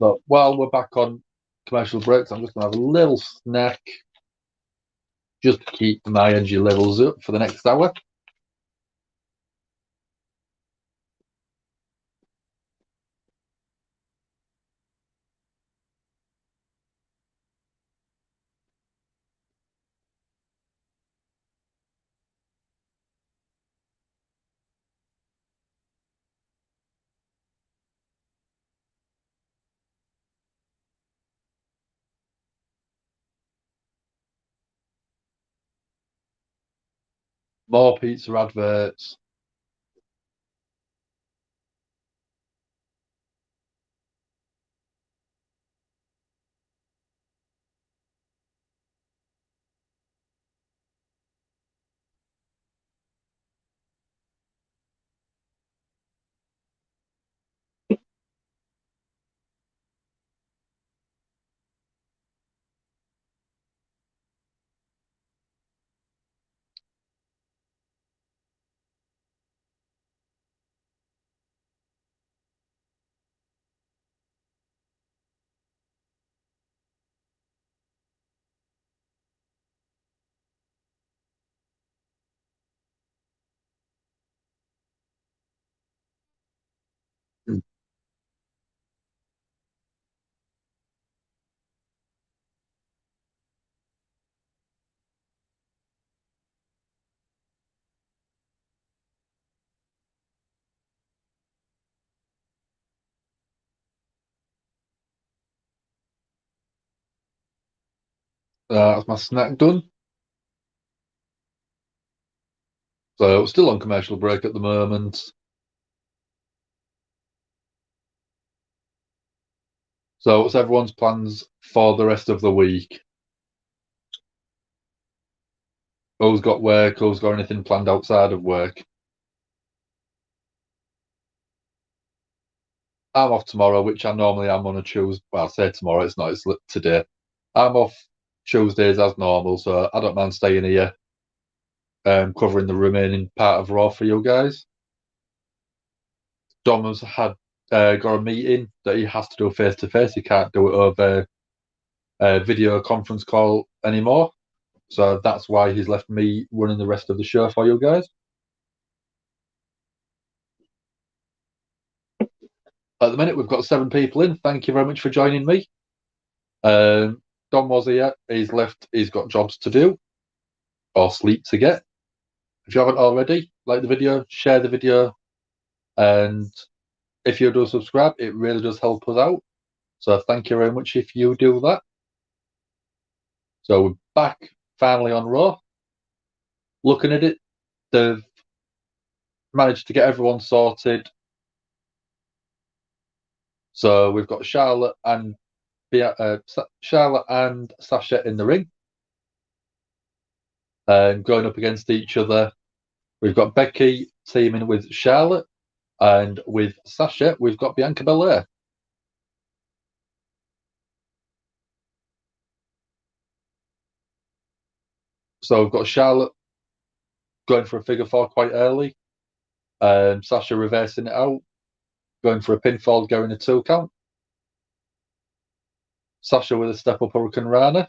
But while we're back on commercial breaks, I'm just going to have a little snack just to keep my energy levels up for the next hour. More pizza adverts. That's my snack done. So still on commercial break at the moment. So what's everyone's plans for the rest of the week? Who's got work? Who's got anything planned outside of work? I'm off tomorrow, which I normally am on a Tuesday. Well, I say tomorrow, it's not, it's today. I'm off Tuesdays as normal, so I don't mind staying here, covering the remaining part of Raw for you guys. Dom has got a meeting that he has to do face to face. He can't do it over a video conference call anymore. So that's why he's left me running the rest of the show for you guys. At the minute, we've got 7 people in. Thank you very much for joining me. Dom was here. He's left. He's got jobs to do or sleep to get. If you haven't already, like the video, share the video, and if you do subscribe, it really does help us out. So thank you very much if you do that. So we're back finally on Raw. Looking at it, they've managed to get everyone sorted. So we've got Charlotte and Sasha in the ring, going up against each other. We've got Becky teaming with Charlotte, and with Sasha, we've got Bianca Belair. So we've got Charlotte going for a figure 4 quite early, Sasha reversing it out, going for a pinfall, going a 2 count. Sasha with a step up Hurricane Rana.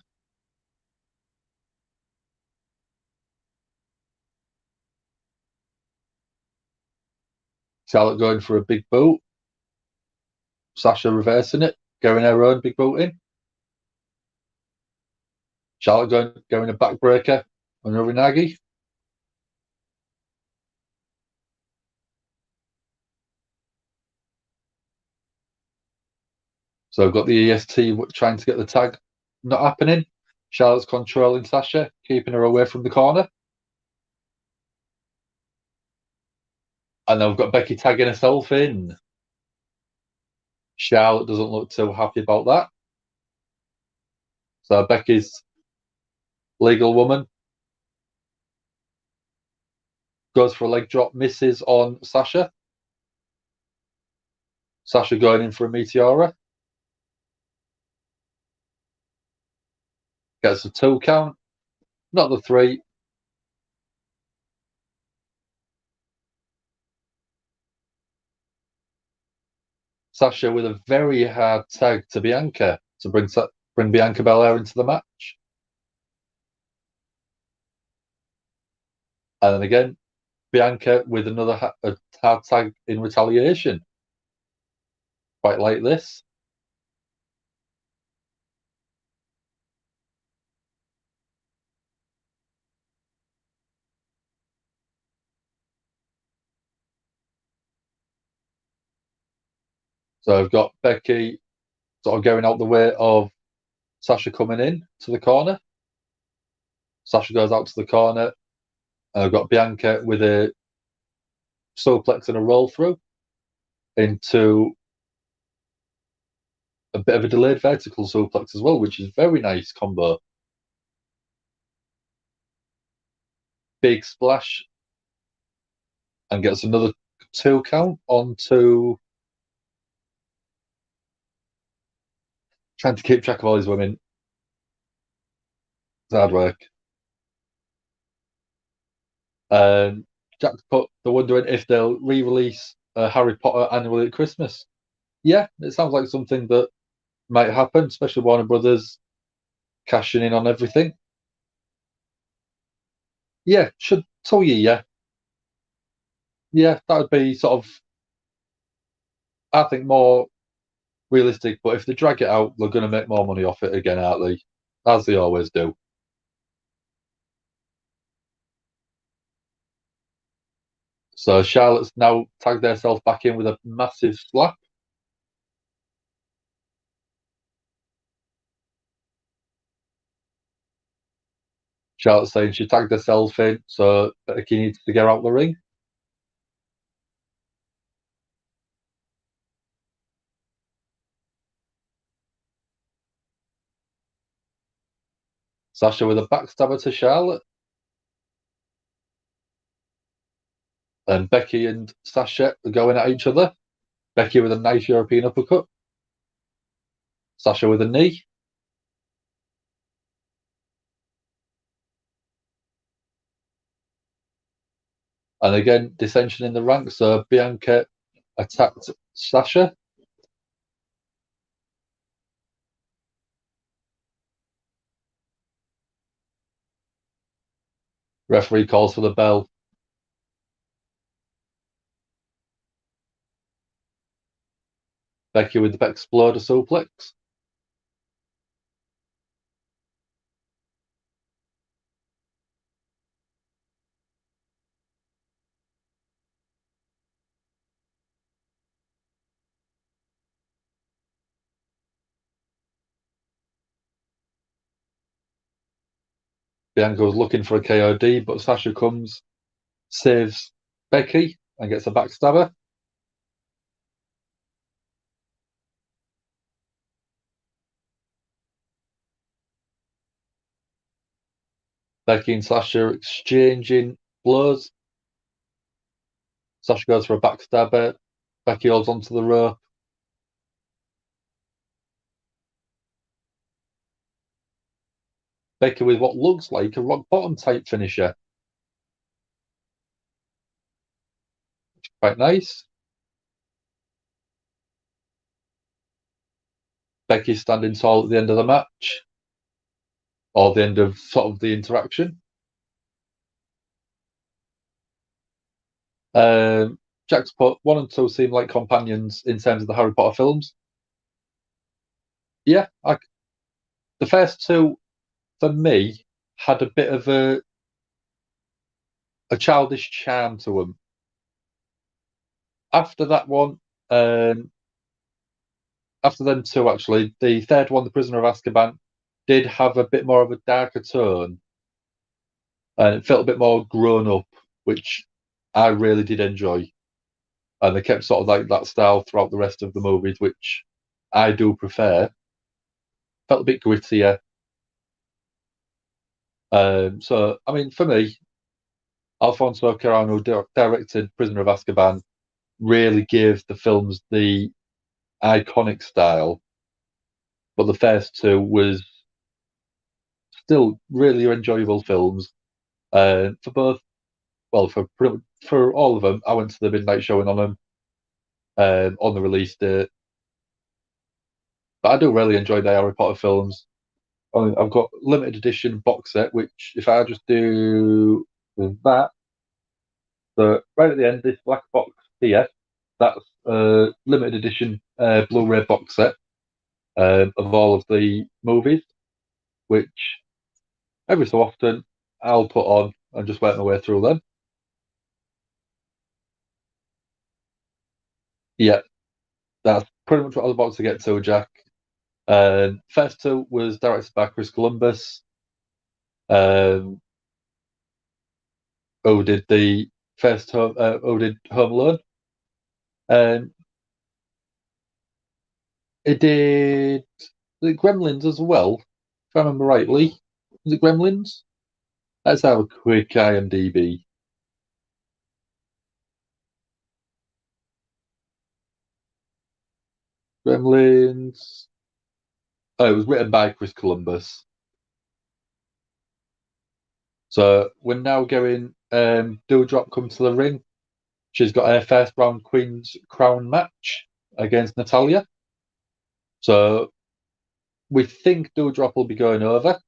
Charlotte going for a big boot. Sasha reversing it, going her own big boot in. Charlotte going a backbreaker on Uranagi. So I've got the EST trying to get the tag not happening. Charlotte's controlling Sasha, keeping her away from the corner. And then we've got Becky tagging herself in. Charlotte doesn't look too happy about that. So Becky's legal woman goes for a leg drop, misses on Sasha. Sasha going in for a Meteora. Gets a 2 count, not the 3. Sasha with a very hard tag to Bianca to bring Bianca Belair into the match. And then again, Bianca with another hard tag in retaliation. Quite like this. So I've got Becky sort of going out the way of Sasha coming in to the corner. Sasha goes out to the corner. I've got Bianca with a suplex and a roll through into a bit of a delayed vertical suplex as well, which is very nice combo. Big splash and gets another 2 count onto. Trying to keep track of all these women. It's hard work. Jack's put, they're wondering if they'll re-release Harry Potter annually at Christmas. Yeah, it sounds like something that might happen, especially Warner Brothers cashing in on everything. Yeah, should tell you, yeah. Yeah, that would be sort of, I think, more realistic, but if they drag it out, they're going to make more money off it again, aren't they? As they always do. So Charlotte's now tagged herself back in with a massive slap. Charlotte's saying she tagged herself in, so Becky needs to get out the ring. Sasha with a backstabber to Charlotte. And Becky and Sasha are going at each other. Becky with a nice European uppercut. Sasha with a knee. And again, dissension in the ranks. So Bianca attacked Sasha. Referee calls for the bell. Becky with the exploder suplex. Bianca was looking for a KOD, but Sasha comes, saves Becky, and gets a backstabber. Becky and Sasha exchanging blows. Sasha goes for a backstabber. Becky holds onto the rope. Becky with what looks like a rock bottom type finisher. Quite nice. Becky standing tall at the end of the match. Or the end of sort of the interaction. Jack's put 1 and 2 seem like companions in terms of the Harry Potter films. Yeah, the first 2 for me, had a bit of a childish charm to them. After that one, after them two, actually, the third one, The Prisoner of Azkaban, did have a bit more of a darker tone, and it felt a bit more grown up, which I really did enjoy. And they kept sort of like that style throughout the rest of the movies, which I do prefer. Felt a bit grittier. So, I mean, for me, Alfonso Cuarón, who directed Prisoner of Azkaban, really gave the films the iconic style. But the first two was still really enjoyable films. For both, well, for all of them, I went to the midnight showing on them on the release date. But I do really enjoy the Harry Potter films. I've got limited edition box set, which if I just do that, so right at the end, this black box here, that's a limited edition Blu-ray box set of all of the movies, which every so often I'll put on and just work my way through them. Yeah, that's pretty much what I was about to get to, Jack. First two was directed by Chris Columbus, who did the first who did Home Alone. It did the Gremlins as well, if I remember rightly. Was it Gremlins? Let's have a quick IMDb. Gremlins. Oh, it was written by Chris Columbus. So we're now going Doudrop come to the ring. She's got her first round Queen's Crown match against Natalya. So we think Doudrop will be going over.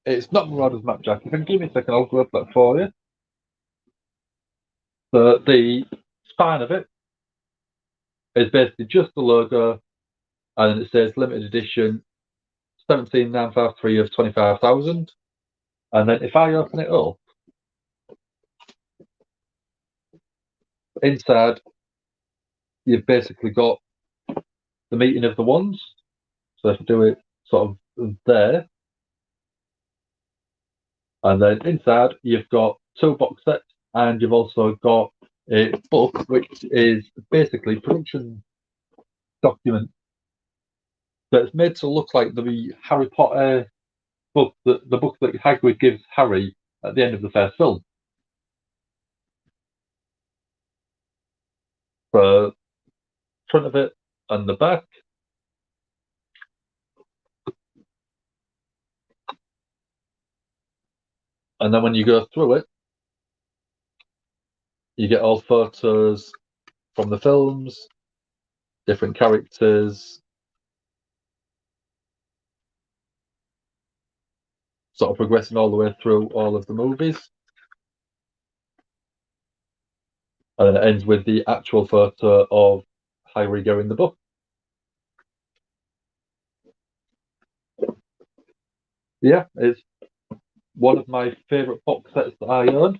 It's not Marauders match, Jack. If you can give me a second, I'll grab that for you. So the spine of it is basically just the logo, and then it says limited edition 17953 of 25,000. And then if I open it up, inside you've basically got the meeting of the wands. So if you do it sort of there, and then inside you've got two box sets, and you've also got a book which is basically production document. So it's made to look like the Harry Potter book, the book that Hagrid gives Harry at the end of the first film. For front of it and the back. And then when you go through it, you get all photos from the films, different characters, sort of progressing all the way through all of the movies. And then it ends with the actual photo of Harry in the book. Yeah, it's one of my favourite box sets that I own.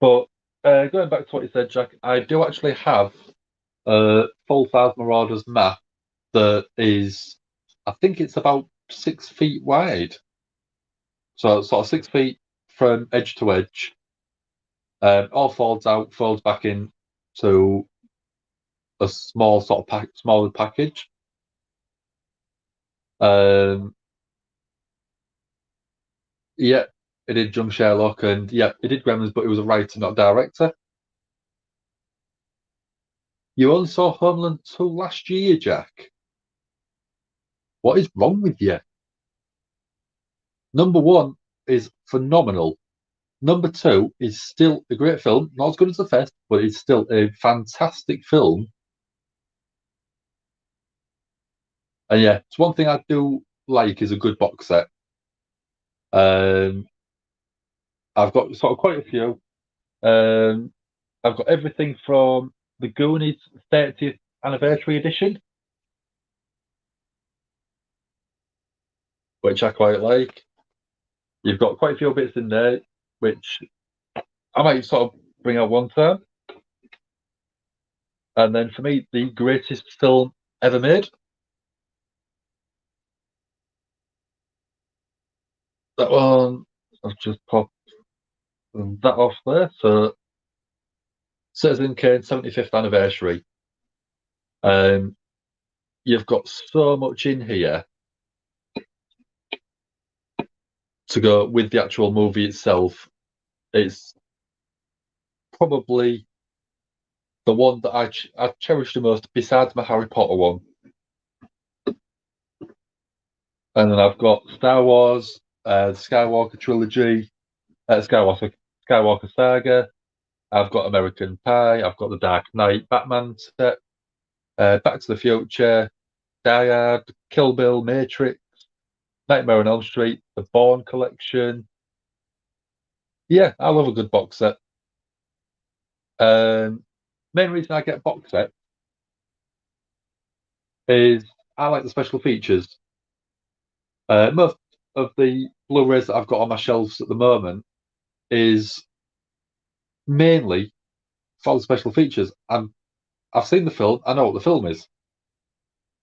But going back to what you said, Jack, I do actually have a full-size Marauders map that is, I think it's about 6 feet wide. So sort of 6 feet from edge to edge. All folds out, folds back in to a small sort of smaller package. Yeah, it did Young Sherlock, and yeah, it did Gremlins, but it was a writer, not a director. You only saw Homeland 2 last year, Jack. What is wrong with you? Number 1 is phenomenal. Number 2 is still a great film, not as good as the first, but it's still a fantastic film. And yeah, it's one thing I do like is a good box set. And I've got sort of quite a few. I've got everything from the Goonies 30th anniversary edition, which I quite like. You've got quite a few bits in there, which I might sort of bring out one time. And then for me, the greatest film ever made. That one, I've just popped that off there. So, Citizen Kane 75th anniversary. You've got so much in here to go with the actual movie itself. It's probably the one that I cherish the most, besides my Harry Potter one. And then I've got Star Wars, the Skywalker trilogy, Skywalker Saga. I've got American Pie. I've got the Dark Knight Batman set, Back to the Future, Die Hard, Kill Bill, Matrix, Nightmare on Elm Street, the Bourne collection. Yeah, I love a good box set. Main reason I get box set is I like the special features. Most of the Blu-rays that I've got on my shelves at the moment is mainly for the special features. I've seen the film, I know what the film is,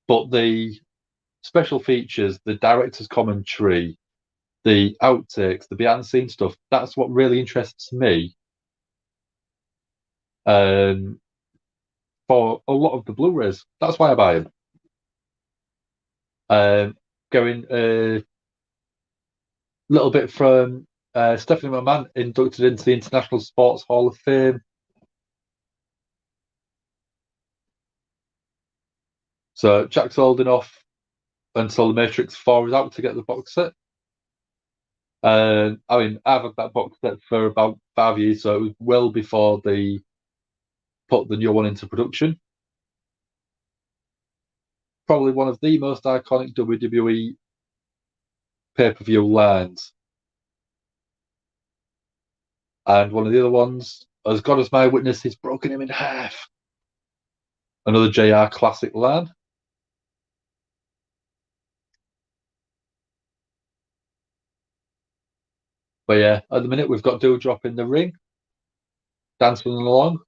but the special features, the director's commentary, the outtakes, the behind the scenes stuff, that's what really interests me. For a lot of the Blu-rays, that's why I buy them. Going a little bit from Stephanie McMahon, inducted into the International Sports Hall of Fame. So Jack's holding off until The Matrix 4 is out to get the box set. I mean, I've had that box set for about 5 years, so it was well before they put the new one into production. Probably one of the most iconic WWE pay-per-view lines. And one of the other ones, as God is my witness, he's broken him in half. Another JR classic line. But yeah, at the minute we've got Doudrop in the ring, dancing along.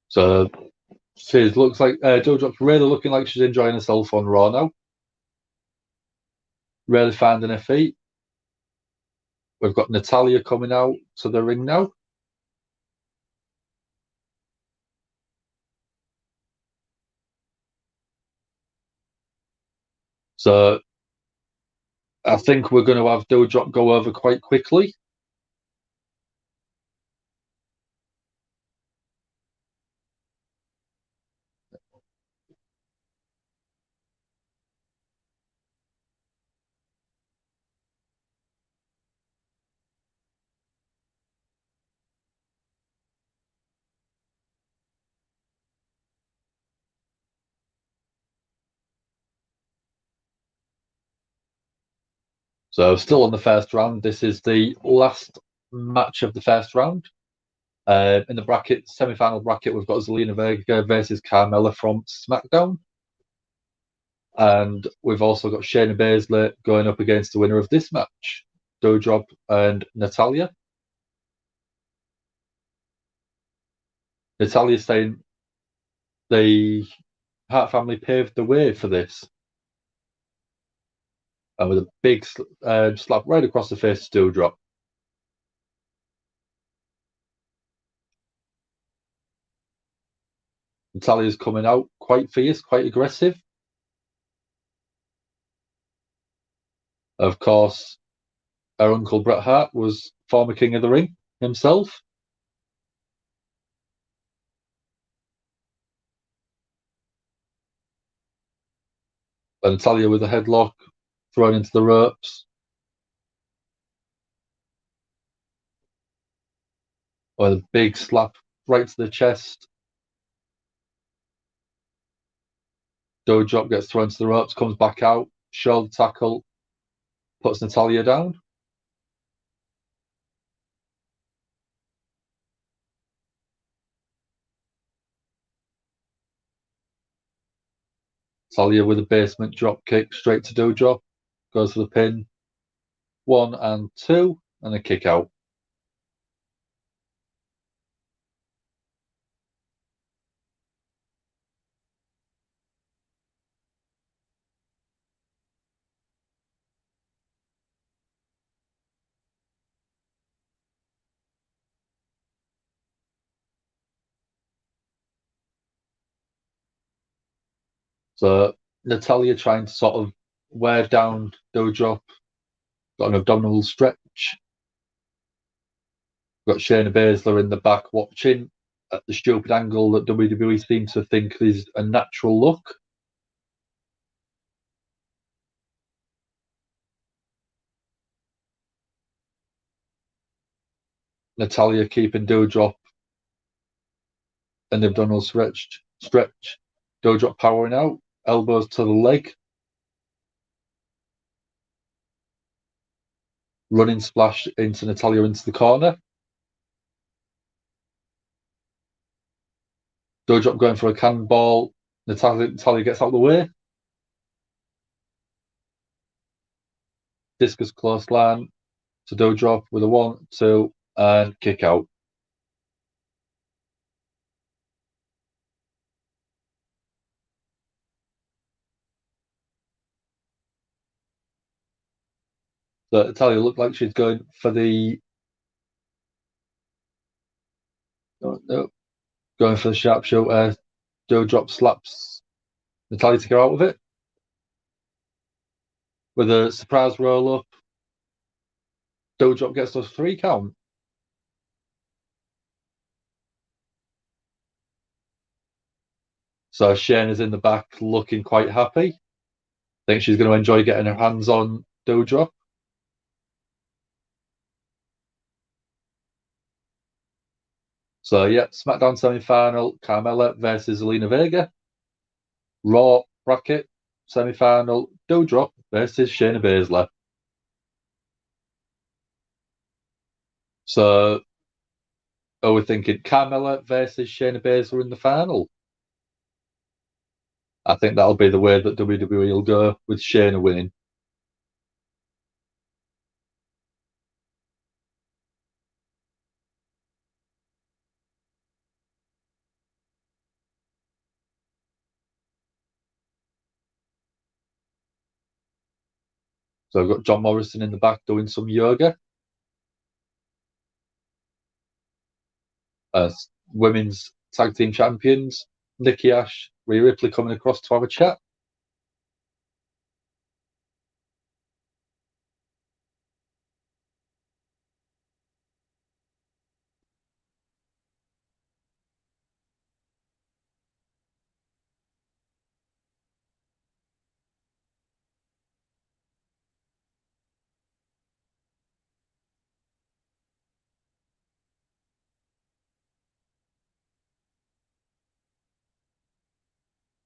So she looks like Doudrop's really looking like she's enjoying herself on Raw now. Really finding her feet. We've got Natalya coming out to the ring now. So I think we're going to have Doudrop go over quite quickly. So still on the first round. This is the last match of the first round. In the bracket, semi-final bracket, we've got Zelina Vega versus Carmella from SmackDown. And we've also got Shayna Baszler going up against the winner of this match, Doudrop and Natalya. Natalya saying the Hart family paved the way for this. And with a big slap right across the face to Doudrop. Natalya's coming out quite fierce, quite aggressive. Of course, her uncle Bret Hart was former King of the Ring himself. And Natalya with a headlock, thrown into the ropes. With a big slap right to the chest. Doudrop gets thrown to the ropes, comes back out, shoulder tackle, puts Natalya down. Natalya with a basement drop kick straight to Doudrop, goes for the pin. 1 and 2, and a kick out. So Natalya trying to sort of wear down Doudrop, got an abdominal stretch. Got Shayna Baszler in the back watching at the stupid angle that WWE seems to think is a natural look. Natalya keeping Doudrop and the abdominal stretch. Doudrop powering out, elbows to the leg. Running splash into Natalya into the corner. Doudrop going for a cannonball. Natalya gets out of the way. Discus clothesline to Doudrop with a 1, 2, and kick out. So Natalya looked like she's going for the going for the sharpshooter. Doudrop slaps Natalya to get out of it with a surprise roll up. Doudrop gets those 3 count. So Shayna's in the back looking quite happy. I think she's going to enjoy getting her hands on Doudrop. So yeah, SmackDown semi-final, Carmella versus Zelina Vega. Raw bracket semi-final, Doudrop versus Shayna Baszler. So are we thinking Carmella versus Shayna Baszler in the final? I think that'll be the way that WWE will go, with Shayna winning. So I've got John Morrison in the back doing some yoga. Women's tag team champions, Nikki Ash, Rhea Ripley coming across to have a chat.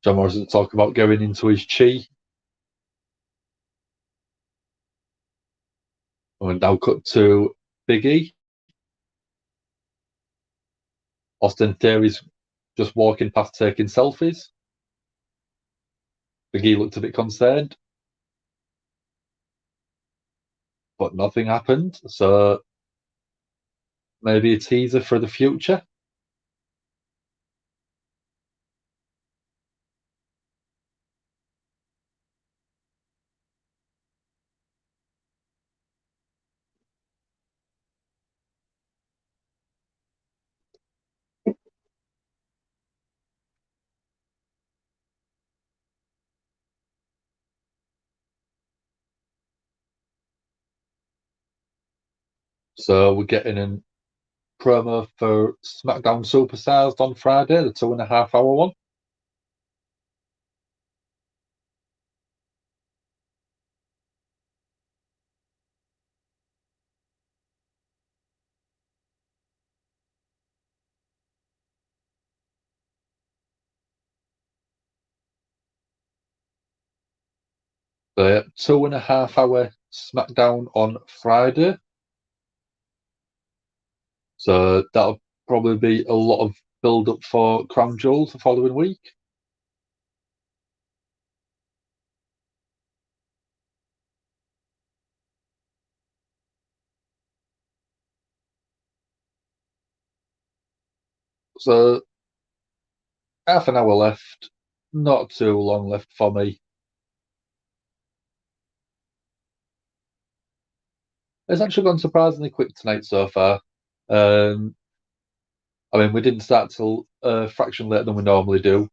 John Morrison talk about going into his chi. And we're now cut to Big E. Austin Theory's just walking past taking selfies. Big E looked a bit concerned. But nothing happened. So maybe a teaser for the future. So we're getting a promo for SmackDown Superstars on Friday, the 2.5 hour one. The 2.5-hour SmackDown on Friday. So that'll probably be a lot of build-up for Crown Jewel the following week. So half an hour left. Not too long left for me. It's actually gone surprisingly quick tonight so far. I mean, we didn't start till a fraction later than we normally do.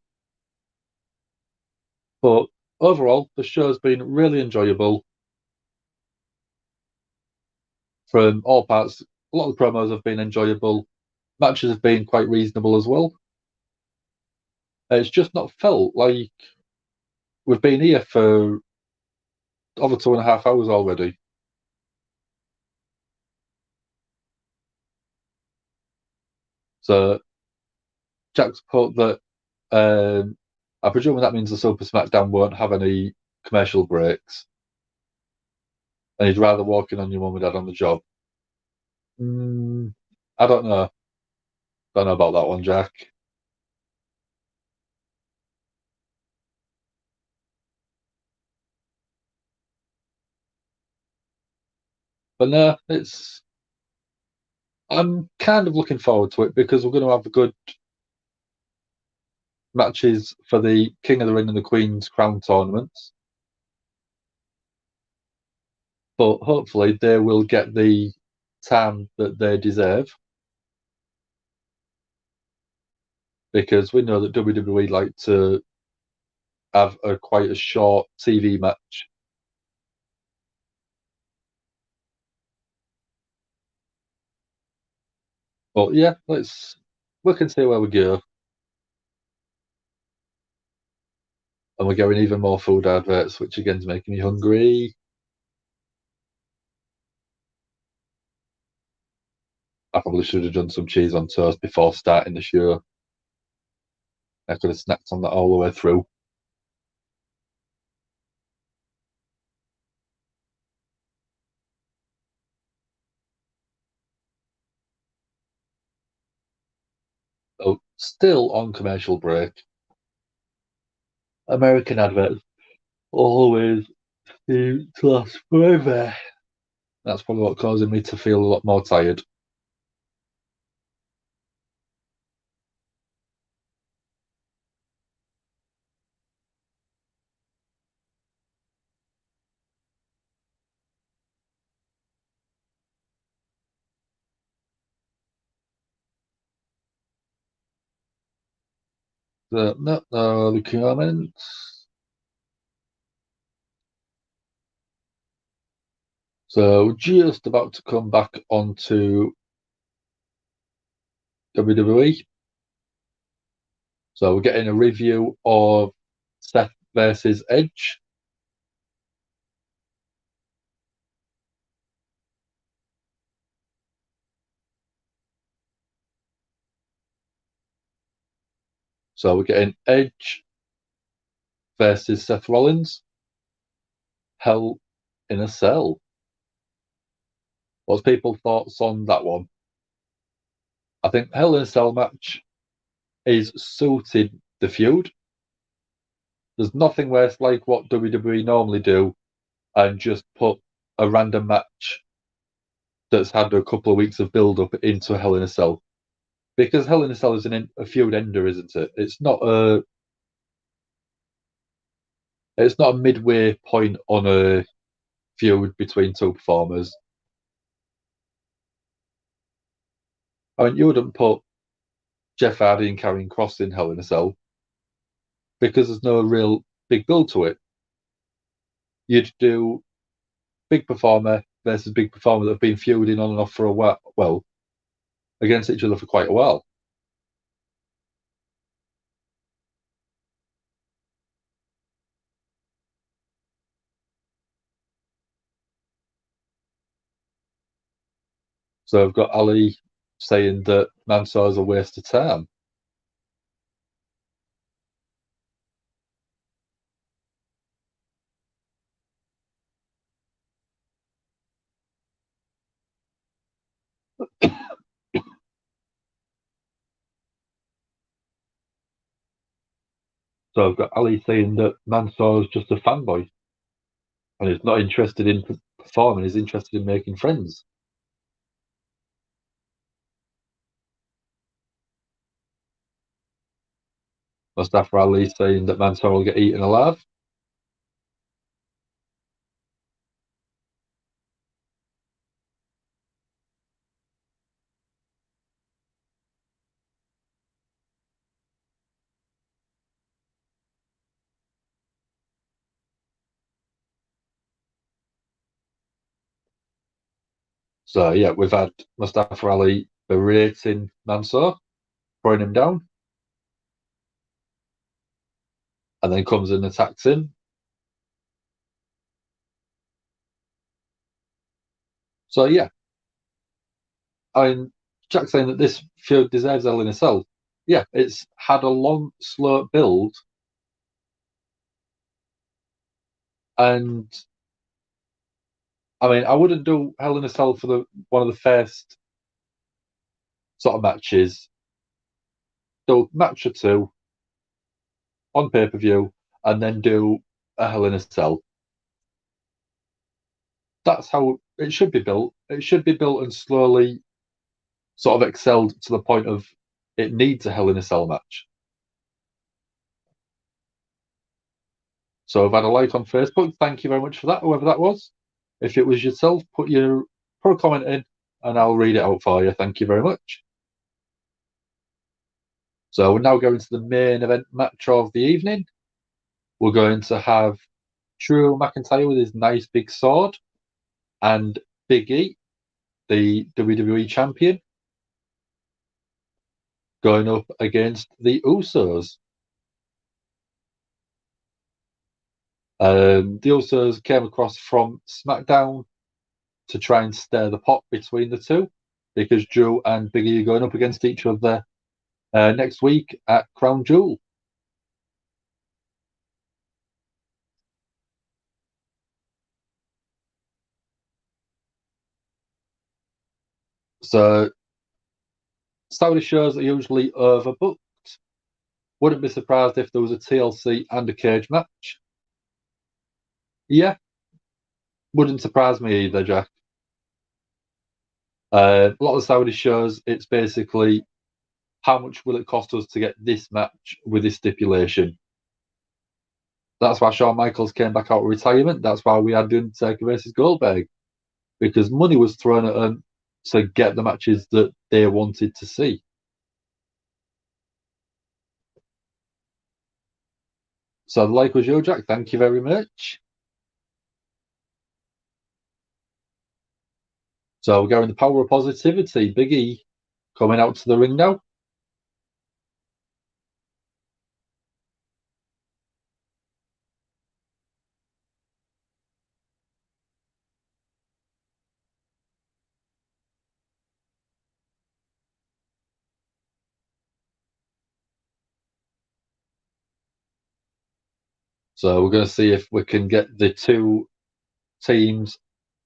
But overall, the show's been really enjoyable. From all parts, a lot of the promos have been enjoyable. Matches have been quite reasonable as well. It's just not felt like we've been here for over 2.5 hours already. So Jack's put that I presume that means the Super SmackDown won't have any commercial breaks. And he'd rather walk in on your mum and dad on the job. I don't know. Don't know about that one, Jack. But no, I'm kind of looking forward to it because we're going to have good matches for the King of the Ring and the Queen's Crown tournaments. But hopefully they will get the time that they deserve. Because we know that WWE like to have quite a short TV match. But yeah, we can see where we go. And we're getting even more food adverts, which again is making me hungry. I probably should have done some cheese on toast before starting the show. I could have snacked on that all the way through. Oh, still on commercial break. American adverts always seem to last forever. That's probably what's causing me to feel a lot more tired. So, no, the comments. So we're just about to come back onto WWE. So we're getting a review of Seth versus Edge. So we're getting Edge versus Seth Rollins. Hell in a Cell. What's people's thoughts on that one? I think Hell in a Cell match is suited the feud. There's nothing worse like what WWE normally do and just put a random match that's had a couple of weeks of build-up into a Hell in a Cell. Because Hell in a Cell is a feud ender, isn't it? It's not a midway point on a feud between two performers. I mean, you wouldn't put Jeff Hardy and Karrion Kross in Hell in a Cell because there's no real big build to it. You'd do big performer versus big performer that have been feuding on and off for a while, well, against each other for quite a while. So I've got Ali saying that Mansoor is a waste of time. So I've got Ali saying that Mansoor is just a fanboy and is not interested in performing, he's interested in making friends. Mustafa Ali saying that Mansoor will get eaten alive. So yeah, we've had Mustafa Ali berating Mansoor, throwing him down, and then comes and attacks him. So yeah, I mean, Jack saying that this feud deserves Hell in a Cell. Yeah, it's had a long, slow build, and I mean, I wouldn't do Hell in a Cell for one of the first sort of matches. Do match or two on pay-per-view, and then do a Hell in a Cell. That's how it should be built. It should be built and slowly sort of excelled to the point of it needs a Hell in a Cell match. So I've had a like on Facebook. Thank you very much for that, whoever that was. If it was yourself, put a comment in and I'll read it out for you. Thank you very much. So we're now going to the main event match of the evening. We're going to have Drew McIntyre with his nice big sword and Big E, the WWE champion, going up against the Usos. The Usos came across from SmackDown to try and stir the pot between the two because Drew and Big E are going up against each other next week at Crown Jewel. So Saudi shows are usually overbooked. Wouldn't be surprised if there was a TLC and a cage match. Yeah, wouldn't surprise me either, Jack. A lot of Saudi shows, it's basically how much will it cost us to get this match with this stipulation. That's why Shawn Michaels came back out of retirement. That's why we had Undertaker versus Goldberg, because money was thrown at them to get the matches that they wanted to see. So the like was your Jack. Thank you very much. So we're going the power of positivity. Big E coming out to the ring now. So we're going to see if we can get the two teams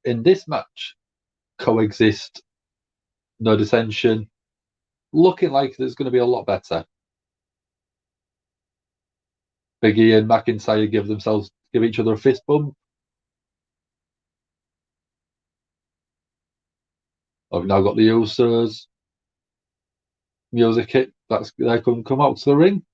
in this match coexist, no dissension, looking like there's going to be a lot better. Big E and McIntyre give each other a fist bump. I've now got the Usos music hit. They can come out to the ring.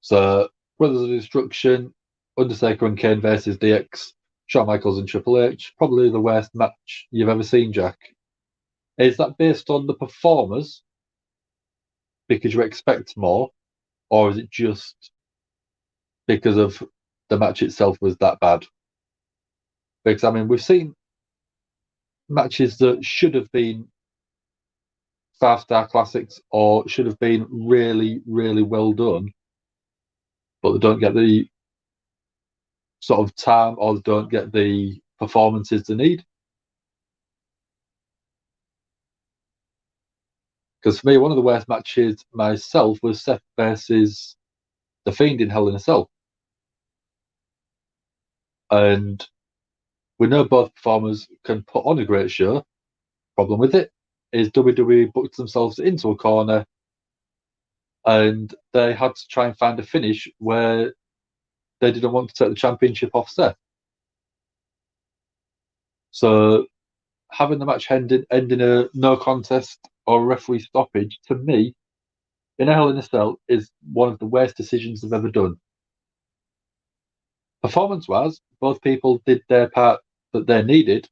So Brothers of Destruction, Undertaker and Kane versus DX, Shawn Michaels and Triple H. Probably the worst match you've ever seen, Jack. Is that based on the performers because you expect more, or is it just because of the match itself was that bad? Because I mean, we've seen matches that should have been 5-star classics or should have been really, really well done, but they don't get the sort of time or they don't get the performances they need. Because for me, one of the worst matches myself was Seth versus The Fiend in Hell in a Cell. And We know both performers can put on a great show. Problem with it is WWE booked themselves into a corner and they had to try and find a finish where they didn't want to take the championship off Seth. So having the match end in a no contest or a referee stoppage, to me, in a Hell in a Cell, is one of the worst decisions they've ever done. Performance-wise, both people did their part that they needed,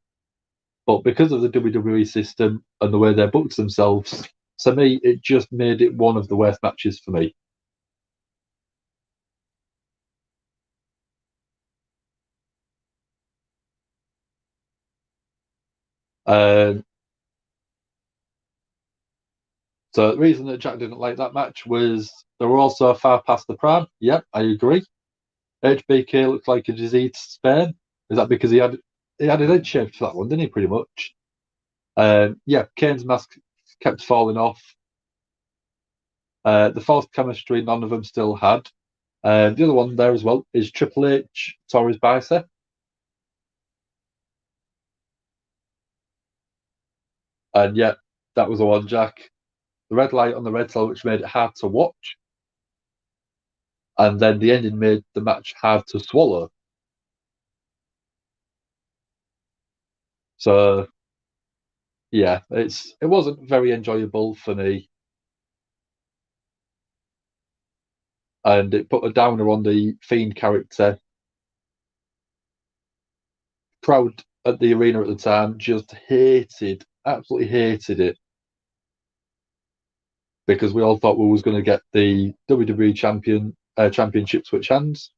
but because of the WWE system and the way they booked themselves, to me, it just made it one of the worst matches for me. So the reason that Jack didn't like that match was they were also far past the prime. Yep, I agree. HBK looked like a diseased sperm. Is that because he had a head shaved for that one, didn't he? Pretty much. Yeah, Kane's mask kept falling off. The false chemistry none of them still had. The other one there as well is Triple H tore his bicep. And yeah, that was the one, Jack. The red light on the red cell, which made it hard to watch. And then the ending made the match hard to swallow. So yeah, it wasn't very enjoyable for me. And it put a downer on the Fiend character. Crowd at the arena at the time just absolutely hated it. Because we all thought we was going to get the WWE championship switch hands.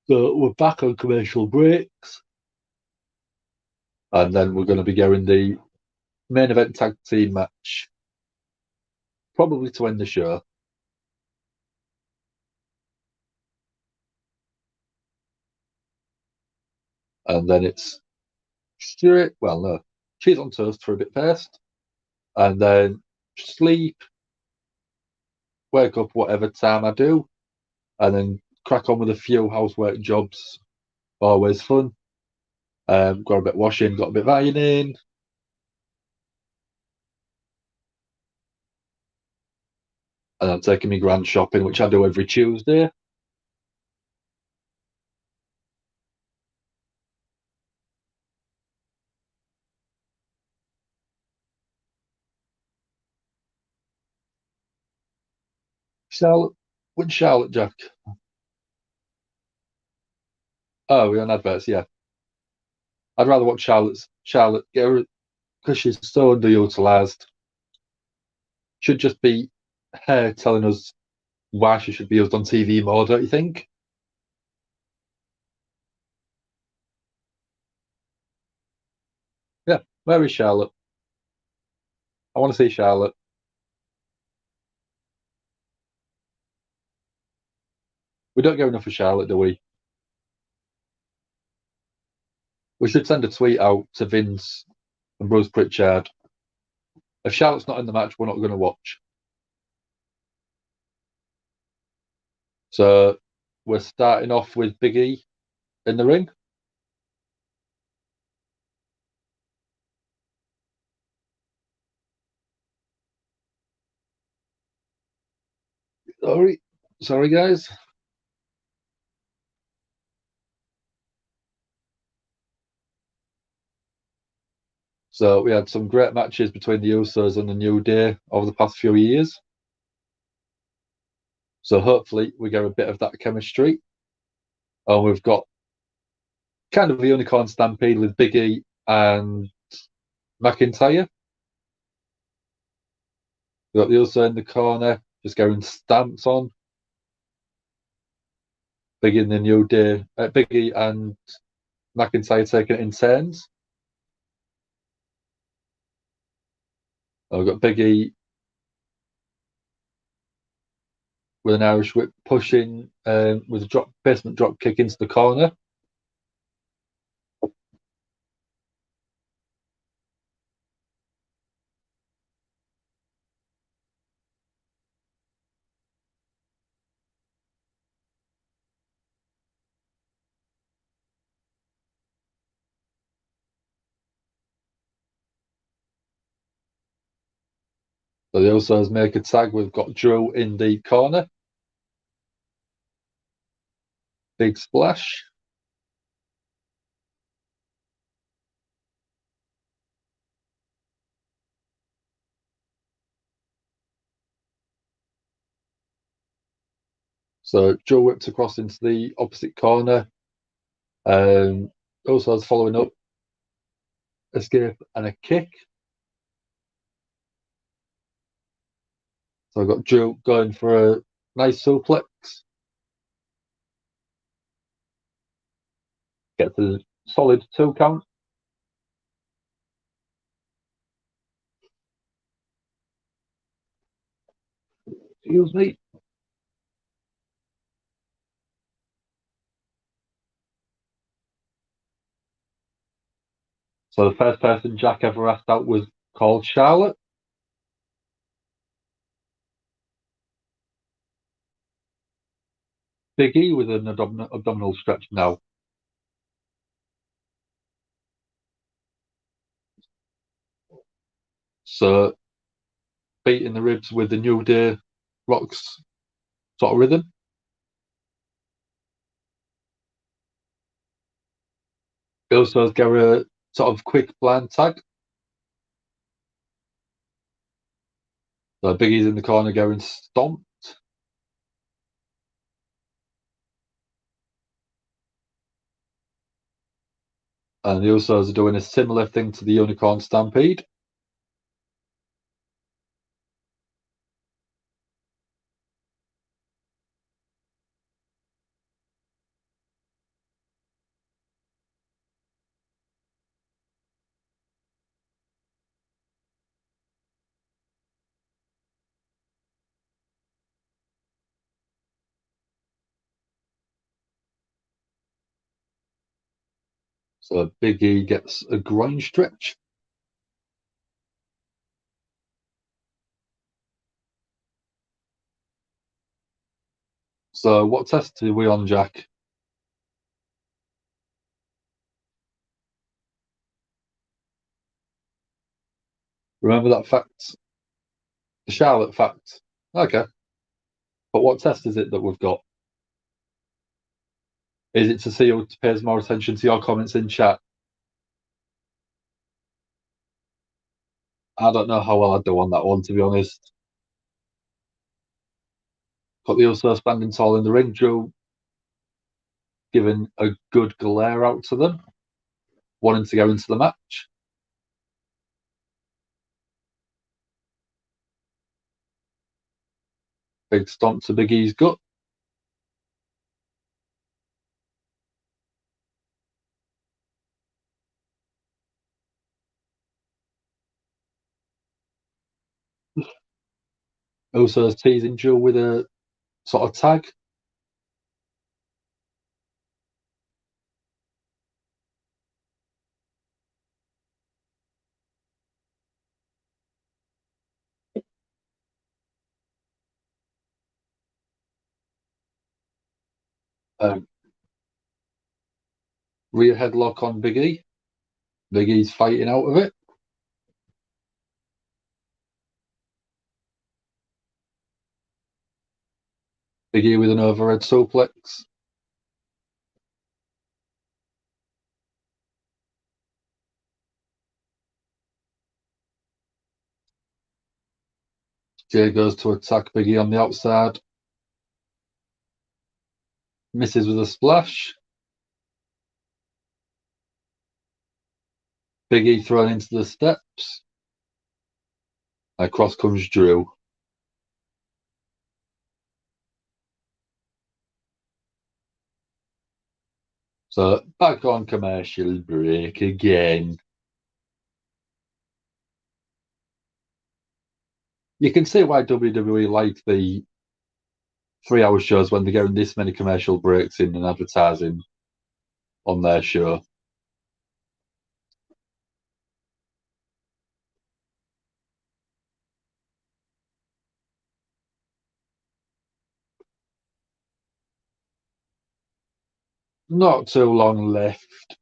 So we're back on commercial breaks. And then we're going to be going the main event tag team match. Probably to end the show. And then it's straight, well, no, cheese on toast for a bit first. And then sleep, wake up whatever time I do. And then crack on with a few housework jobs. Always fun. Got a bit washing, got a bit of ironing. And I'm taking me grand shopping, which I do every Tuesday. Charlotte, which Charlotte, Jack? Oh, we're on adverts, yeah. I'd rather watch Charlotte get her because she's so underutilized. Should just be her telling us why she should be used on TV more, don't you think? Yeah, where is Charlotte? I want to see Charlotte. We don't get enough of Charlotte, do we? We should send a tweet out to Vince and Bruce Pritchard. If Charlotte's not in the match, we're not going to watch. So we're starting off with Big E in the ring. Sorry, guys. So we had some great matches between the Usos and the New Day over the past few years. So hopefully we get a bit of that chemistry. And we've got kind of a unicorn stampede with Big E and McIntyre. We've got the Uso in the corner, just going stamps on. Big E in the New Day, Big E and McIntyre taking it in turns. We've got Big E with an Irish whip pushing with a basement drop kick into the corner. So the Usos make a tag. We've got Drew in the corner. Big splash. So Drew whips across into the opposite corner. Usos following up. Escape and a kick. So I've got Drew going for a nice suplex. Gets a solid 2 count. Excuse me. So the first person Jack ever asked out was called Charlotte. Big E with an abdominal stretch now. So beating the ribs with the New Day Rocks sort of rhythm. Also get a sort of quick blind tag. So Big E's in the corner going stomped. And the Usos are doing a similar thing to the Unicorn Stampede. So Big E gets a groin stretch. So what test are we on, Jack? Remember that fact? The Charlotte fact. Okay. But what test is it that we've got? Is it to see who pays more attention to your comments in chat? I don't know how well I'd do on that one, to be honest. Got the Usos standing tall in the ring. Drew giving a good glare out to them, wanting to go into the match. Big stomp to Big E's gut. Usos teasing Drew with a sort of tag. Rear headlock on Big E. Big E's fighting out of it. Big E with an overhead suplex. Jay goes to attack Big E on the outside. Misses with a splash. Big E thrown into the steps. Across comes Drew. So back on commercial break again. You can see why WWE like the 3-hour shows when they're getting this many commercial breaks in and advertising on their show. Not too long left.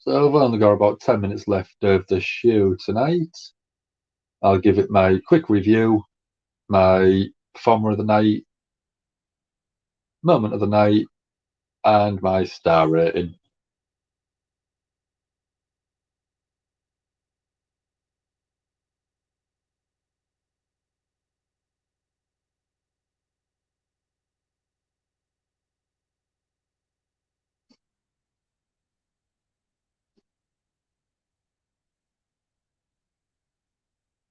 So I've only got about 10 minutes left of the show tonight. I'll give it my quick review, my performer of the night, moment of the night, and my star rating.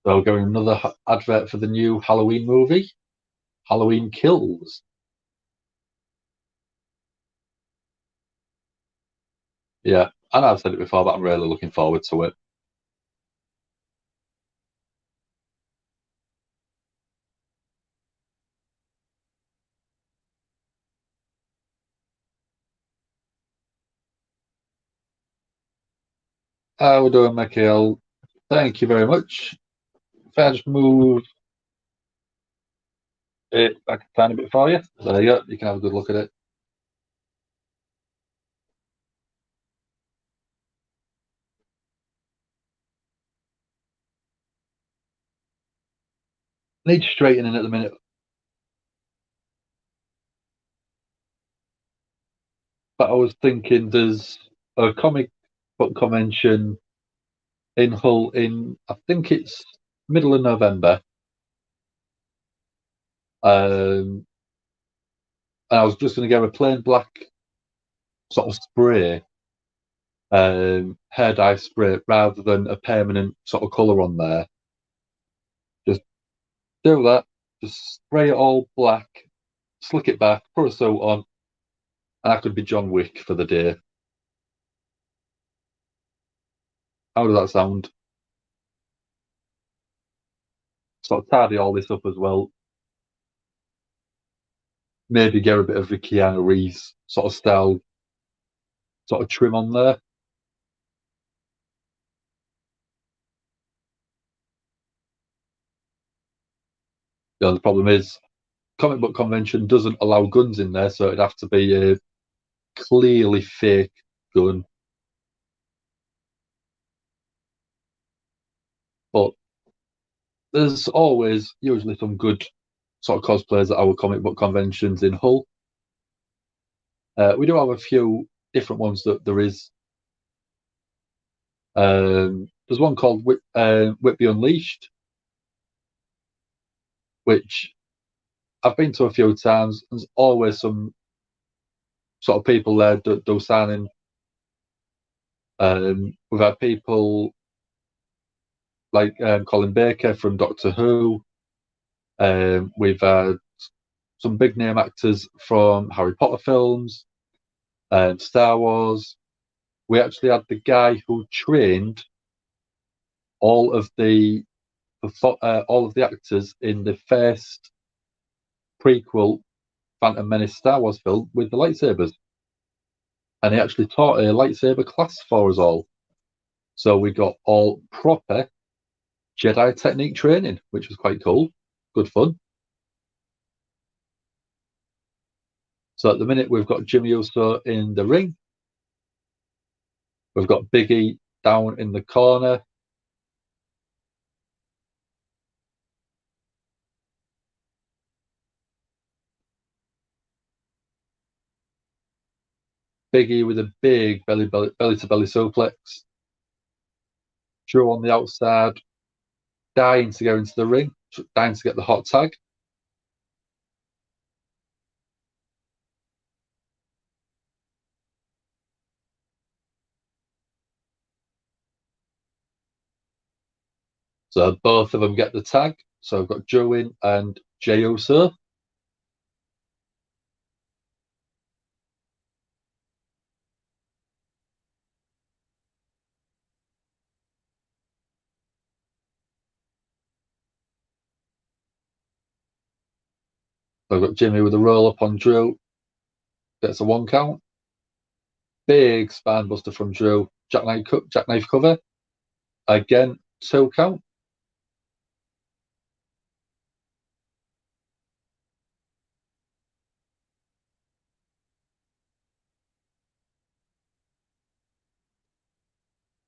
So going another advert for the new Halloween movie, Halloween Kills. Yeah, and I've said it before, but I'm really looking forward to it. How we doing, Michael? Thank you very much. If I just move it back a tiny bit for you. There you go. You can have a good look at it. Need straightening at the minute. But I was thinking there's a comic book convention in Hull in, I think it's middle of November. And I was just going to get a plain black sort of spray, hair dye spray, rather than a permanent sort of colour on there. Just do that. Just spray it all black, slick it back, put a suit on, and I could be John Wick for the day. How does that sound? Sort of tidy all this up as well. Maybe get a bit of the Keanu Reeves sort of style, sort of trim on there. The problem is, comic book convention doesn't allow guns in there, so it'd have to be a clearly fake gun. But there's always usually some good sort of cosplayers at our comic book conventions in Hull. We do have a few different ones that there is. There's one called Whitby Unleashed, which I've been to a few times. There's always some sort of people there do signing. We've had people like Colin Baker from Doctor Who. We've had some big name actors from Harry Potter films and Star Wars. We actually had the guy who trained all of the actors in the first prequel Phantom Menace Star Wars film with the lightsabers, and he actually taught a lightsaber class for us all. So we got all proper Jedi technique training, which was quite cool, good fun. So at the minute we've got Jimmy Uso in the ring. We've got Biggie down in the corner. Biggie with a big belly to belly suplex. Drew on the outside, dying to go into the ring, dying to get the hot tag. So both of them get the tag. So I've got Drew in and Jey Uso. So I've got Jimmy with a roll up on Drew. Gets a 1 count. Big spine buster from Drew. Jackknife cover. Again, 2 count.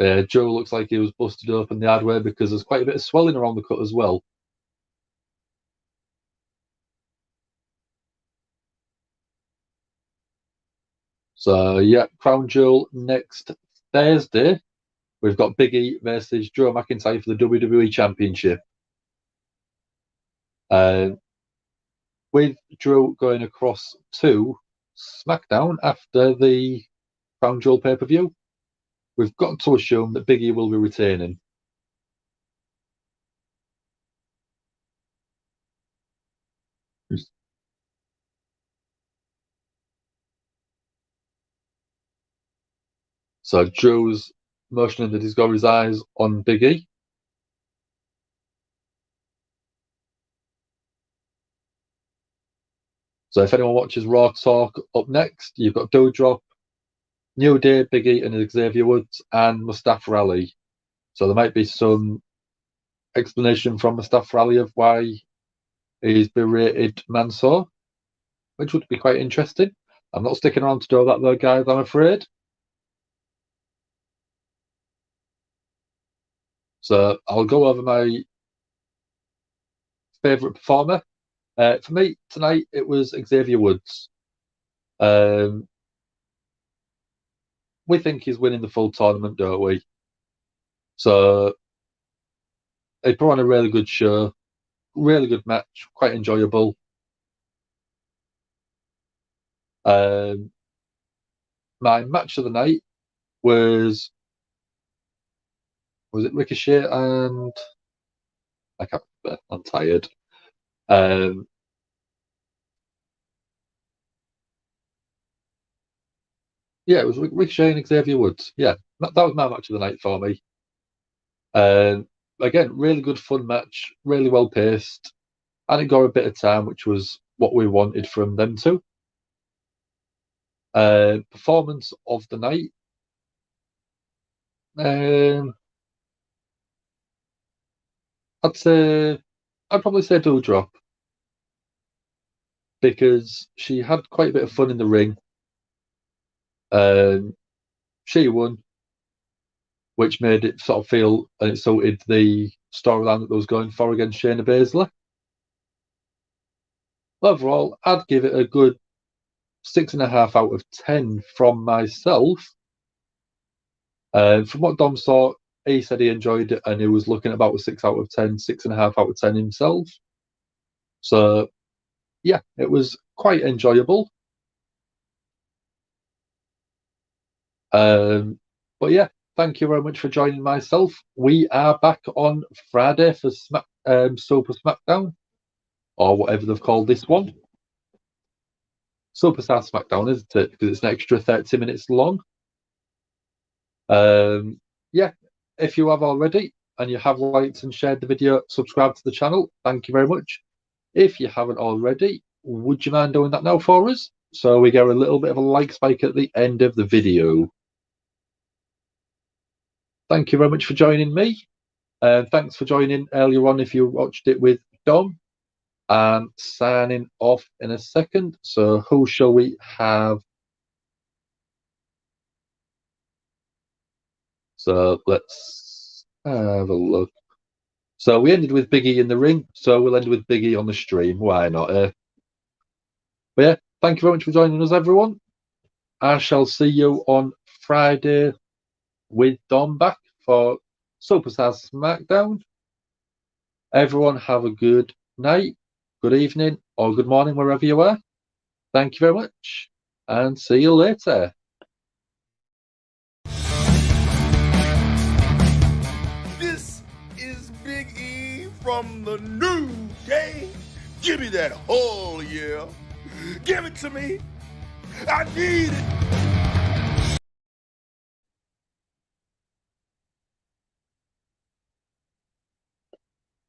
Joe looks like he was busted open the hard way because there's quite a bit of swelling around the cut as well. So, yeah, Crown Jewel next Thursday. We've got Big E versus Drew McIntyre for the WWE Championship. With Drew going across to SmackDown after the Crown Jewel pay-per-view, we've got to assume that Big E will be retaining. So Drew's motioning that he's got his eyes on Big E. So if anyone watches Raw Talk, up next, you've got Doudrop, New Day, Big E and Xavier Woods, and Mustafa Ali. So there might be some explanation from Mustafa Ali of why he's berated Mansoor, which would be quite interesting. I'm not sticking around to do that though, guys, I'm afraid. So I'll go over my favourite performer. For me, tonight, it was Xavier Woods. We think he's winning the full tournament, don't we? So he put on a really good show, really good match, quite enjoyable. My match of the night was it Ricochet and I can't remember, I'm tired. Yeah, it was Ricochet and Xavier Woods. Yeah, that was my match of the night for me. Again, really good fun match, really well paced, and it got a bit of time, which was what we wanted from them two. Performance of the night. I'd probably say Doudrop because she had quite a bit of fun in the ring. She won, which made it sort of feel, and it suited the storyline that they was going for against Shayna Baszler. Overall, I'd give it a good 6.5 out of 10 from myself. From what Dom saw, he said he enjoyed it and he was looking at about a 6 out of 10, 6.5 out of 10 himself. So, yeah, it was quite enjoyable. But yeah, thank you very much for joining myself. We are back on Friday for Super SmackDown, or whatever they've called this one. Superstar SmackDown, isn't it? Because it's an extra 30 minutes long. Yeah, if you have already and you have liked and shared the video, subscribe to the channel. Thank you very much. If you haven't already, would you mind doing that now for us? So we get a little bit of a like spike at the end of the video. Thank you very much for joining me. Thanks for joining earlier on if you watched it with Dom. I'm signing off in a second. So who shall we have? So let's have a look. So we ended with Big E in the ring. So we'll end with Big E on the stream. Why not? But yeah, thank you very much for joining us, everyone. I shall see you on Friday with Dom back for Superstar SmackDown. Everyone have a good night, good evening, or good morning, wherever you are. Thank you very much, and see you later. This is Big E from the New Day. Give me that whole, yeah. Give it to me. I need it.